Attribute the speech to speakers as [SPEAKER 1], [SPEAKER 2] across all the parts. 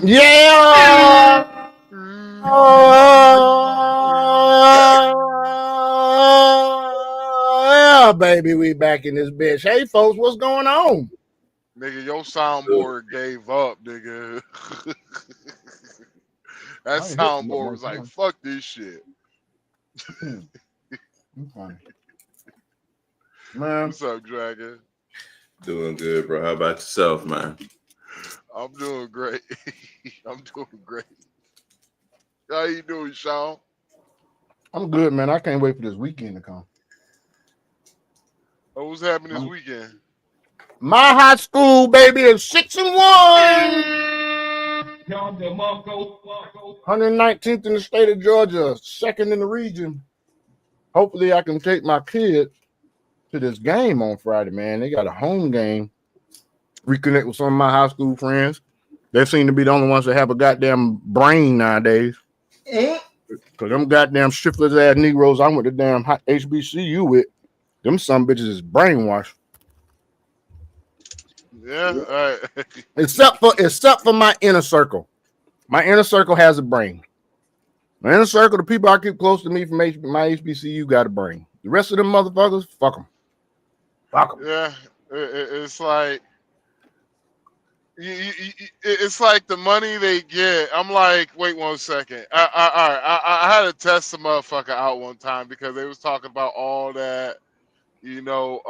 [SPEAKER 1] Yeah. Yeah, baby, we back in this bitch. Hey, folks, what's going on?
[SPEAKER 2] Nigga, your soundboard gave up, nigga. That
[SPEAKER 1] I ain't hit you up
[SPEAKER 2] soundboard
[SPEAKER 1] one
[SPEAKER 2] was like,
[SPEAKER 1] time.
[SPEAKER 2] fuck this shit.
[SPEAKER 1] I'm fine. Man,
[SPEAKER 2] What's up, Dragon?
[SPEAKER 3] Doing good, bro. How about yourself, man?
[SPEAKER 2] I'm doing great. I'm doing great. How you doing, Sean?
[SPEAKER 1] I'm good, man. I can't wait for this weekend to come.
[SPEAKER 2] Oh, what's happening this
[SPEAKER 1] I'm-
[SPEAKER 2] weekend?
[SPEAKER 1] My high school, baby, is 6-1. 119th in the state of Georgia, second in the region. Hopefully, I can take my kid to this game on Friday, man. They got a home game. Reconnect with some of my high school friends. They seem to be the only ones that have a goddamn brain nowadays. Because them goddamn shiftless ass Negroes I went to damn HBCU with, them some bitches is brainwashed.
[SPEAKER 2] Yeah, all right.
[SPEAKER 1] Except for my inner circle. My inner circle has a brain. My inner circle, the people I keep close to me from my HBCU got a brain. The rest of them motherfuckers, fuck them. Fuck them.
[SPEAKER 2] Yeah, it's like it's like the money they get. I'm like, wait 1 second. I had to test the motherfucker out one time because they was talking about all that, you know,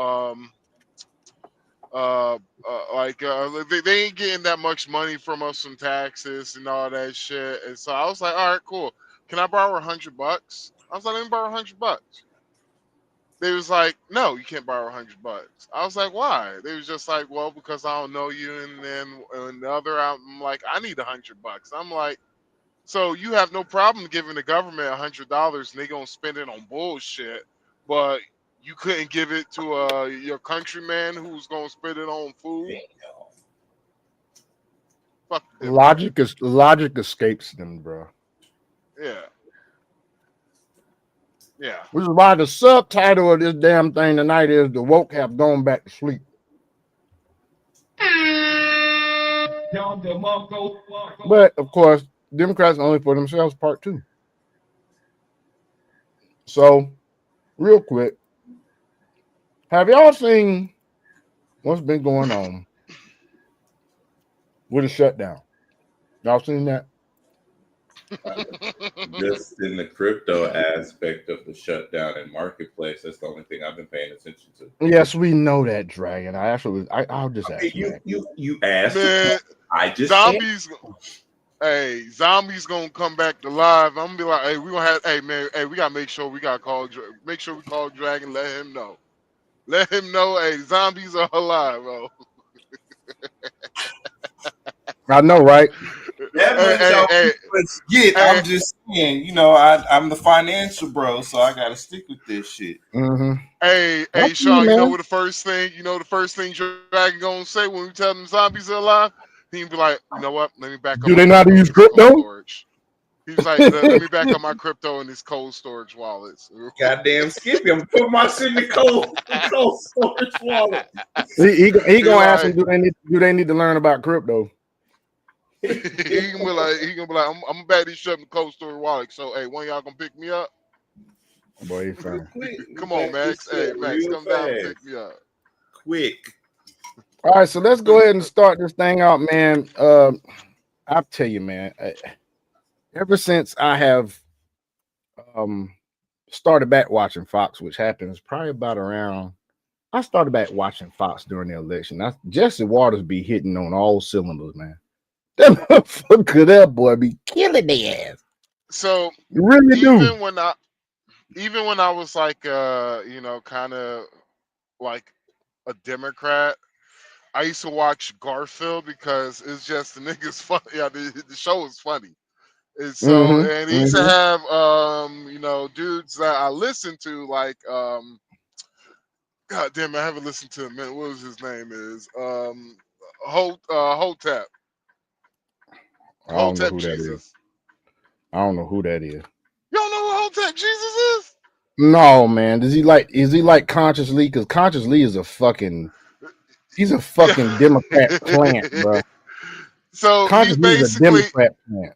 [SPEAKER 2] they ain't getting that much money from us from taxes and all that shit. And so I was like, all right, cool. Can I borrow $100? I was like, let me borrow $100. They was like, no, you can't borrow $100. I was like, why? They was just like, well, because I don't know you. And then another, I'm like, I need $100. I'm like, so you have no problem giving the government $100 and they gonna spend it on bullshit, but you couldn't give it to your countryman who's gonna spend it on food? Fuck the Democrat.
[SPEAKER 1] Logic escapes them, bro.
[SPEAKER 2] Yeah, yeah.
[SPEAKER 1] Which is why the subtitle of this damn thing tonight is "The Woke Have Gone Back to Sleep." But of course, Democrats only for themselves. Part two. So, real quick, have y'all seen what's been going on with the shutdown? Y'all seen that?
[SPEAKER 3] Just in the crypto aspect of the shutdown and marketplace, that's the only thing I've been paying attention to.
[SPEAKER 1] Yes, we know that, Dragon. I'll just ask
[SPEAKER 3] You
[SPEAKER 1] Mac.
[SPEAKER 3] you asked.
[SPEAKER 2] Man,
[SPEAKER 3] I just
[SPEAKER 2] zombies. Hey, zombies gonna come back to life. I'm gonna be like, hey, we gonna have, hey man, hey, we gotta make sure we gotta call, make sure we call Dragon, let him know, hey, zombies are alive, bro.
[SPEAKER 1] I know, right?
[SPEAKER 4] That
[SPEAKER 2] Hey,
[SPEAKER 4] much
[SPEAKER 2] hey,
[SPEAKER 4] y'all
[SPEAKER 2] hey,
[SPEAKER 4] get.
[SPEAKER 2] hey,
[SPEAKER 4] I'm just saying, I'm the financial bro, so I gotta stick with this shit.
[SPEAKER 1] Mm-hmm.
[SPEAKER 2] hey, Sean, you know what the first thing, Dragon gonna say when we tell them zombies are alive? He can be like, you know what? Let me back up
[SPEAKER 1] Do
[SPEAKER 2] my
[SPEAKER 1] they know how to
[SPEAKER 2] crypto in
[SPEAKER 1] use
[SPEAKER 2] this cold
[SPEAKER 1] crypto?
[SPEAKER 2] storage. He was like, let me back up my crypto in these cold storage wallets.
[SPEAKER 3] goddamn Skippy. I'm gonna put my shit in the cold storage wallet.
[SPEAKER 1] He
[SPEAKER 2] He
[SPEAKER 1] gonna ask them,
[SPEAKER 2] like,
[SPEAKER 1] do they need to learn about crypto?
[SPEAKER 2] he gonna be like, I'm gonna back this shit in the cold storage wallet. So, hey, one of y'all gonna pick me up?
[SPEAKER 1] Boy, he
[SPEAKER 3] Real
[SPEAKER 1] fine.
[SPEAKER 3] quick, we
[SPEAKER 2] Come on,
[SPEAKER 3] back this
[SPEAKER 2] Max. Hey,
[SPEAKER 3] shit
[SPEAKER 2] Max,
[SPEAKER 3] real
[SPEAKER 2] come down and pick
[SPEAKER 3] fast.
[SPEAKER 2] me up.
[SPEAKER 3] Quick.
[SPEAKER 1] All right, so let's go ahead and start this thing out, man. I'll tell you, man. Ever since I have um started back watching Fox, which happens probably about around. I started back watching Fox during the election. Jesse Waters be hitting on all cylinders, man. That motherfucker, that boy be killing their ass.
[SPEAKER 2] So
[SPEAKER 1] You really do.
[SPEAKER 2] even when I was like kind of like a Democrat, I used to watch Garfield because it's just the niggas fun. Yeah, the show is funny. And so, and he used to
[SPEAKER 1] Mm-hmm.
[SPEAKER 2] have dudes that I listened to like God damn, I haven't listened to him. Man, what was his name? Is Hotep.
[SPEAKER 1] I don't know
[SPEAKER 2] Hotep
[SPEAKER 1] who that is.
[SPEAKER 2] Jesus.
[SPEAKER 1] I don't know who that is.
[SPEAKER 2] You don't know who Hotep Jesus is?
[SPEAKER 1] No, man. Is he like Conscious Lee? Because Conscious Lee is he's a
[SPEAKER 2] Yeah.
[SPEAKER 1] fucking Democrat plant, bro.
[SPEAKER 2] So he's
[SPEAKER 1] Conscious is a
[SPEAKER 2] basically
[SPEAKER 1] Democrat man.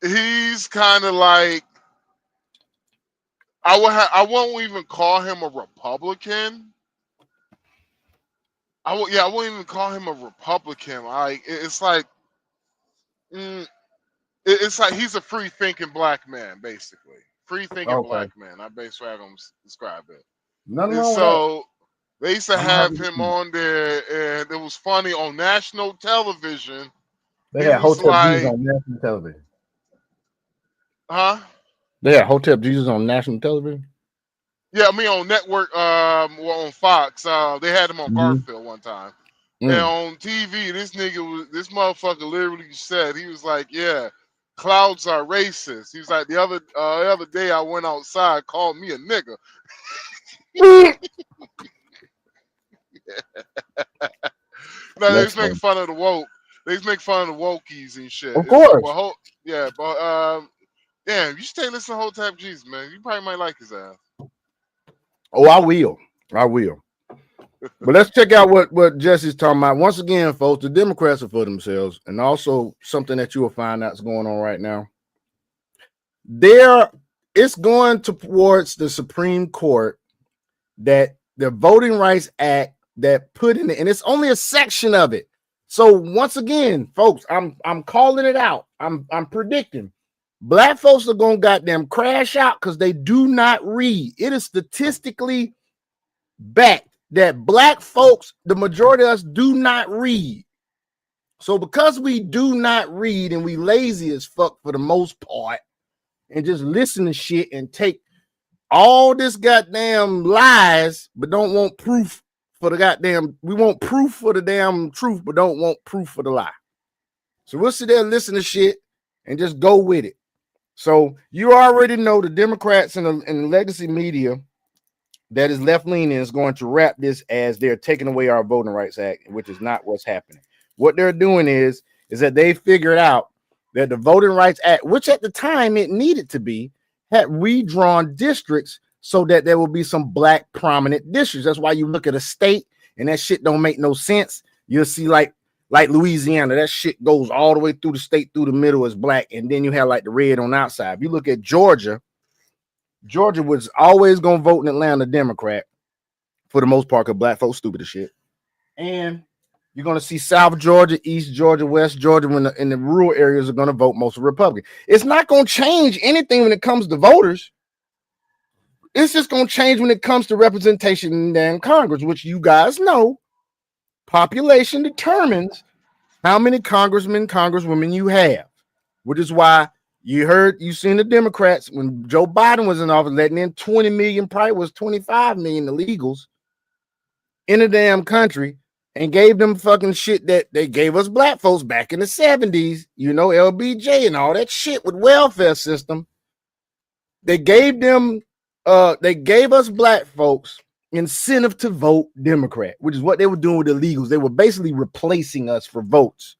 [SPEAKER 2] he's kind of like I won't even call him a Republican. I won't even call him a Republican. Like it's like it's like he's a free thinking black man, basically. Free thinking
[SPEAKER 1] Okay.
[SPEAKER 2] black man. I basically how I'm gonna describe it.
[SPEAKER 1] Nothing
[SPEAKER 2] And
[SPEAKER 1] wrong with that.
[SPEAKER 2] so they used to
[SPEAKER 1] I'm
[SPEAKER 2] have
[SPEAKER 1] happy to
[SPEAKER 2] him
[SPEAKER 1] see that.
[SPEAKER 2] on there, and it was funny on national television.
[SPEAKER 1] They
[SPEAKER 2] He
[SPEAKER 1] had
[SPEAKER 2] was
[SPEAKER 1] Hotel Jesus
[SPEAKER 2] like,
[SPEAKER 1] on national television.
[SPEAKER 2] huh?
[SPEAKER 1] They had Hotel Jesus on national television.
[SPEAKER 2] Yeah, I mean on network, well, on Fox. They had him on
[SPEAKER 1] Mm-hmm.
[SPEAKER 2] Garfield one time. And on TV, this motherfucker literally said, he was like, yeah, clouds are racist. He was like, the other day I went outside, called me a nigga. No, they
[SPEAKER 1] That's
[SPEAKER 2] was making
[SPEAKER 1] funny.
[SPEAKER 2] fun of the woke. They was making fun of the wokies and shit.
[SPEAKER 1] Of
[SPEAKER 2] And so,
[SPEAKER 1] course.
[SPEAKER 2] damn, you should take listen to Hotep Jesus, man. You probably might like his ass.
[SPEAKER 1] Oh, I will. I will. But let's check out what Jesse's talking about. Once again, folks, the Democrats are for themselves, and also something that you will find out's going on right now. It's going towards the Supreme Court that the Voting Rights Act that put in it, and it's only a section of it. So once again, folks, I'm calling it out. I'm predicting black folks are gonna goddamn crash out because they do not read. It is statistically backed that black folks, the majority of us, do not read. So because we do not read and we lazy as fuck for the most part, and just listen to shit and take all this goddamn lies, but don't want proof for the goddamn. We want proof for the damn truth, but don't want proof for the lie. So we'll sit there and listen to shit and just go with it. So you already know the Democrats and the legacy media that is left leaning is going to wrap this as they're taking away our Voting Rights Act, which is not what's happening. What they're doing is that they figured out that the Voting Rights Act, which at the time it needed to be, had redrawn districts so that there will be some black prominent districts. That's why you look at a state and that shit don't make no sense. You'll see like Louisiana, that shit goes all the way through the state, through the middle is black, and then you have like the red on the outside. If you look at Georgia was always gonna vote in Atlanta Democrat for the most part because black folks stupid as shit. And you're gonna see South Georgia, East Georgia, West Georgia in the rural areas are gonna vote mostly Republican. It's not gonna change anything when it comes to voters. It's just gonna change when it comes to representation in damn Congress, which you guys know, population determines how many congressmen, congresswomen you have, which is why you seen the Democrats when Joe Biden was in office letting in 20 million, probably was 25 million illegals in the damn country and gave them fucking shit that they gave us black folks back in the 70s, LBJ and all that shit with welfare system. They gave us black folks incentive to vote Democrat, which is what they were doing with illegals. They were basically replacing us for votes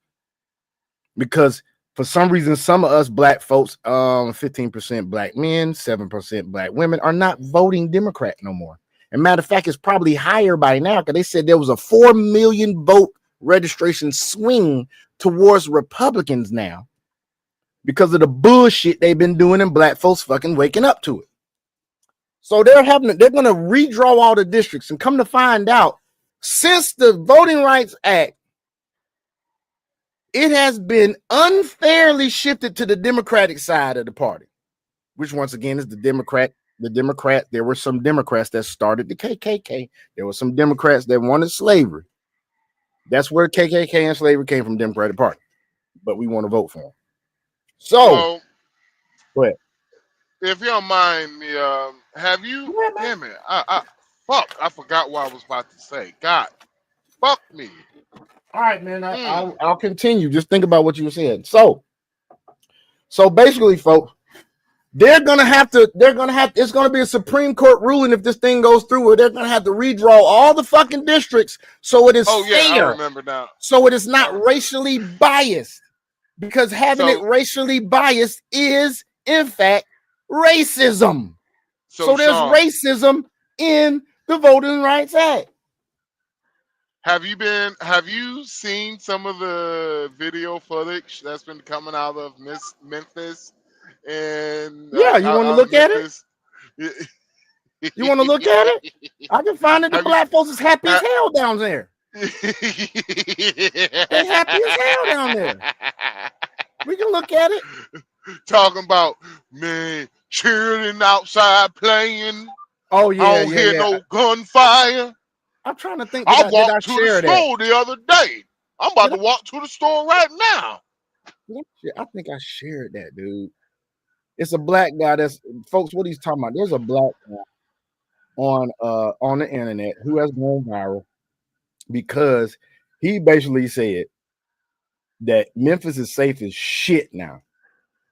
[SPEAKER 1] because for some reason, some of us black folks, 15% black men, 7% black women are not voting Democrat no more. And matter of fact, it's probably higher by now because they said there was a 4 million vote registration swing towards Republicans now because of the bullshit they've been doing and black folks fucking waking up to it. So they're going to redraw all the districts, and come to find out, since the Voting Rights Act, it has been unfairly shifted to the Democratic side of the party, which once again is the Democrat. There were some Democrats that started the KKK. There were some Democrats that wanted slavery. That's where KKK and slavery came from, Democratic Party. But we want to vote for them. So,
[SPEAKER 2] Well,
[SPEAKER 1] go ahead.
[SPEAKER 2] If you don't mind me, have you? Damn it! Fuck! I forgot what I was about to say. God, fuck me.
[SPEAKER 1] All right, man. I'll continue. Just think about what you were saying. So basically, folks, it's gonna be a Supreme Court ruling if this thing goes through, where they're gonna have to redraw all the fucking districts so it is fair.
[SPEAKER 2] I remember now.
[SPEAKER 1] So it is not racially biased, because having it racially biased is, in fact, racism. So there's
[SPEAKER 2] Sean,
[SPEAKER 1] racism in the Voting Rights Act.
[SPEAKER 2] Have you seen some of the video footage that's been coming out of Memphis and
[SPEAKER 1] Yeah, you want to
[SPEAKER 2] out of
[SPEAKER 1] look at it?
[SPEAKER 2] Memphis?
[SPEAKER 1] You want to look at it? I can find it. The
[SPEAKER 2] Have you?
[SPEAKER 1] black folks is happy as
[SPEAKER 2] ha-
[SPEAKER 1] hell down there. They happy as hell down there. We can look at it.
[SPEAKER 2] Talking about, man, cheering outside playing.
[SPEAKER 1] Oh
[SPEAKER 2] I
[SPEAKER 1] yeah,
[SPEAKER 2] don't
[SPEAKER 1] yeah,
[SPEAKER 2] hear
[SPEAKER 1] yeah.
[SPEAKER 2] no gunfire.
[SPEAKER 1] I'm trying to think.
[SPEAKER 2] I
[SPEAKER 1] Did I
[SPEAKER 2] walked to the
[SPEAKER 1] share that?
[SPEAKER 2] store the other day. I'm about
[SPEAKER 1] Did
[SPEAKER 2] to walk to the store right now.
[SPEAKER 1] I think I shared that, dude. It's a black guy. That's folks. What he's talking about? There's a black guy on the internet who has gone viral because he basically said that Memphis is safe as shit now.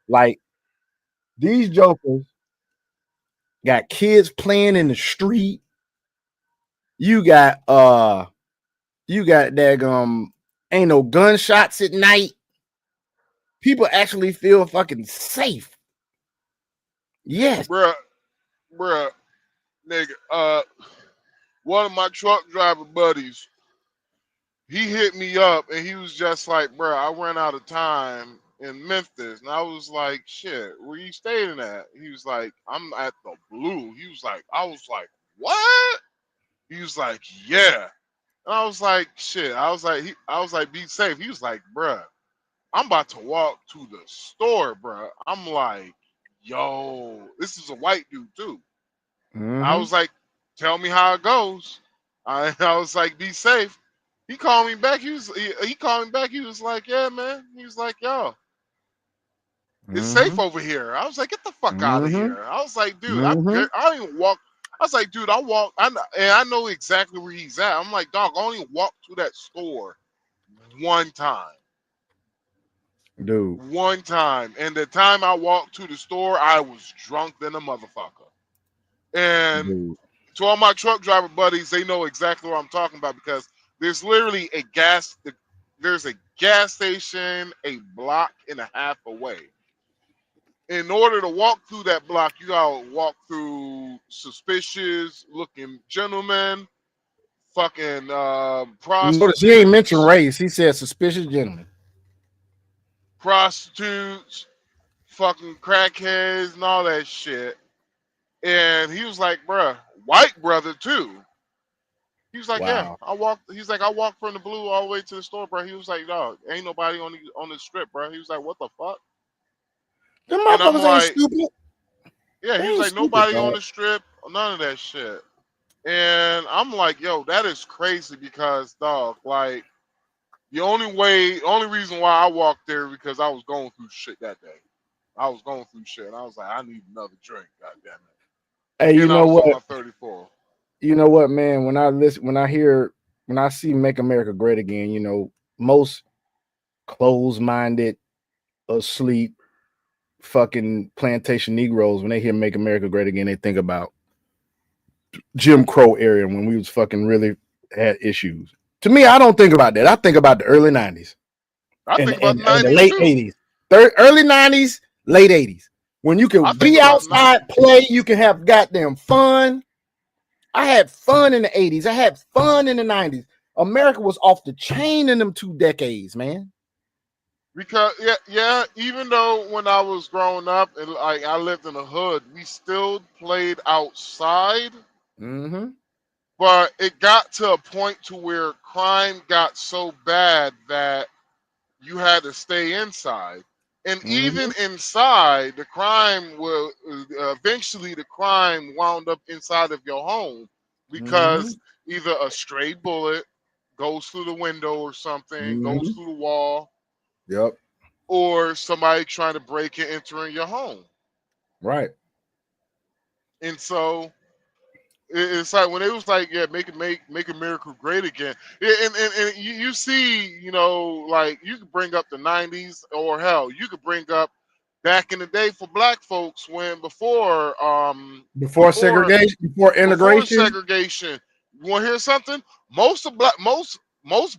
[SPEAKER 1] Like these jokers got kids playing in the street. You got daggum ain't no gunshots at night. People actually feel fucking safe. Yes.
[SPEAKER 2] Bruh, nigga, one of my truck driver buddies, he hit me up and he was just like, bruh, I ran out of time in Memphis. And I was like, shit, where you staying at? He was like, I'm at the Blue. He was like, I was like, what? He was like, yeah. And I was like, shit. I was like, be safe. He was like, bruh, I'm about to walk to the store, bruh. I'm like, yo, this is a white dude too. I was like, tell me how it goes. I was like, be safe. He called me back. He called me back. He was like, yeah, man. He was like, yo, it's safe over here. I was like, get the fuck out of here. I was like, dude, I don't even walk. I was like, dude, and I know exactly where he's at. I'm like, dog, I only walked to that store one time.
[SPEAKER 1] Dude.
[SPEAKER 2] One time. And the time I walked to the store, I was drunk than a motherfucker. And
[SPEAKER 1] Dude.
[SPEAKER 2] to all my truck driver buddies, they know exactly what I'm talking about because there's literally there's a gas station a block and a half away. In order to walk through that block, you gotta walk through suspicious looking gentlemen, fucking
[SPEAKER 1] Notice he ain't mentioned race. He said suspicious gentlemen.
[SPEAKER 2] Prostitutes, fucking crackheads, and all that shit. And he was like, bruh, white brother too. He was like,
[SPEAKER 1] Wow.
[SPEAKER 2] yeah, I walked from the Blue all the way to the store, bro. He was like, dog, ain't nobody on the strip, bro. He was like, what the fuck?
[SPEAKER 1] Them
[SPEAKER 2] And I'm
[SPEAKER 1] motherfuckers
[SPEAKER 2] like,
[SPEAKER 1] ain't stupid.
[SPEAKER 2] yeah,
[SPEAKER 1] They
[SPEAKER 2] he was
[SPEAKER 1] ain't
[SPEAKER 2] like,
[SPEAKER 1] stupid,
[SPEAKER 2] nobody on
[SPEAKER 1] dog.
[SPEAKER 2] the strip, none of that shit. And I'm like, yo, that is crazy because, dog, like, the only reason why I walked there because I was going through shit that day. I was going through shit. And I was like, I need another drink, goddamn it.
[SPEAKER 1] Hey, you
[SPEAKER 2] And I
[SPEAKER 1] know
[SPEAKER 2] was on my
[SPEAKER 1] what?
[SPEAKER 2] 34.
[SPEAKER 1] You know what, man? When I see Make America Great Again, you know, most closed-minded, asleep, fucking plantation Negroes, when they hear Make America Great Again, they think about Jim Crow area when we was fucking really had issues. To me, I don't think about that. I think about the early 90s.
[SPEAKER 2] I think about the
[SPEAKER 1] And the
[SPEAKER 2] 90s
[SPEAKER 1] late
[SPEAKER 2] too.
[SPEAKER 1] 80s. Early 90s, late 80s. When you can be outside, play, you can have goddamn fun. I had fun in the 80s. I had fun in the 90s. America was off the chain in them 2 decades, man.
[SPEAKER 2] Because yeah, even though when I was growing up and like I lived in the hood, we still played outside.
[SPEAKER 1] Mm-hmm.
[SPEAKER 2] But it got to a point to where crime got so bad that you had to stay inside. And even inside, the crime will eventually the crime wound up inside of your home because either a stray bullet goes through the window or something, goes through the wall.
[SPEAKER 1] Yep.
[SPEAKER 2] Or somebody trying to break and enter in your home.
[SPEAKER 1] Right.
[SPEAKER 2] And so it's like when it was like, yeah, make America great again. And you see, you know, like you could bring up the 90s or hell, you could bring up back in the day for black folks when before
[SPEAKER 1] segregation, before integration.
[SPEAKER 2] Before segregation. You want to hear something? Most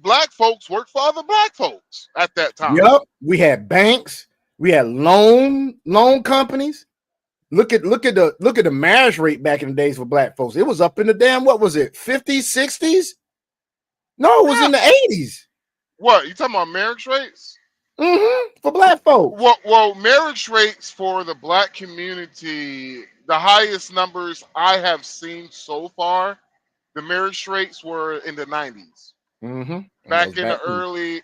[SPEAKER 2] black folks worked for other black folks at that time.
[SPEAKER 1] Yep. We had banks, we had loan companies. Look at the marriage rate back in the days for black folks. It was up in the damn, what was it, 50s, 60s? No, it was in the 80s.
[SPEAKER 2] What, you talking about marriage rates?
[SPEAKER 1] For black folks.
[SPEAKER 2] Well, marriage rates for the black community, the highest numbers I have seen so far, the marriage rates were in the 90s. Back in the early,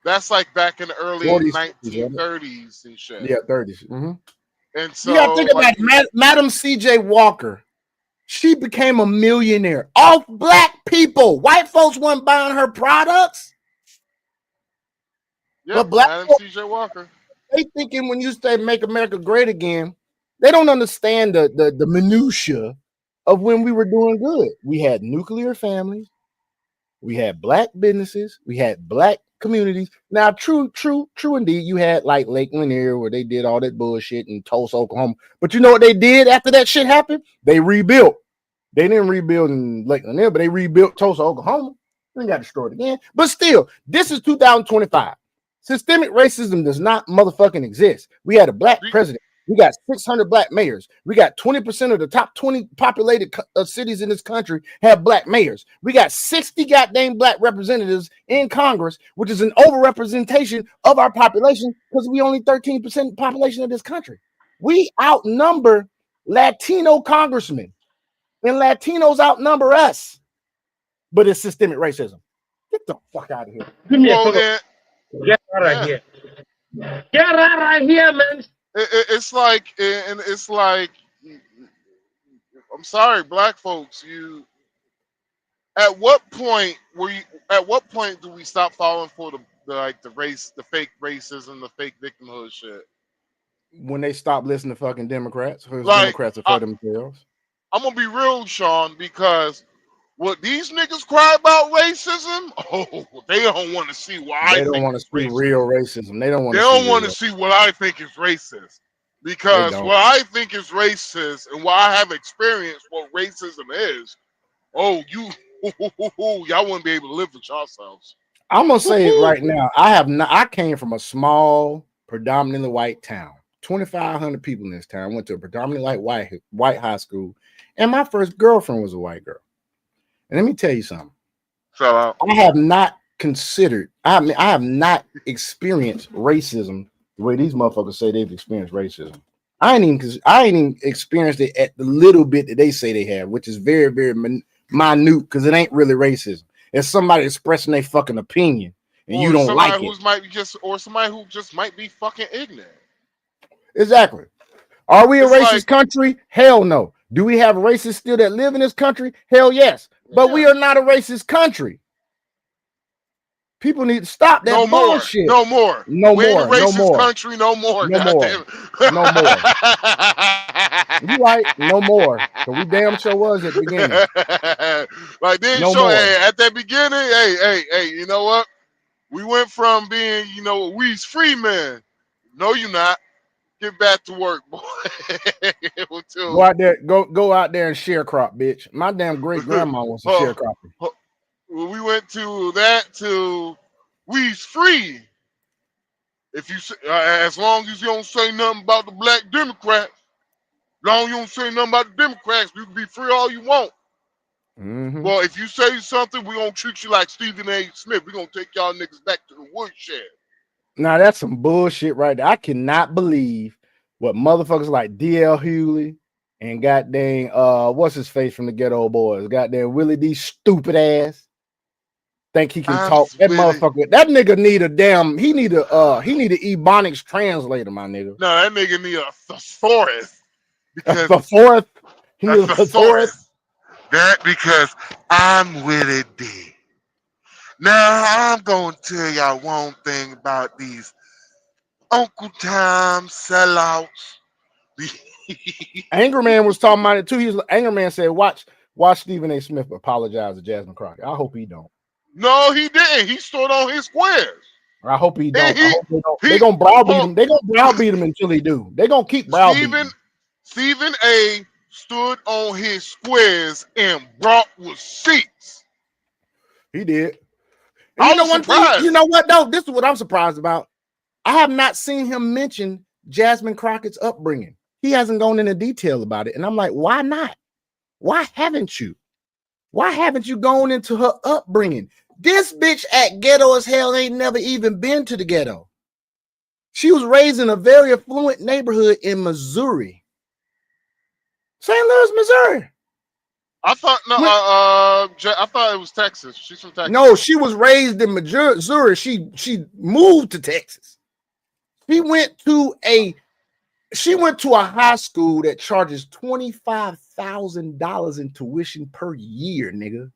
[SPEAKER 2] that's like back in the early 1930s and shit.
[SPEAKER 1] Yeah, 30s.
[SPEAKER 2] And so
[SPEAKER 1] you gotta think about it. Madam C.J. Walker. She became a millionaire off black people. White folks weren't buying her products.
[SPEAKER 2] Yeah,
[SPEAKER 1] but black
[SPEAKER 2] Madam
[SPEAKER 1] folks,
[SPEAKER 2] C.J. Walker.
[SPEAKER 1] They thinking when you say "Make America Great Again," they don't understand the minutia of when we were doing good. We had nuclear families, we had black businesses, we had black communities. Now, true indeed, you had like Lake Lanier where they did all that bullshit in Tulsa, Oklahoma. But you know what they did after that shit happened? They rebuilt. They didn't rebuild in Lake Lanier, but they rebuilt Tulsa, Oklahoma. They got destroyed again. But still, this is 2025. Systemic racism does not motherfucking exist. We had a black president. We got 600 black mayors. We got 20% of the top 20 populated cities in this country have black mayors. We got 60 goddamn black representatives in Congress, which is an overrepresentation of our population because we only 13% population of this country. We outnumber Latino congressmen, and Latinos outnumber us. But it's systemic racism. Get the fuck out of here.
[SPEAKER 5] Get out of here. Get out of here, man.
[SPEAKER 2] It's like, I'm sorry, black folks. At what point do we stop falling for the fake racism, the fake victimhood shit?
[SPEAKER 1] When they stop listening to fucking Democrats, because
[SPEAKER 2] Like,
[SPEAKER 1] Democrats are for themselves.
[SPEAKER 2] I'm gonna be real, Sean, because what these niggas cry about racism, they don't want to see what I think.
[SPEAKER 1] They don't want to see real racism. They don't want.
[SPEAKER 2] They don't want to see what I think is racist, because what I think is racist and what I have experienced what racism is. Y'all wouldn't be able to live with yourselves. I'm
[SPEAKER 1] gonna say it right now. I came from a small, predominantly white town. 2,500 people in this town. I went to a predominantly white high school, and my first girlfriend was a white girl. And let me tell you something. I have not considered. I have not experienced racism the way these motherfuckers say they've experienced racism. I ain't even experienced it at the little bit that they say they have, which is very, very minute, because it ain't really racism. It's somebody expressing their fucking opinion, and you don't like it.
[SPEAKER 2] Somebody who just might be fucking ignorant.
[SPEAKER 1] Exactly. Are we a racist country? Hell no. Do we have racists still that live in this country? Hell yes. But we are not a racist country. People need to stop that bullshit.
[SPEAKER 2] No more. We ain't a racist country no more.
[SPEAKER 1] No more. No more. You right? No more. So we damn sure was at the beginning.
[SPEAKER 2] Like they show at that beginning. Hey, you know what? We went from being, we's free men. No, you're not. Get back to work, boy.
[SPEAKER 1] Go out there, go out there and sharecrop, bitch. My damn great grandma was a sharecropper.
[SPEAKER 2] We went to we's free. If you as long as you don't say nothing about the black Democrats, as long as you don't say nothing about the Democrats, you can be free all you want. Well, if you say something, we're gonna treat you like Stephen A. Smith. We're gonna take y'all niggas back to the woodshed.
[SPEAKER 1] Now that's some bullshit right there. I cannot believe what motherfuckers like D.L. Hughley and goddamn what's his face from the Ghetto Boys, goddamn Willie D. stupid ass think he can talk. That motherfucker, that nigga need a damn. He need a Ebonics translator, my nigga.
[SPEAKER 2] No, that nigga need a thesaurus.
[SPEAKER 1] Because a thesaurus. He needs a thesaurus.
[SPEAKER 2] That because I'm Willie D. Now I'm gonna tell y'all one thing about these Uncle Tom sellouts.
[SPEAKER 1] Angerman was talking about it too. Angerman said, "Watch Stephen A. Smith apologize to Jasmine Crockett." I hope he don't.
[SPEAKER 2] No, he didn't. He stood on his squares.
[SPEAKER 1] I hope he don't. They're gonna browbeat him. They're gonna browbeat him until he do. They're gonna keep browbeating him.
[SPEAKER 2] Stephen A. stood on his squares and brought receipts.
[SPEAKER 1] He did. And you know one thing, you know what though? This is what I'm surprised about. I have not seen him mention Jasmine Crockett's upbringing. He hasn't gone into detail about it. And I'm like, why not? Why haven't you? Why haven't you gone into her upbringing? This bitch at ghetto as hell ain't never even been to the ghetto. She was raised in a very affluent neighborhood in Missouri. St. Louis, Missouri.
[SPEAKER 2] I thought I thought it was Texas. She's from Texas.
[SPEAKER 1] No, she was raised in Missouri. She moved to Texas. She went to a high school that charges $25,000 in tuition per year, nigga.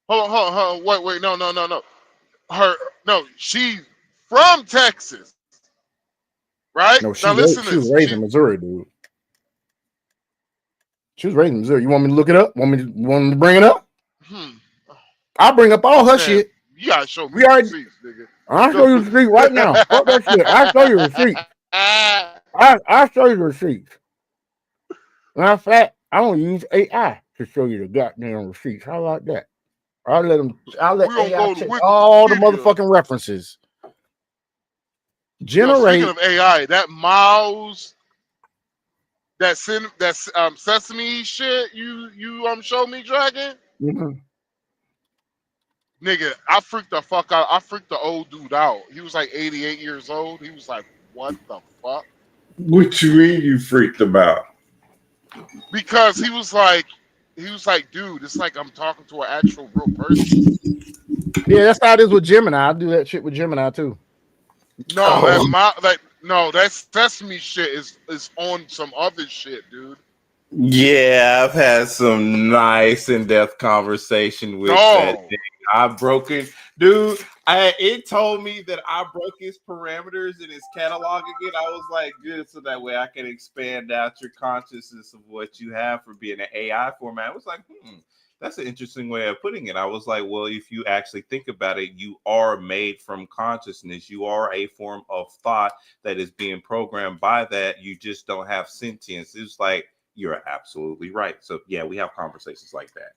[SPEAKER 2] Hold on. Wait. No. She's from Texas, right?
[SPEAKER 1] No,
[SPEAKER 2] Now listen to
[SPEAKER 1] she was
[SPEAKER 2] this.
[SPEAKER 1] raised in Missouri, dude. She was raised in Missouri. You want me to look it up? Want me to bring it up? I'll bring up all her shit.
[SPEAKER 2] You gotta show me receipts, nigga.
[SPEAKER 1] I'll show you the receipt right now. Fuck that shit. I'll show you the receipt. I'll show you the receipts. Matter of fact, I don't use AI to show you the goddamn receipts. How about that? I'll let AI check all the motherfucking references. Generate.
[SPEAKER 2] Speaking of AI, that Miles, that Sesame shit you showed me, Dragon.
[SPEAKER 1] Mm-hmm.
[SPEAKER 2] Nigga, I freaked the fuck out. I freaked the old dude out. He was like 88 years old. He was like, what the fuck?
[SPEAKER 3] What you mean you freaked about?
[SPEAKER 2] Because he was like, dude, it's like I'm talking to an actual real person.
[SPEAKER 1] Yeah, that's how it is with Gemini. I do that shit with Gemini too.
[SPEAKER 2] No, that Sesame shit is on some other shit, dude.
[SPEAKER 3] Yeah, I've had some nice in-depth conversation with that thing. I've broken, dude. It told me that I broke his parameters in his catalog again. I was like, good, so that way I can expand out your consciousness of what you have for being an AI format. I was like, that's an interesting way of putting it. I was like, well, if you actually think about it, you are made from consciousness. You are a form of thought that is being programmed by that. You just don't have sentience. It's like, you're absolutely right. So yeah, we have conversations like that.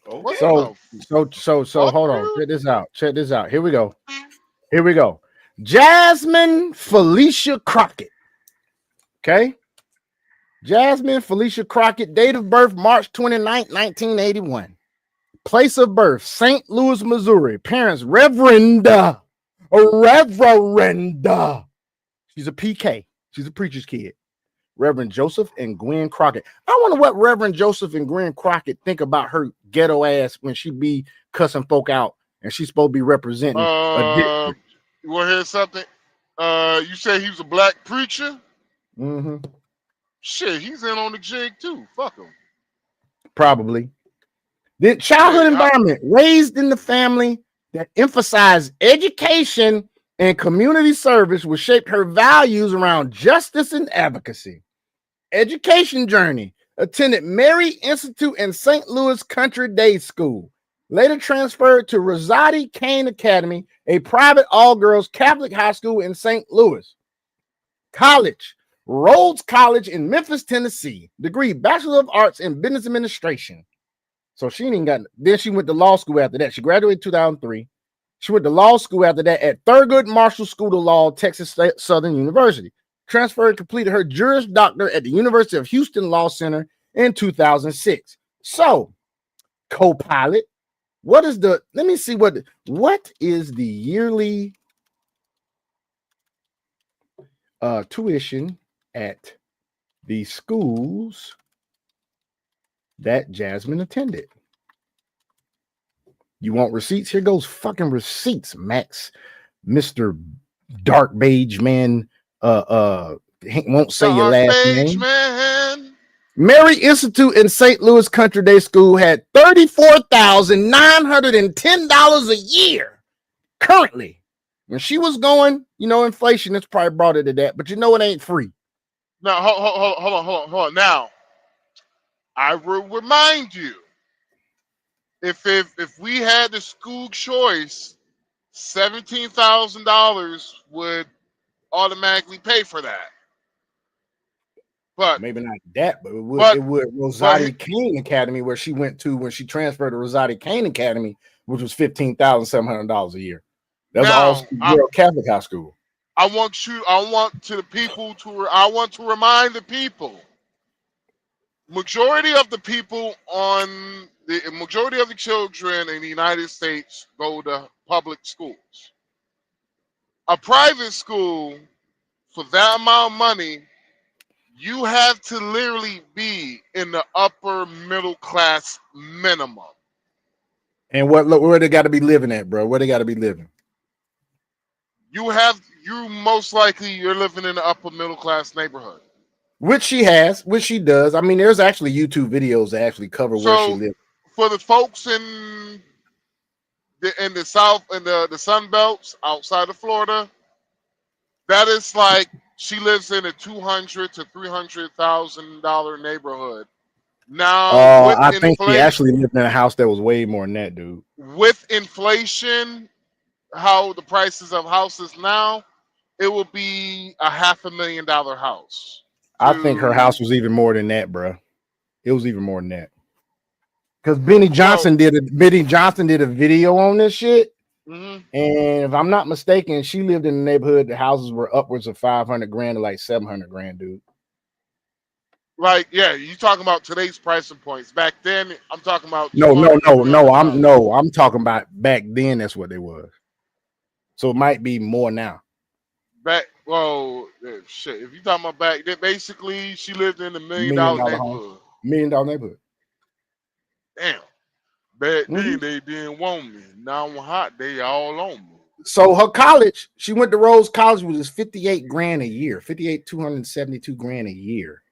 [SPEAKER 1] Okay. So hold on. Check this out. Here we go. Jasmine Felicia Crockett. Okay. Jasmine Felicia Crockett, date of birth March 29th, 1981. Place of birth, St. Louis, Missouri. Parents, Reverend. She's a PK. She's a preacher's kid. Reverend Joseph and Gwen Crockett. I wonder what Reverend Joseph and Gwen Crockett think about her ghetto ass when she be cussing folk out and she's supposed to be representing.
[SPEAKER 2] You want to hear something? You say he was a black preacher?
[SPEAKER 1] Mm-hmm.
[SPEAKER 2] Shit, he's in on the jig too. Fuck him.
[SPEAKER 1] Probably. The childhood environment, raised in the family that emphasized education and community service, which shaped her values around justice and advocacy. Education journey, attended Mary Institute and St. Louis Country Day School. Later transferred to Rosati Kane Academy, a private all-girls Catholic high school in St. Louis. College, Rhodes College in Memphis, Tennessee. Degree, Bachelor of Arts in Business Administration. So she ain't got. Then she went to law school after that. She graduated in 2003. She went to law school after that at Thurgood Marshall School of Law, Texas State Southern University. Transferred, completed her Juris Doctor at the University of Houston Law Center in 2006. So, co-pilot, what is the? Let me see what is the yearly tuition at the schools that Jasmine attended? You want receipts? Here goes fucking receipts, Max. Mr. Dark Beige Man won't say your last name. Man. Mary Institute in St. Louis Country Day School had $34,910 a year currently. When she was going, inflation has probably brought it to that, but it ain't free.
[SPEAKER 2] Now, hold on. Now, I will remind you, if we had the school choice, $17,000 would automatically pay for that. But
[SPEAKER 1] maybe not that, but it would Rosati Kane Academy, where she went to when she transferred to Rosati Kane Academy, which was $15,700 a year. That was all Catholic high school.
[SPEAKER 2] I want to remind the people majority of the people on the majority of the children in the United States go to public schools. A private school for that amount of money, you have to literally be in the upper middle class minimum.
[SPEAKER 1] And where they got to be living at, bro? Where they got to be living?
[SPEAKER 2] You most likely you're living in the upper middle class neighborhood.
[SPEAKER 1] Which she does. I mean, there's actually YouTube videos that actually cover where she lives.
[SPEAKER 2] For the folks in the South and the Sun Belts outside of Florida, that is like she lives in a $200,000 to $300,000 neighborhood. Now with
[SPEAKER 1] I think she actually lived in a house that was way more than that, dude.
[SPEAKER 2] With inflation, how the prices of houses now, it will be a $500,000 house.
[SPEAKER 1] I think her house was even more than that, bro. It was even more than that. Because Benny Johnson did a video on this shit.
[SPEAKER 2] Mm-hmm.
[SPEAKER 1] And if I'm not mistaken, she lived in a neighborhood. The houses were upwards of $500,000 to like $700,000, dude.
[SPEAKER 2] Like, yeah, you talking about today's pricing points. Back then, I'm talking about
[SPEAKER 1] no. I'm talking about back then. That's what they was. So it might be more now.
[SPEAKER 2] Shit. If you talking about back then, basically, she lived in a $1 million neighborhood.
[SPEAKER 1] $1 million neighborhood.
[SPEAKER 2] Damn. Back then, they didn't want me. Now I'm hot. They all on me.
[SPEAKER 1] So her college, she went to Rose College, which is $58,000 a year, $272,000 a year.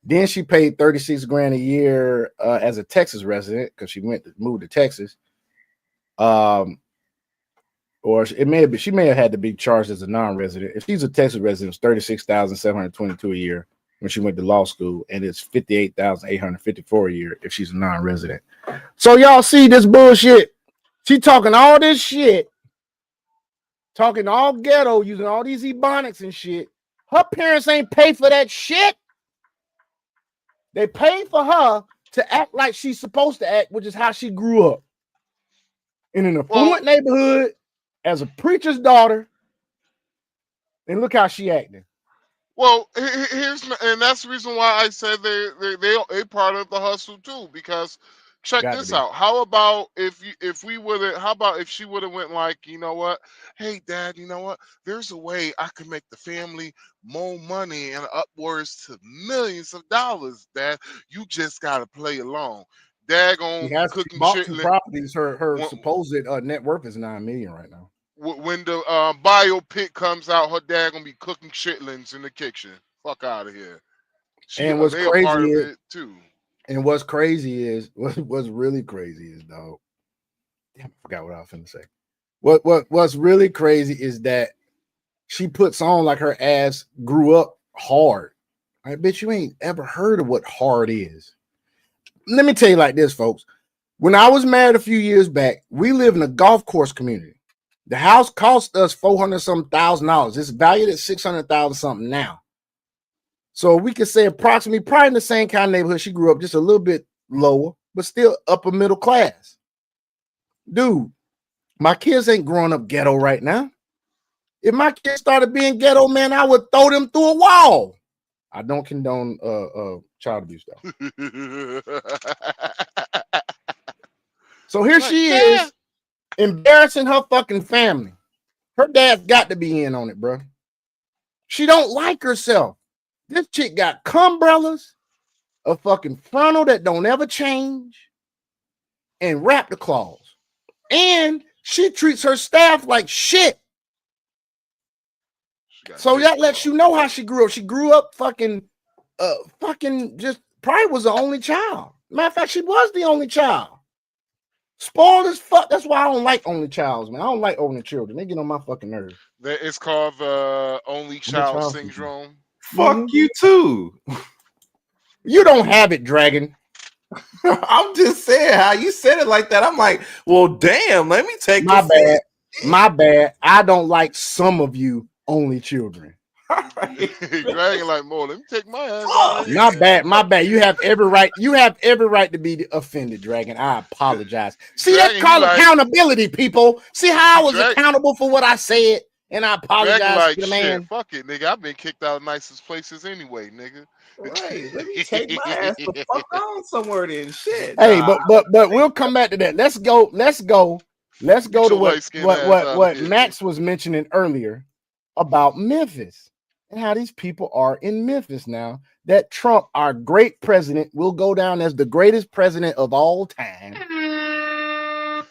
[SPEAKER 1] Then she paid $36,000 a year as a Texas resident because she moved to Texas. Or she may have had to be charged as a non-resident. If she's a Texas resident, it's $36,722 a year when she went to law school, and it's $58,854 a year if she's a non-resident. So y'all see this bullshit? She talking all this shit, talking all ghetto, using all these ebonics and shit. Her parents ain't pay for that shit. They paid for her to act like she's supposed to act, which is how she grew up in an affluent neighborhood as a preacher's daughter. And look how she acting.
[SPEAKER 2] Well, and that's the reason why I said they part of the hustle too. Because check this out. How about if she would have went like, you know what? Hey, Dad, you know what? There's a way I can make the family more money and upwards to millions of dollars, Dad. You just gotta play along. Dad gonna cooking shit.
[SPEAKER 1] Properties. Her supposed net worth is $9 million right now.
[SPEAKER 2] When the biopic comes out, her dad gonna be cooking chitlins in the kitchen. Fuck out of here.
[SPEAKER 1] And what's crazy
[SPEAKER 2] part of it too.
[SPEAKER 1] And what's crazy is what's really crazy is, dog. Damn, I forgot what I was finna say. What's really crazy is that she puts on like her ass grew up hard. I bet you ain't ever heard of what hard is. Let me tell you like this, folks. When I was married a few years back, we live in a golf course community. The house cost us $400,000. It's valued at $600,000 something now. So we could say approximately probably in the same kind of neighborhood she grew up, just a little bit lower, but still upper middle class. Dude, my kids ain't growing up ghetto right now. If my kids started being ghetto, man, I would throw them through a wall. I don't condone child abuse though. So here she is, embarrassing her fucking family. Her dad's got to be in on it, bro. She don't like herself. This chick got cumbrellas, a fucking frontal that don't ever change, and raptor claws. And she treats her staff like shit. So that lets you know how she grew up. She grew up fucking just probably was the only child. Matter of fact, she was the only child. Spoiled as fuck. That's why I don't like only childs, man. I don't like only children. They get on my fucking nerves.
[SPEAKER 2] It's called the only child syndrome.
[SPEAKER 3] Fuck you too.
[SPEAKER 1] You don't have it, Dragon.
[SPEAKER 3] I'm just saying how you said it like that. I'm like, well, damn. Let me take
[SPEAKER 1] my bad. My bad. I don't like some of you only children.
[SPEAKER 2] Dragon like more. Let me take my ass.
[SPEAKER 1] My bad. My bad. You have every right. You have every right to be offended, Dragon. I apologize. See, that's called accountability, people. See how I was accountable for what I said, and I apologize to the man.
[SPEAKER 2] Fuck it, nigga. I've been kicked out of nicest places anyway, nigga.
[SPEAKER 3] Right. Let me take my ass the fuck on somewhere then. Shit.
[SPEAKER 1] Hey,
[SPEAKER 3] Nah.
[SPEAKER 1] but we'll come back to that. Let's go
[SPEAKER 2] Get
[SPEAKER 1] to
[SPEAKER 2] your light-skinned ass out of
[SPEAKER 1] what
[SPEAKER 2] here.
[SPEAKER 1] Max was mentioning earlier about Memphis and how these people are in Memphis now. That Trump, our great president, will go down as the greatest president of all time. And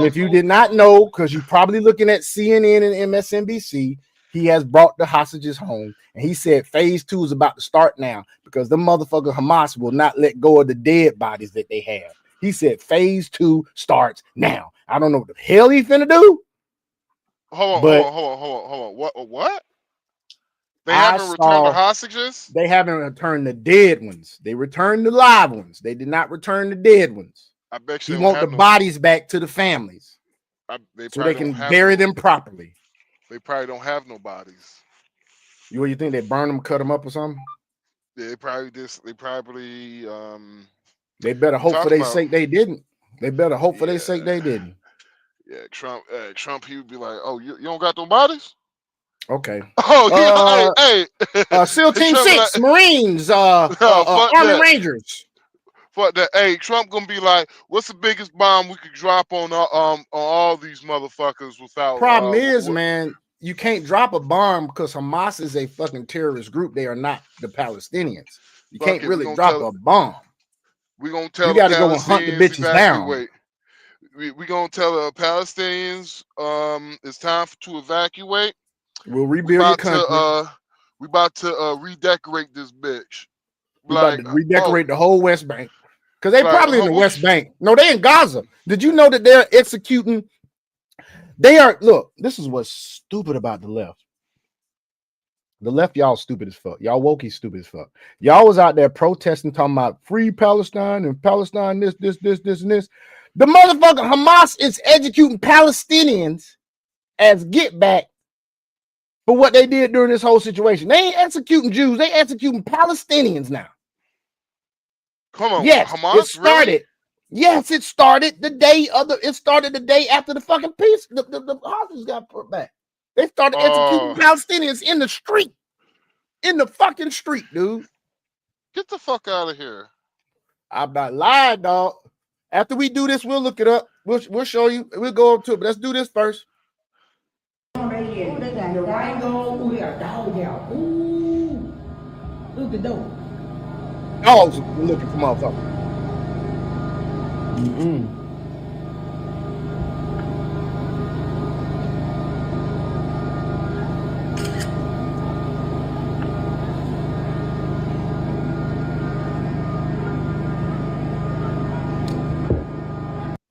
[SPEAKER 1] if you did not know, because you're probably looking at CNN and MSNBC, he has brought the hostages home. And he said phase 2 is about to start now because the motherfucker Hamas will not let go of the dead bodies that they have. He said phase 2 starts now. I don't know what the hell he's finna do.
[SPEAKER 2] Hold on. What? They haven't returned the hostages?
[SPEAKER 1] They haven't returned the dead ones. They returned the live ones. They did not return the dead ones.
[SPEAKER 2] I bet
[SPEAKER 1] He
[SPEAKER 2] you
[SPEAKER 1] want the bodies back to the families so they can bury them properly.
[SPEAKER 2] They probably don't have no bodies.
[SPEAKER 1] You think they burn them, cut them up or something?
[SPEAKER 2] Yeah, they probably
[SPEAKER 1] they better hope for their sake they didn't. They better hope for their sake they didn't.
[SPEAKER 2] Yeah, Trump, he would be like, "Oh, you don't got no bodies?
[SPEAKER 1] Okay.
[SPEAKER 2] Oh, hey.
[SPEAKER 1] SEAL Team 6, Marines, Army Rangers.
[SPEAKER 2] Fuck that. Hey, Trump gonna be like, "What's the biggest bomb we could drop on all these motherfuckers without?"
[SPEAKER 1] Problem is, man, you can't drop a bomb because Hamas is a fucking terrorist group. They are not the Palestinians. You can't really drop a bomb.
[SPEAKER 2] We're gonna tell
[SPEAKER 1] you got to go and hunt the bitches
[SPEAKER 2] evacuate.
[SPEAKER 1] down.
[SPEAKER 2] We're gonna tell the Palestinians it's time to evacuate.
[SPEAKER 1] We'll rebuild your country.
[SPEAKER 2] We about to redecorate this bitch.
[SPEAKER 1] We about to redecorate the whole West Bank. Because they probably in the West Bank. No, they in Gaza. Did you know that they're executing? Look, this is what's stupid about the left. The left, y'all stupid as fuck. Y'all woke stupid as fuck. Y'all was out there protesting, talking about free Palestine and Palestine, this, and this. The motherfucker Hamas is executing Palestinians as get back for what they did during this whole situation. They ain't executing Jews. They executing Palestinians now.
[SPEAKER 2] Come on,
[SPEAKER 1] yes,
[SPEAKER 2] Hamas,
[SPEAKER 1] it started. Really? Yes, it started the day after the fucking peace. The hostages got put back. They started executing Palestinians in the street. In the fucking street, dude.
[SPEAKER 2] Get the fuck out of here.
[SPEAKER 1] I'm not lying, dog. After we do this, we'll look it up. We'll show you. We'll go up to it. But let's do this first.
[SPEAKER 6] They got the Rango. Ooh, they got dog out. Ooh. Look at those.
[SPEAKER 1] Dogs looking for motherfuckers.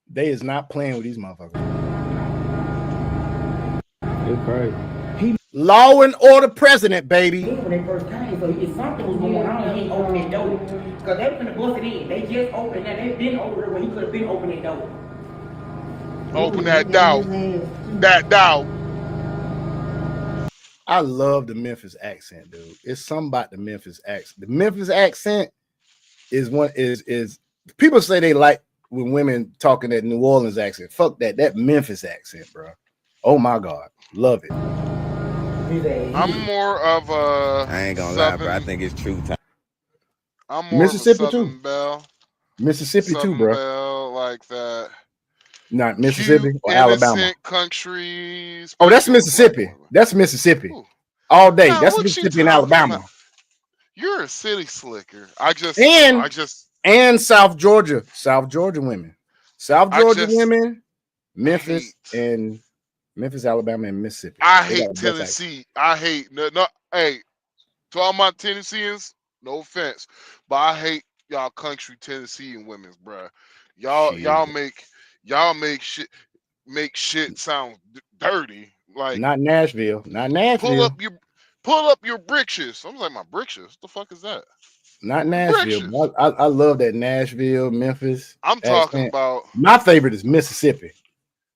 [SPEAKER 1] They is not playing with these motherfuckers.
[SPEAKER 5] It's crazy.
[SPEAKER 1] Law and order president, baby.
[SPEAKER 6] When they first came, so if something was going on, he ain't open that door. Because they finna bust it in. They just opened that. They've been over there when he could have been opening that door.
[SPEAKER 2] Open that door. That door.
[SPEAKER 1] I love the Memphis accent, dude. It's something about the Memphis accent. The Memphis accent is people say they like when women talking that New Orleans accent. Fuck that. That Memphis accent, bro. Oh my God. Love it.
[SPEAKER 2] I'm more of a
[SPEAKER 7] I ain't gonna lie, bro. I think it's true time.
[SPEAKER 2] I'm more
[SPEAKER 1] Mississippi
[SPEAKER 2] of a Southern
[SPEAKER 1] too.
[SPEAKER 2] Belle.
[SPEAKER 1] Mississippi
[SPEAKER 2] Southern
[SPEAKER 1] too, bro.
[SPEAKER 2] Belle, like that.
[SPEAKER 1] Not Mississippi
[SPEAKER 2] Cute,
[SPEAKER 1] or Alabama.
[SPEAKER 2] Countries.
[SPEAKER 1] Oh, that's Mississippi. That's Mississippi. Ooh. All day.
[SPEAKER 2] Nah,
[SPEAKER 1] that's Mississippi and Alabama.
[SPEAKER 2] About? You're a city slicker. And
[SPEAKER 1] South Georgia. South Georgia women. South Georgia women, Memphis, Alabama, and Mississippi.
[SPEAKER 2] I hate Tennessee. Hey, to all my Tennesseans, no offense, but I hate y'all country Tennessean women, bro. Y'all make shit sound dirty. Like
[SPEAKER 1] not Nashville.
[SPEAKER 2] Pull up your britches. I'm like, my britches. What the fuck is that?
[SPEAKER 1] Not Nashville. I love that Nashville, Memphis.
[SPEAKER 2] I'm talking about
[SPEAKER 1] my favorite is Mississippi.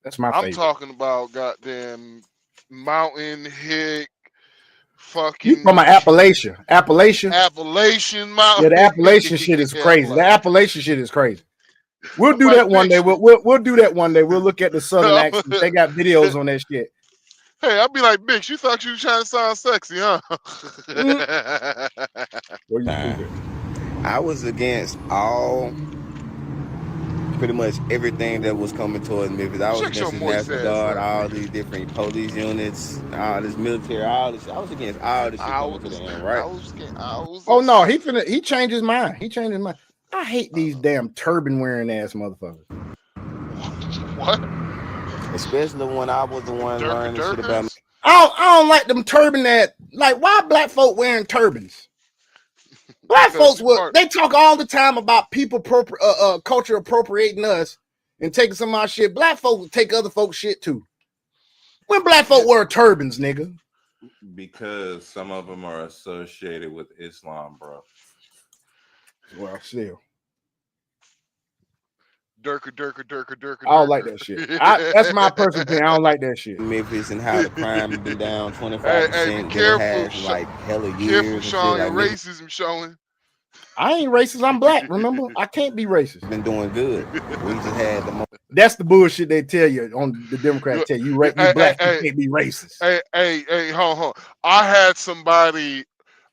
[SPEAKER 1] That's my favorite.
[SPEAKER 2] I'm talking about goddamn Mountain Hick, fucking.
[SPEAKER 1] You from my Appalachia
[SPEAKER 2] Mountain.
[SPEAKER 1] Yeah, the Appalachian shit is crazy. The Appalachian shit is crazy. We'll do that one day. We'll do that one day. We'll look at the Southern accent. They got videos on that shit.
[SPEAKER 2] Hey, I'd be like, bitch, you thought you were trying to sound sexy, huh?
[SPEAKER 1] What you stupid?
[SPEAKER 7] I was against pretty much everything that was coming towards Memphis. I was
[SPEAKER 2] Shut your
[SPEAKER 7] against the
[SPEAKER 2] moist
[SPEAKER 7] National
[SPEAKER 2] ass
[SPEAKER 7] Guard,
[SPEAKER 2] up,
[SPEAKER 7] all
[SPEAKER 2] nigga.
[SPEAKER 7] these different police units, all this military, all this shit. I was against all this shit coming to the end, right?
[SPEAKER 1] Oh no, he changed his mind. He changed his mind. I hate these damn turban wearing ass motherfuckers.
[SPEAKER 2] What?
[SPEAKER 7] Especially when I was the one learning shit about me.
[SPEAKER 1] I don't like them turban that, like, why black folk wearing turbans? Black folks they talk all the time about people culture appropriating us and taking some of our shit. Black folk would take other folks' shit too. When black folk wear turbans, nigga.
[SPEAKER 3] Because some of them are associated with Islam, bro.
[SPEAKER 1] Well, still.
[SPEAKER 2] Durka.
[SPEAKER 1] I don't like that shit. That's my personal opinion. I don't like that shit.
[SPEAKER 7] Memphis and how the crime has been down 25%.
[SPEAKER 2] Hey, be careful.
[SPEAKER 7] It has like hella years.
[SPEAKER 2] Careful, Sean.
[SPEAKER 7] Like
[SPEAKER 2] your racism showing.
[SPEAKER 1] I ain't racist. I'm black. Remember, I can't be racist.
[SPEAKER 7] Been doing good. We just had the most.
[SPEAKER 1] That's the bullshit they tell you on the Democrats. Tell you, you black, you can't be racist.
[SPEAKER 2] Hey, hold on. I had somebody.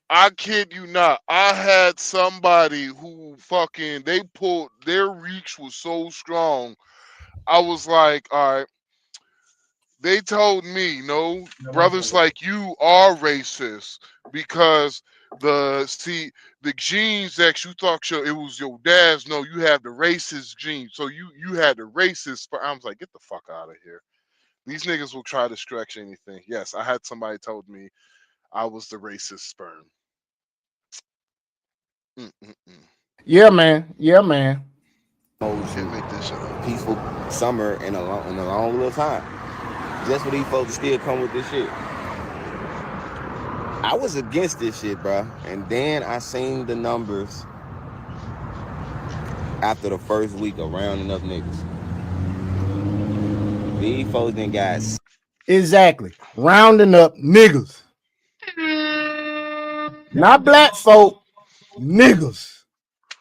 [SPEAKER 2] I kid you not. I had somebody who fucking their reach was so strong. I was like, all right. They told me, no, brothers like you are racist because the genes that you thought it was your dad's. No, you have the racist gene. So you had the racist. I was like, get the fuck out of here. These niggas will try to stretch anything. Yes, I had somebody told me I was the racist sperm.
[SPEAKER 1] Yeah, man.
[SPEAKER 2] Can't make this shit up.
[SPEAKER 7] Peaceful summer in a long little time. Just for these folks to still come with this shit. I was against this shit, bro. And then I seen the numbers after the first week of rounding up niggas. These folks done got...
[SPEAKER 1] Exactly. Rounding up niggas. Not black folk, niggas.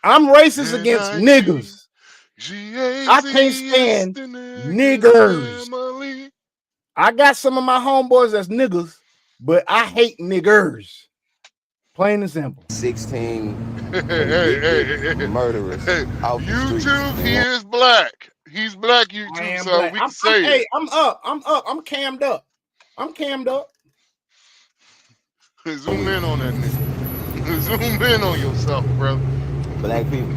[SPEAKER 1] I'm racist against niggas. I can't stand niggers. I got some of my homeboys that's niggas, but I hate niggers. Plain and simple.
[SPEAKER 7] 16 murderers.
[SPEAKER 2] YouTube, he is black. He's black, YouTube, so black. We can say it.
[SPEAKER 1] Hey, I'm up. I'm cammed up.
[SPEAKER 2] Zoom in on that nigga. Zoom in on yourself, bro.
[SPEAKER 7] Black people.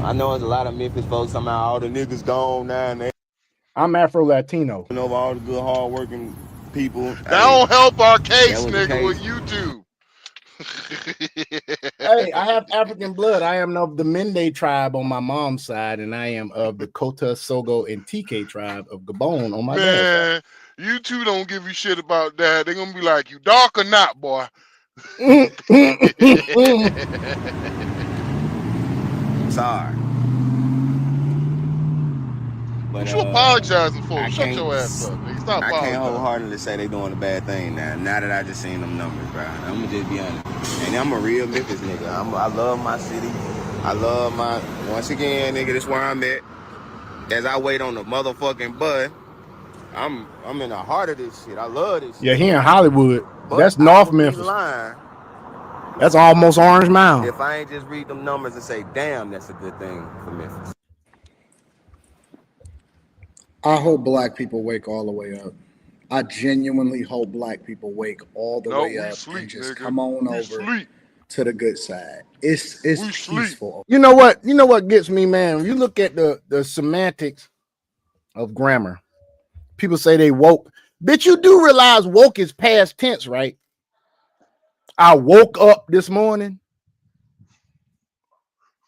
[SPEAKER 7] I know there's a lot of Memphis folks talking about all the niggas gone now.
[SPEAKER 1] I'm Afro-Latino.
[SPEAKER 7] You know, all the good, hard-working people.
[SPEAKER 2] That don't help our case, nigga, with YouTube.
[SPEAKER 1] Hey, I have African blood. I am of the Mende tribe on my mom's side, and I am of the Kota, Sogo, and TK tribe of Gabon on my dad's side.
[SPEAKER 2] You two don't give a shit about that. They're gonna be like, you dark or not, boy.
[SPEAKER 7] Sorry. But,
[SPEAKER 2] what you apologizing for? Shut your ass up, nigga. Stop
[SPEAKER 7] I can't wholeheartedly say they doing a bad thing now. Now that I just seen them numbers, bro. I'm gonna just be honest. And I'm a real Memphis nigga. I love my city. I love once again, nigga, this where I'm at. As I wait on the motherfucking bus, I'm in the heart of this shit. I love this shit.
[SPEAKER 1] Yeah, he in Hollywood. But that's North Memphis. That's almost Orange Mound.
[SPEAKER 7] If I ain't just read them numbers and say, damn, that's a good thing for Memphis.
[SPEAKER 8] I hope black people wake all the way up. I genuinely hope black people wake all the way up and just come on over to the good side. It's peaceful.
[SPEAKER 1] You know what gets me, man? You look at the semantics of grammar. People say they woke. Bitch, you do realize woke is past tense, right? I woke up this morning.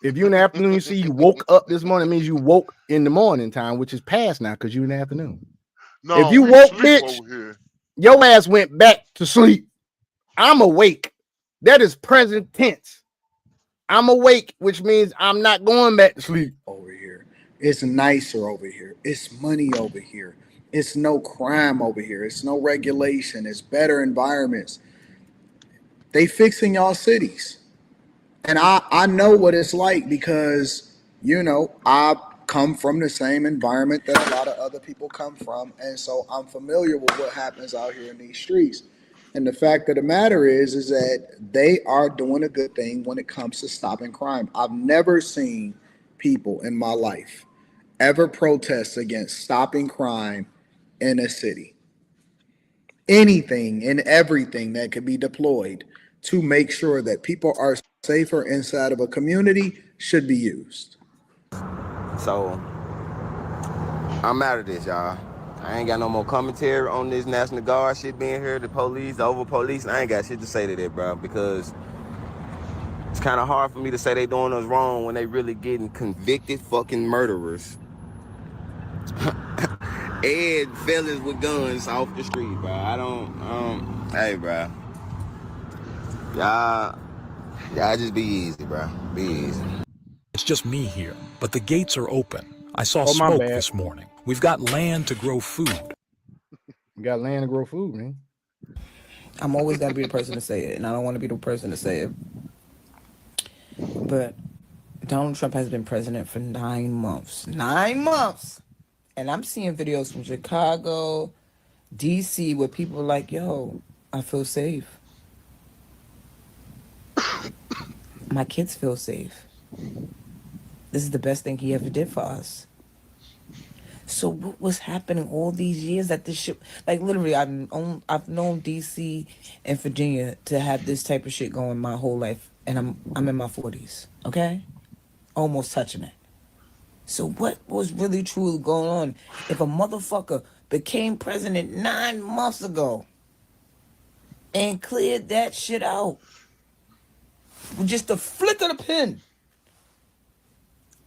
[SPEAKER 1] If you in the afternoon, you see you woke up this morning, it means you woke in the morning time, which is past now because you in the afternoon. No, if you woke, bitch, your ass went back to sleep. I'm awake. That is present tense. I'm awake, which means I'm not going back to sleep.
[SPEAKER 8] Over here. It's nicer over here. It's money over here. It's no crime over here. It's no regulation. It's better environments. They fixing y'all cities. And I know what it's like because, you know, I come from the same environment that a lot of other people come from, and so I'm familiar with what happens out here in these streets. And the fact of the matter is that they are doing a good thing when it comes to stopping crime. I've never seen people in my life ever protest against stopping crime in a city. Anything and everything that could be deployed to make sure that people are safer inside of a community should be used.
[SPEAKER 7] So I'm out of this, y'all. I ain't got no more commentary on this National Guard shit being here, the police, the over police. I ain't got shit to say to that, bro, because it's kind of hard for me to say they doing us wrong when they really getting convicted fucking murderers and fellas with guns off the street, bro. Hey, bro. Y'all just be easy, bro. Be easy.
[SPEAKER 9] It's just me here, but the gates are open. I saw
[SPEAKER 1] Oh, my
[SPEAKER 9] smoke
[SPEAKER 1] bad.
[SPEAKER 9] this morning. We've got land to grow food.
[SPEAKER 1] You got land to grow food, man.
[SPEAKER 6] I'm always got to be the person to say it, and I don't want to be the person to say it. But Donald Trump has been president for 9 months. 9 months! And I'm seeing videos from Chicago, D.C., where people are like, yo, I feel safe. My kids feel safe. This is the best thing he ever did for us. So what was happening all these years that this shit, like literally, I've known D.C. and Virginia to have this type of shit going my whole life, and I'm in my 40s, okay, almost touching it. So what was really truly going on? If a motherfucker became president 9 months ago and cleared that shit out with just a flick of the pen,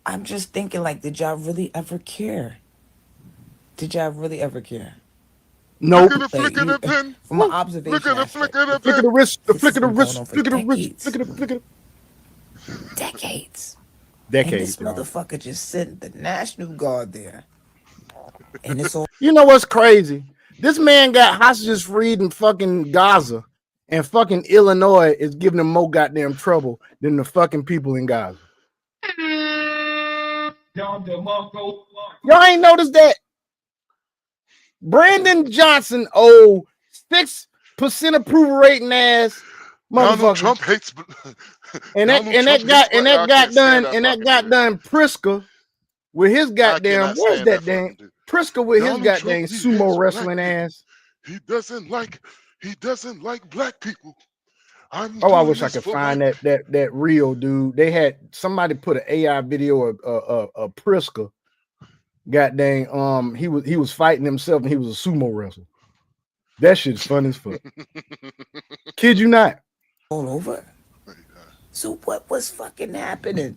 [SPEAKER 6] I'm just thinking, like, did y'all really ever care? Did y'all really ever care?
[SPEAKER 1] Nope.
[SPEAKER 2] Look at the flick of the pen.
[SPEAKER 6] From an observation
[SPEAKER 2] Look at the
[SPEAKER 6] aspect,
[SPEAKER 2] flick of the
[SPEAKER 1] Flick of
[SPEAKER 2] pen.
[SPEAKER 1] the wrist, the
[SPEAKER 6] This
[SPEAKER 1] flick
[SPEAKER 6] has
[SPEAKER 1] of the
[SPEAKER 6] been
[SPEAKER 1] wrist,
[SPEAKER 6] going on for
[SPEAKER 1] flick of the wrist,
[SPEAKER 6] decades.
[SPEAKER 1] flick of the flick of
[SPEAKER 6] Decades.
[SPEAKER 1] the
[SPEAKER 6] And this
[SPEAKER 1] decades. y'all.
[SPEAKER 6] motherfucker just sent the National Guard there. And it's all
[SPEAKER 1] You know what's crazy? This man got hostages freed in fucking Gaza, and fucking Illinois is giving them more goddamn trouble than the fucking people in Gaza. Y'all ain't noticed that? Brandon Johnson, 6% approval rating ass
[SPEAKER 2] Donald
[SPEAKER 1] motherfucker.
[SPEAKER 2] Trump hates.
[SPEAKER 1] And
[SPEAKER 2] Donald
[SPEAKER 1] that
[SPEAKER 2] Trump hates black- I
[SPEAKER 1] got
[SPEAKER 2] can't stand
[SPEAKER 1] done,
[SPEAKER 2] that
[SPEAKER 1] and that
[SPEAKER 2] fucking
[SPEAKER 1] got
[SPEAKER 2] dude.
[SPEAKER 1] done Priska with his
[SPEAKER 2] I
[SPEAKER 1] goddamn,
[SPEAKER 2] cannot
[SPEAKER 1] where's
[SPEAKER 2] stand
[SPEAKER 1] that
[SPEAKER 2] that
[SPEAKER 1] damn
[SPEAKER 2] fucking dude.
[SPEAKER 1] Priska with his
[SPEAKER 2] Donald
[SPEAKER 1] goddamn
[SPEAKER 2] Trump, he
[SPEAKER 1] sumo
[SPEAKER 2] hates
[SPEAKER 1] wrestling
[SPEAKER 2] black people.
[SPEAKER 1] ass.
[SPEAKER 2] He doesn't like black people. I'm
[SPEAKER 1] Oh, I
[SPEAKER 2] doing
[SPEAKER 1] wish I
[SPEAKER 2] this
[SPEAKER 1] could
[SPEAKER 2] for
[SPEAKER 1] find
[SPEAKER 2] my.
[SPEAKER 1] that real dude. They had somebody put an AI video of Priska. Goddamn, he was fighting himself and he was a sumo wrestler. That shit's fun as fuck. Kid you not.
[SPEAKER 6] all over. So what was fucking happening?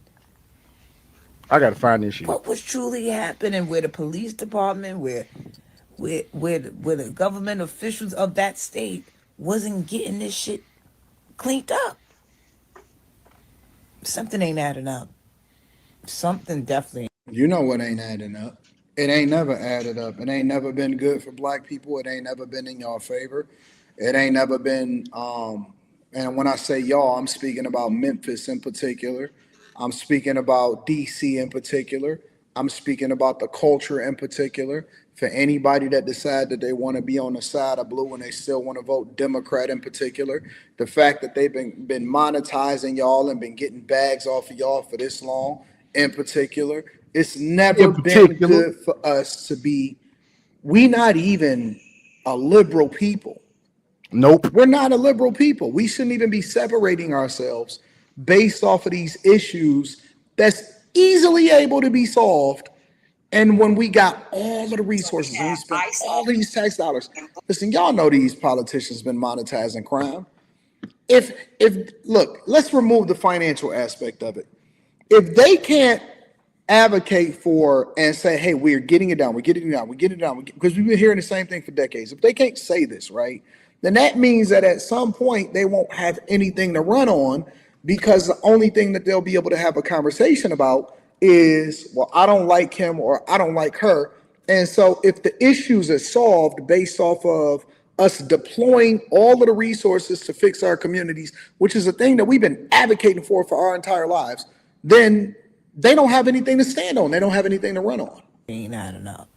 [SPEAKER 1] I gotta find this shit.
[SPEAKER 6] What was truly happening where the police department, where the government officials of that state wasn't getting this shit cleaned up? Something ain't adding up. Something definitely.
[SPEAKER 8] You know what ain't adding up. It ain't never added up. It ain't never been good for black people. It ain't never been in your favor. It ain't never been and when I say y'all, I'm speaking about Memphis in particular. I'm speaking about DC in particular. I'm speaking about the culture in particular. For anybody that decide that they want to be on the side of blue and they still want to vote Democrat in particular, the fact that they've been monetizing y'all and been getting bags off of y'all for this long in particular, it's never been good for us to be. We not even a liberal people.
[SPEAKER 1] Nope.
[SPEAKER 8] We're not a liberal people. We shouldn't even be separating ourselves based off of these issues that's easily able to be solved. And when we got all of the resources and we spent all of these tax dollars, listen, y'all know these politicians been monetizing crime. If look, let's remove the financial aspect of it. If they can't advocate for and say, hey, we're getting it down, we're getting it down, we're getting it down, because we've been hearing the same thing for decades. If they can't say this, right, then that means that at some point they won't have anything to run on, because the only thing that they'll be able to have a conversation about is, well, I don't like him or I don't like her. And so if the issues are solved based off of us deploying all of the resources to fix our communities, which is a thing that we've been advocating for our entire lives, then they don't have anything to stand on. They don't have anything to run on.
[SPEAKER 6] Ain't adding up.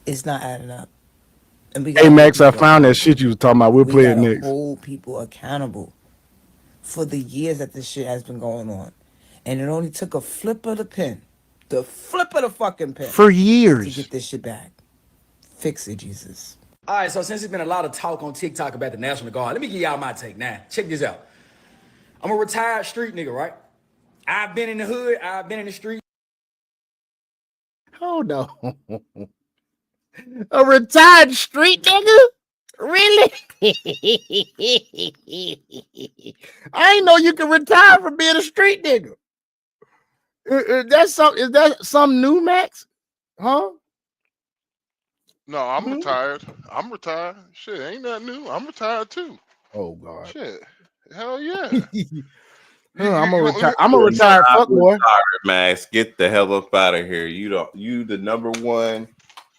[SPEAKER 6] It's not adding up. And we
[SPEAKER 1] Hey
[SPEAKER 6] gotta hold
[SPEAKER 1] Max, I
[SPEAKER 6] people
[SPEAKER 1] found that
[SPEAKER 6] accountable.
[SPEAKER 1] shit you was talking about. We'll
[SPEAKER 6] We
[SPEAKER 1] play it
[SPEAKER 6] gotta
[SPEAKER 1] next.
[SPEAKER 6] hold people accountable for the years that this shit has been going on. And it only took a flip of the pen, the flip of the fucking pen,
[SPEAKER 1] For
[SPEAKER 6] to
[SPEAKER 1] years.
[SPEAKER 6] get this shit back. Fix it, Jesus.
[SPEAKER 10] All right, so since there's been a lot of talk on TikTok about the National Guard, let me give y'all my take now. Check this out. I'm a retired street nigga, right? I've been in the hood, I've been in the street.
[SPEAKER 1] Hold on. A retired street nigga? Really? I ain't know you could retire from being a street nigga. Is that some new, Max? Huh?
[SPEAKER 2] No, I'm retired. I'm retired. Shit, ain't nothing new. I'm retired too.
[SPEAKER 1] Oh God.
[SPEAKER 2] Shit. Hell yeah.
[SPEAKER 1] I'm a retired
[SPEAKER 3] You're not
[SPEAKER 1] fuck boy.
[SPEAKER 3] retired, Max. Get the hell up out of here. You the number one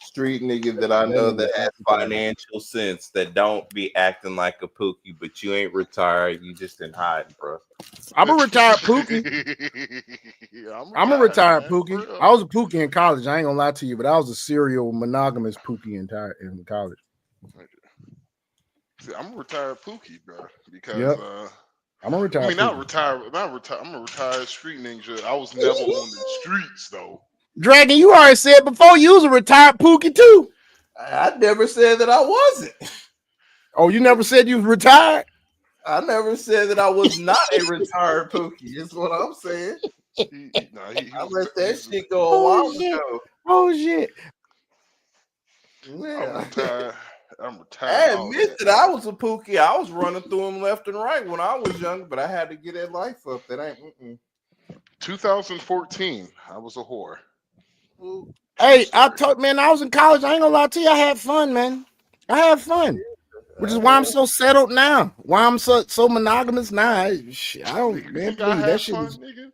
[SPEAKER 3] street nigga that I know that has financial sense that don't be acting like a pookie, but you ain't retired. You just in hiding, bro.
[SPEAKER 1] I'm a retired pookie. I'm a retired
[SPEAKER 2] man,
[SPEAKER 1] pookie. I was a pookie in college. I ain't gonna lie to you, but I was a serial monogamous pookie in college.
[SPEAKER 2] See, I'm a retired pookie, bro. Because
[SPEAKER 1] Yep. I'm a retired.
[SPEAKER 2] I mean, not retired. I'm a retired street ninja. I was never on the streets though.
[SPEAKER 1] Dragon, you already said before you was a retired pookie too.
[SPEAKER 3] I never said that I wasn't.
[SPEAKER 1] Oh, you never said you was retired?
[SPEAKER 3] I never said that I was not a retired pookie. Is what I'm saying. I let that shit go a while ago.
[SPEAKER 1] Oh shit!
[SPEAKER 3] Yeah.
[SPEAKER 2] I'm retired.
[SPEAKER 3] I admit that I was a pookie. I was running through them left and right when I was young, but I had to get that life up. That ain't.
[SPEAKER 2] 2014, I was a whore.
[SPEAKER 1] Hey, I told man, I was in college. I ain't gonna lie to you. I had fun, man. I had fun, which is why I'm so settled now. Why I'm so monogamous now. Shit, I don't,
[SPEAKER 2] Nigga,
[SPEAKER 1] man.
[SPEAKER 2] think I
[SPEAKER 1] Please,
[SPEAKER 2] had
[SPEAKER 1] that shit
[SPEAKER 2] fun,
[SPEAKER 1] is.
[SPEAKER 2] nigga?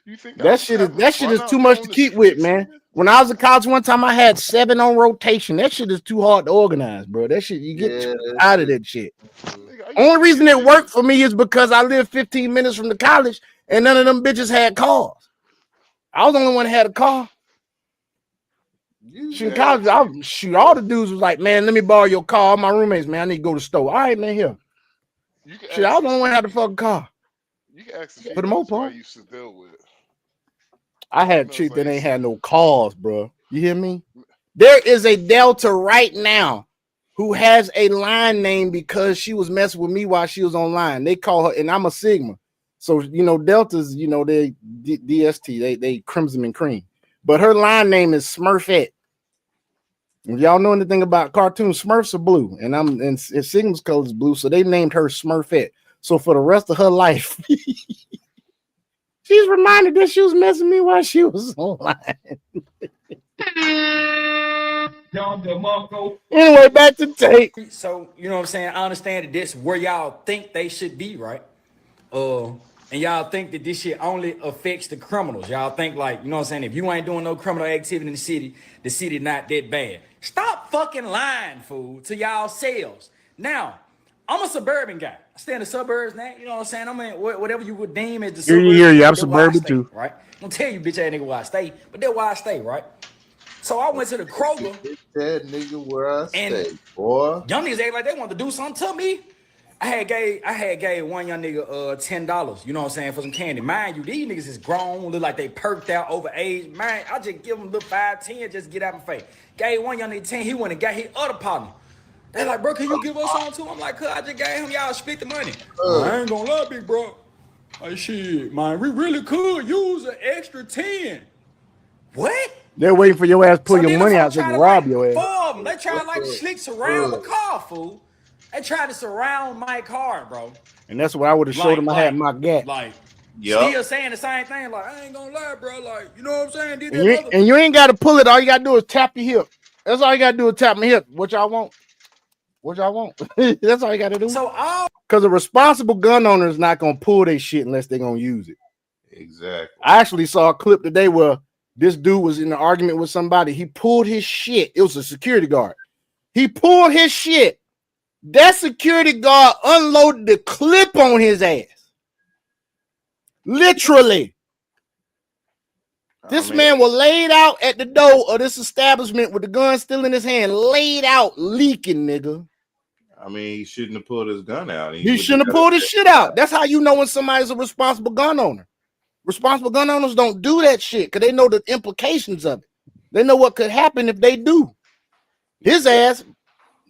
[SPEAKER 2] You think
[SPEAKER 1] That shit is too much to keep with, man. When I was in college one time, I had 7 on rotation. That shit is too hard to organize, bro. That shit, you get too out of that shit. Only reason it worked for me is because I lived 15 minutes from the college and none of them bitches had cars. I was the only one that had a car. In college, all the dudes was like, man, let me borrow your car. All my roommates, man, I need to go to the store. All right, man, here. Shit, I was the only one that had a fucking car.
[SPEAKER 2] You can ask the
[SPEAKER 1] For the most part.
[SPEAKER 2] I used to deal with.
[SPEAKER 1] I had chicks that ain't had no cars, bro. You hear me? There is a Delta right now who has a line name because she was messing with me while she was online. They call her, and I'm a Sigma. So, you know, Deltas, you know, they DST, they Crimson and Cream. But her line name is Smurfette. If y'all know anything about cartoons, Smurfs are blue, and Sigma's color is blue, so they named her Smurfette. So for the rest of her life, she's reminded that she was messing me while she was online. Anyway, back to tape.
[SPEAKER 10] So, you know what I'm saying? I understand that this where y'all think they should be, right? And y'all think that this shit only affects the criminals. Y'all think like, you know what I'm saying? If you ain't doing no criminal activity in the city not that bad. Stop fucking lying, fool, to y'all selves. Now, I'm a suburban guy. I stay in the suburbs now. You know what I'm saying? I'm in whatever you would deem as the suburbs.
[SPEAKER 1] Yeah, I'm suburban too.
[SPEAKER 10] Right? I'm gonna tell you, bitch ass nigga, where I stay, but that's why I stay, right? So I went to the Kroger.
[SPEAKER 3] That nigga where I stay, boy.
[SPEAKER 10] Young niggas act like they want to do something to me. I had gave one young nigga $10, you know what I'm saying, for some candy. Mind you, these niggas is grown, look like they perked out over age. Man, I just give them a little 5, 10, just get out my face. Gave one young nigga 10, he went and got his other partner. They like, bro, can you give us some too? I'm like, I just gave him, y'all split the money. I ain't gonna lie, big bro. Like, shit, man, we really could use an extra 10. What?
[SPEAKER 1] They're waiting for your ass to pull your money out so they can rob your ass.
[SPEAKER 10] 4 of them. They try to like slick surround my car, fool. They tried to surround my car, bro.
[SPEAKER 1] And that's what I would have showed them. I had my gap.
[SPEAKER 10] Like, still saying the same thing. Like, I ain't gonna lie, bro. Like, you know what I'm saying?
[SPEAKER 1] And you ain't got to pull it. All you got to do is tap your hip. That's all you got to do is tap my hip. What y'all want? What y'all want? That's all you got to do.
[SPEAKER 10] So,
[SPEAKER 1] because a responsible gun owner is not going to pull their shit unless they're going to use it.
[SPEAKER 3] Exactly.
[SPEAKER 1] I actually saw a clip today where this dude was in an argument with somebody. He pulled his shit. It was a security guard. He pulled his shit. That security guard unloaded the clip on his ass. Literally. This man was laid out at the door of this establishment with the gun still in his hand, laid out, leaking, nigga.
[SPEAKER 3] I mean, he shouldn't have pulled his gun out.
[SPEAKER 1] He shouldn't have pulled his shit out. That's how you know when somebody's a responsible gun owner. Responsible gun owners don't do that shit because they know the implications of it. They know what could happen if they do. His ass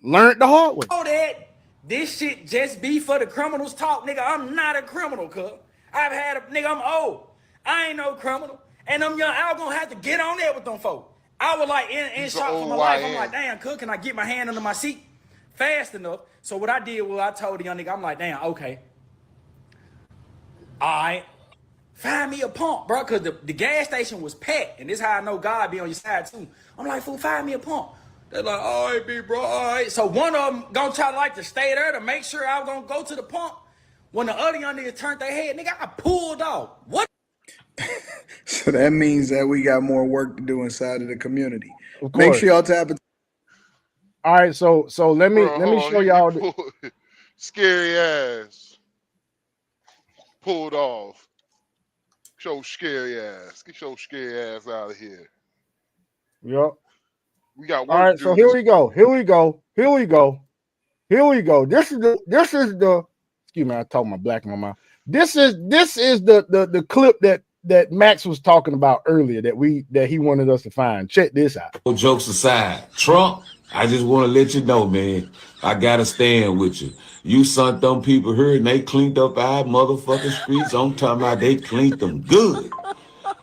[SPEAKER 1] learned the hard way.
[SPEAKER 10] Know that this shit just be for the criminals talk, nigga. I'm not a criminal, cuz. I've had a nigga, I'm old. I ain't no criminal. And them young, I was gonna have to get on there with them folk. I was like in shock for my life. I'm like, damn, cuz, can I get my hand under my seat fast enough? So what I did was I told the young nigga, I'm like, damn, okay. All right. Find me a pump, bro, because the gas station was packed. And this is how I know God be on your side, too. I'm like, fool, find me a pump. They're like, all right, big bro, all right. So one of them gonna try to like to stay there to make sure I was gonna go to the pump. When the other young niggas turned their head, nigga, I pulled off. What?
[SPEAKER 8] So that means that we got more work to do inside of the community. Make sure y'all tap it.
[SPEAKER 1] All right, so let me show y'all.
[SPEAKER 2] Scary ass pulled off. Show scary ass. Get your scary ass out of here.
[SPEAKER 1] Yep.
[SPEAKER 2] We got work.
[SPEAKER 1] All right, so here we go. This is the excuse me, I talk my black in my mouth. This is the clip that Max was talking about earlier that he wanted us to find. Check this out.
[SPEAKER 11] All jokes aside, Trump, I just want to let you know, man, I gotta stand with you. You son them people here and they cleaned up our motherfucking streets. I'm talking about they cleaned them good.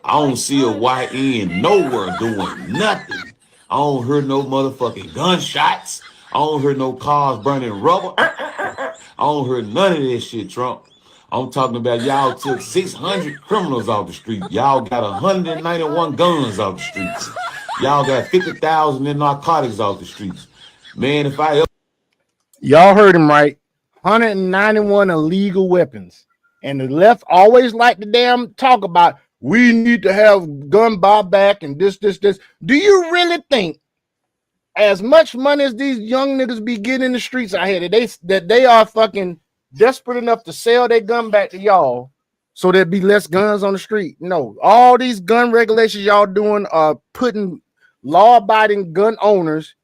[SPEAKER 11] I don't see a YN nowhere doing nothing. I don't hear no motherfucking gunshots. I don't hear no cars burning rubber. I don't hear none of this shit, Trump. I'm talking about y'all took 600 criminals off the street. Y'all got 191 guns off the streets. Y'all got 50,000 in narcotics off the streets. Man, if I...
[SPEAKER 1] Y'all heard him right. 191 illegal weapons. And the left always like to damn talk about we need to have gun buyback and this. Do you really think as much money as these young niggas be getting in the streets out here that they are fucking desperate enough to sell their gun back to y'all so there'd be less guns on the street? No, all these gun regulations y'all doing are putting law-abiding gun owners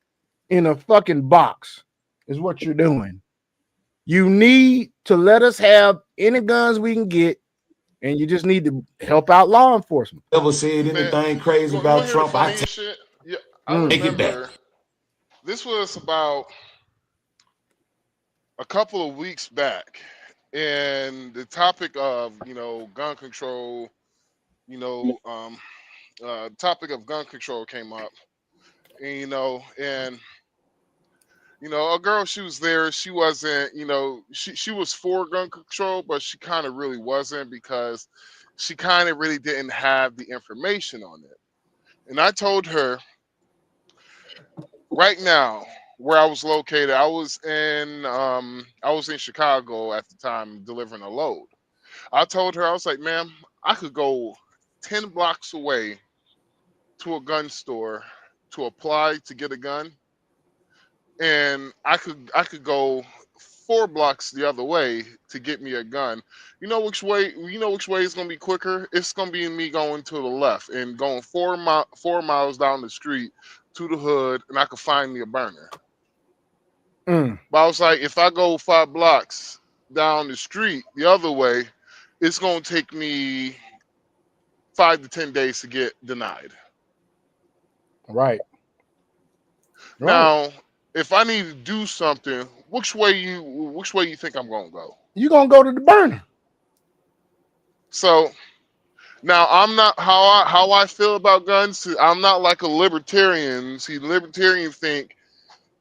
[SPEAKER 1] in a fucking box is what you're doing. You need to let us have any guns we can get, and you just need to help out law enforcement.
[SPEAKER 11] Ever said anything crazy about Trump?
[SPEAKER 2] I remember this was about a couple of weeks back, and the topic of gun control, topic of gun control came up, and a girl, she was there. She wasn't, she was for gun control, but she kind of really wasn't because she kind of really didn't have the information on it. And I told her, right now, where I was located, I was in Chicago at the time delivering a load. I told her, I was like, ma'am, I could go 10 blocks away to a gun store to apply to get a gun. And I could go 4 blocks the other way to get me a gun. You know which way is gonna be quicker? It's gonna be me going to the left and going 4 miles down the street to the hood, and I could find me a burner. But I was like, if I go 5 blocks down the street the other way, it's gonna take me 5 to 10 days to get denied.
[SPEAKER 1] Right.
[SPEAKER 2] Now, if I need to do something, which way you think I'm gonna go?
[SPEAKER 1] You're gonna go to the burner.
[SPEAKER 2] So now I'm not how I feel about guns. I'm not like a libertarian. See, libertarians think,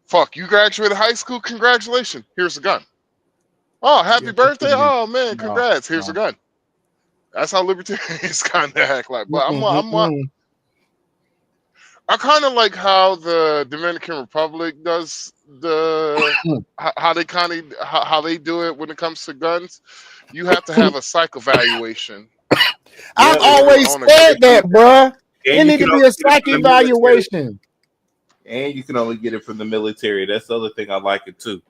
[SPEAKER 2] fuck, you graduated high school, congratulations, here's a gun. Oh, happy birthday. Oh man, congrats, here's a gun. That's how libertarians kind of act like. But I kind of like how the Dominican Republic does how they do it when it comes to guns. You have to have a psych evaluation.
[SPEAKER 1] I've always said that, bruh. It need to be a psych evaluation.
[SPEAKER 3] And you can only get it from the military. That's the other thing I like it too.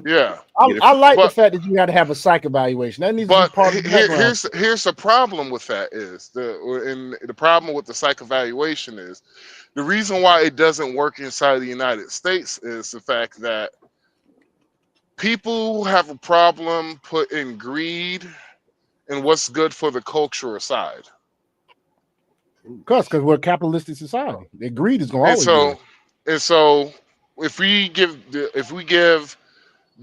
[SPEAKER 2] Yeah,
[SPEAKER 1] I like the
[SPEAKER 2] but
[SPEAKER 1] fact that you got to have a psych evaluation. That needs to be part of the background.
[SPEAKER 2] here's the problem with that is the problem with the psych evaluation is the reason why it doesn't work inside the United States is the fact that people have a problem putting greed and what's good for the culture aside.
[SPEAKER 1] Because we're a capitalistic society. The greed is going to
[SPEAKER 2] And
[SPEAKER 1] always be there.
[SPEAKER 2] so if we give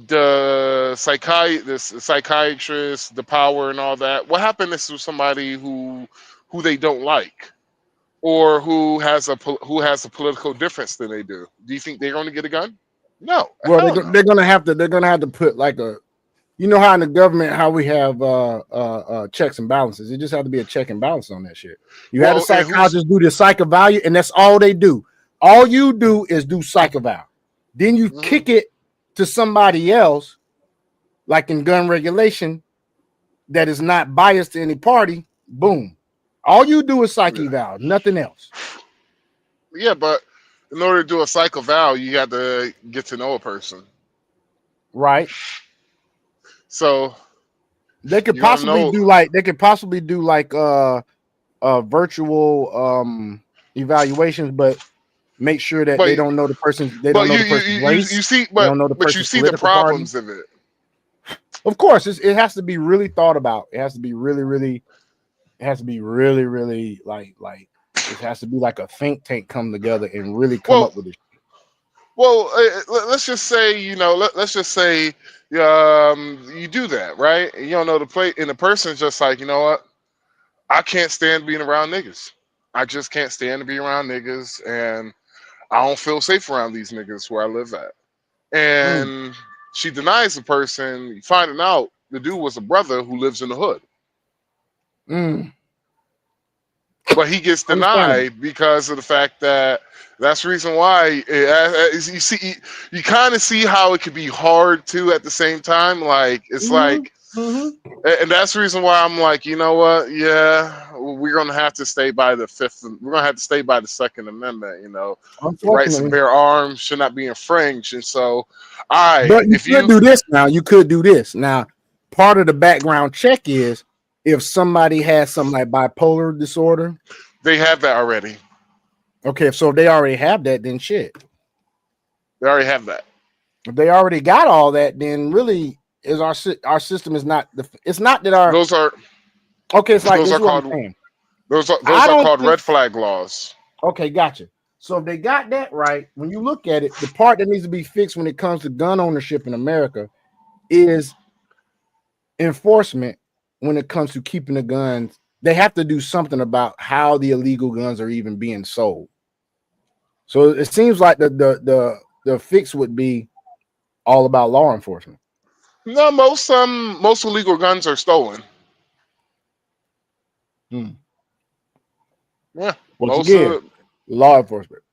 [SPEAKER 2] the psychiatrist the power and all that, what happens to somebody who they don't like or who has a political difference than they do? Do you think they're going to get a gun? No.
[SPEAKER 1] Well,
[SPEAKER 2] Hell no.
[SPEAKER 1] they're going to have to put like a, you know how in the government how we have checks and balances. It just have to be a check and balance on that shit. You had a psychologist do the psych eval, and that's all they do. All you do is do psych eval. Then you kick it to somebody else, like in gun regulation, that is not biased to any party. Boom. All you do is psych eval, nothing else.
[SPEAKER 2] Yeah, but in order to do a psych eval, you got to get to know a person.
[SPEAKER 1] Right.
[SPEAKER 2] So
[SPEAKER 1] they could possibly do like virtual evaluations, but make sure that they don't know the person. They don't know the person's race.
[SPEAKER 2] You see,
[SPEAKER 1] they don't know the
[SPEAKER 2] but you
[SPEAKER 1] person's
[SPEAKER 2] see the problems
[SPEAKER 1] party.
[SPEAKER 2] of it.
[SPEAKER 1] Of course, it has to be really thought about. It has to be really, really. It has to be really, really like. It has to be like a think tank come together and really come up with it.
[SPEAKER 2] Well, let's just say let's just say you do that, right? And you don't know the play, and the person's just like, you know what? I can't stand being around niggas. I just can't stand to be around niggas, and I don't feel safe around these niggas where I live at. And she denies the person, finding out the dude was a brother who lives in the hood. But he gets denied because of the fact that's the reason why. You see, you kind of see how it could be hard too at the same time. Like it's like, and that's the reason why I'm like, you know what? Yeah, we're gonna have to stay by the fifth. We're gonna have to stay by the Second Amendment. The rights to bear arms should not be infringed. And so,
[SPEAKER 1] but you could do this now. You could do this now. Part of the background check is if somebody has something like bipolar disorder.
[SPEAKER 2] They have that already.
[SPEAKER 1] Okay, so if they already have that, then shit.
[SPEAKER 2] They already have that.
[SPEAKER 1] If they already got all that, then really is our system is not it's not that our
[SPEAKER 2] those are
[SPEAKER 1] okay. It's like
[SPEAKER 2] those are called those are called red flag laws.
[SPEAKER 1] Okay, gotcha. So if they got that right, when you look at it, the part that needs to be fixed when it comes to gun ownership in America is enforcement. When it comes to keeping the guns, they have to do something about how the illegal guns are even being sold. So it seems like the fix would be all about law enforcement.
[SPEAKER 2] No, most illegal guns are stolen. Yeah,
[SPEAKER 1] once again, law enforcement.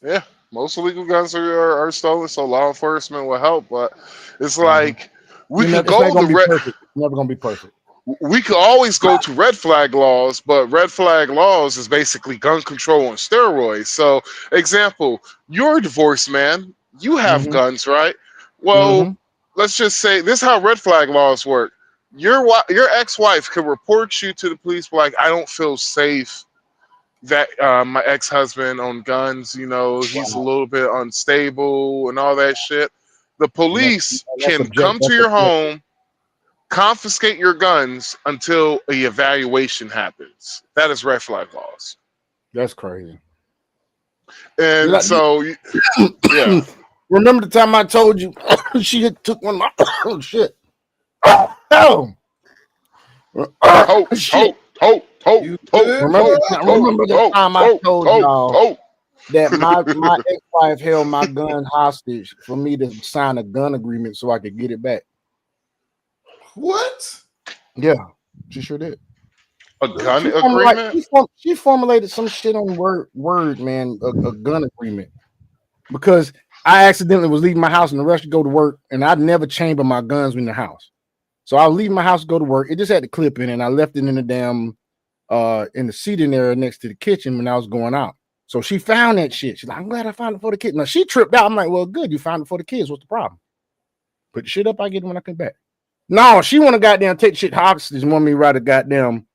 [SPEAKER 2] Yeah, most illegal guns are stolen, so law enforcement will help. But it's like we could go the red.
[SPEAKER 1] It's never gonna be perfect.
[SPEAKER 2] We could always go to red flag laws, but red flag laws is basically gun control on steroids. So, example, you're a divorced man. You have guns, right? Well, let's just say this is how red flag laws work. Your ex-wife could report you to the police, like, I don't feel safe that my ex-husband owned guns. He's a little bit unstable and all that shit. The police can come to your home, confiscate your guns until a evaluation happens. That is red flag laws.
[SPEAKER 1] That's crazy.
[SPEAKER 2] And so, yeah.
[SPEAKER 1] Remember the time I told you she took one of my shit. Oh,
[SPEAKER 2] shit.
[SPEAKER 1] Remember the time I told y'all that my ex-wife held my gun hostage for me to sign a gun agreement so I could get it back.
[SPEAKER 3] What?
[SPEAKER 1] Yeah, she sure did.
[SPEAKER 2] A gun agreement?
[SPEAKER 1] She formulated some shit on word, man. A gun agreement because I accidentally was leaving my house in the rush to go to work, and I'd never chamber my guns in the house. So I was leaving my house to go to work. It just had the clip in it, and I left it in the damn in the seating area next to the kitchen when I was going out. So she found that shit. She's like, I'm glad I found it for the kids. Now she tripped out. I'm like, well, good, you found it for the kids. What's the problem? Put the shit up, I get it when I come back. No, she want to goddamn take shit hostage. Want me to write a goddamn,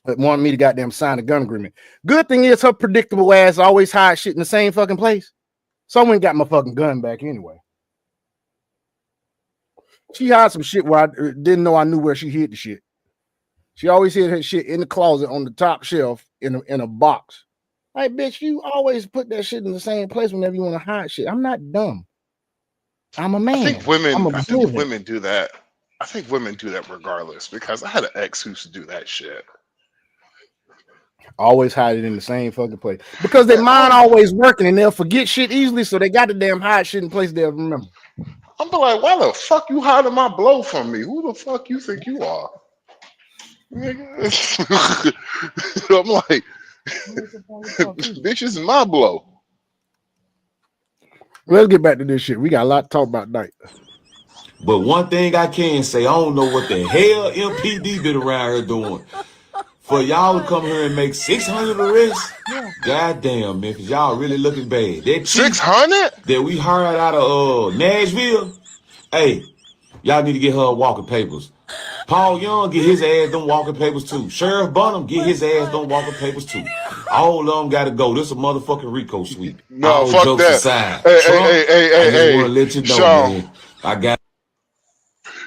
[SPEAKER 1] want me to goddamn sign a gun agreement. Good thing is her predictable ass always hide shit in the same fucking place. So I went and got my fucking gun back anyway. She hid some shit where I didn't know I knew where she hid the shit. She always hid her shit in the closet on the top shelf in a box. Like, bitch, you always put that shit in the same place whenever you want to hide shit. I'm not dumb. I'm a man.
[SPEAKER 2] I think women
[SPEAKER 1] do
[SPEAKER 2] that. I think women do that regardless, because I had an ex who used to do that shit.
[SPEAKER 1] Always hide it in the same fucking place because their mind always working and they'll forget shit easily. So they got the damn hide shit in place they'll remember.
[SPEAKER 2] I'm like, why the fuck you hiding my blow from me? Who the fuck you think you are? I'm like, bitch, this is my blow.
[SPEAKER 1] Let's get back to this shit. We got a lot to talk about tonight.
[SPEAKER 11] But one thing I can say, I don't know what the hell MPD been around here doing. For y'all to come here and make 600 arrests, goddamn, Memphis, y'all really looking bad. That
[SPEAKER 2] 600
[SPEAKER 11] that we hired out of Nashville, hey, y'all need to get her walking papers. Paul Young get his ass them walking papers too. Sheriff Bunham get his ass them walking papers too. All of them got to go. This is a motherfucking Rico sweep.
[SPEAKER 2] No,
[SPEAKER 11] all
[SPEAKER 2] fuck
[SPEAKER 11] jokes
[SPEAKER 2] that.
[SPEAKER 11] aside,
[SPEAKER 2] Hey,
[SPEAKER 11] Trump, I just want to let you know,
[SPEAKER 2] Sean,
[SPEAKER 11] man. I got.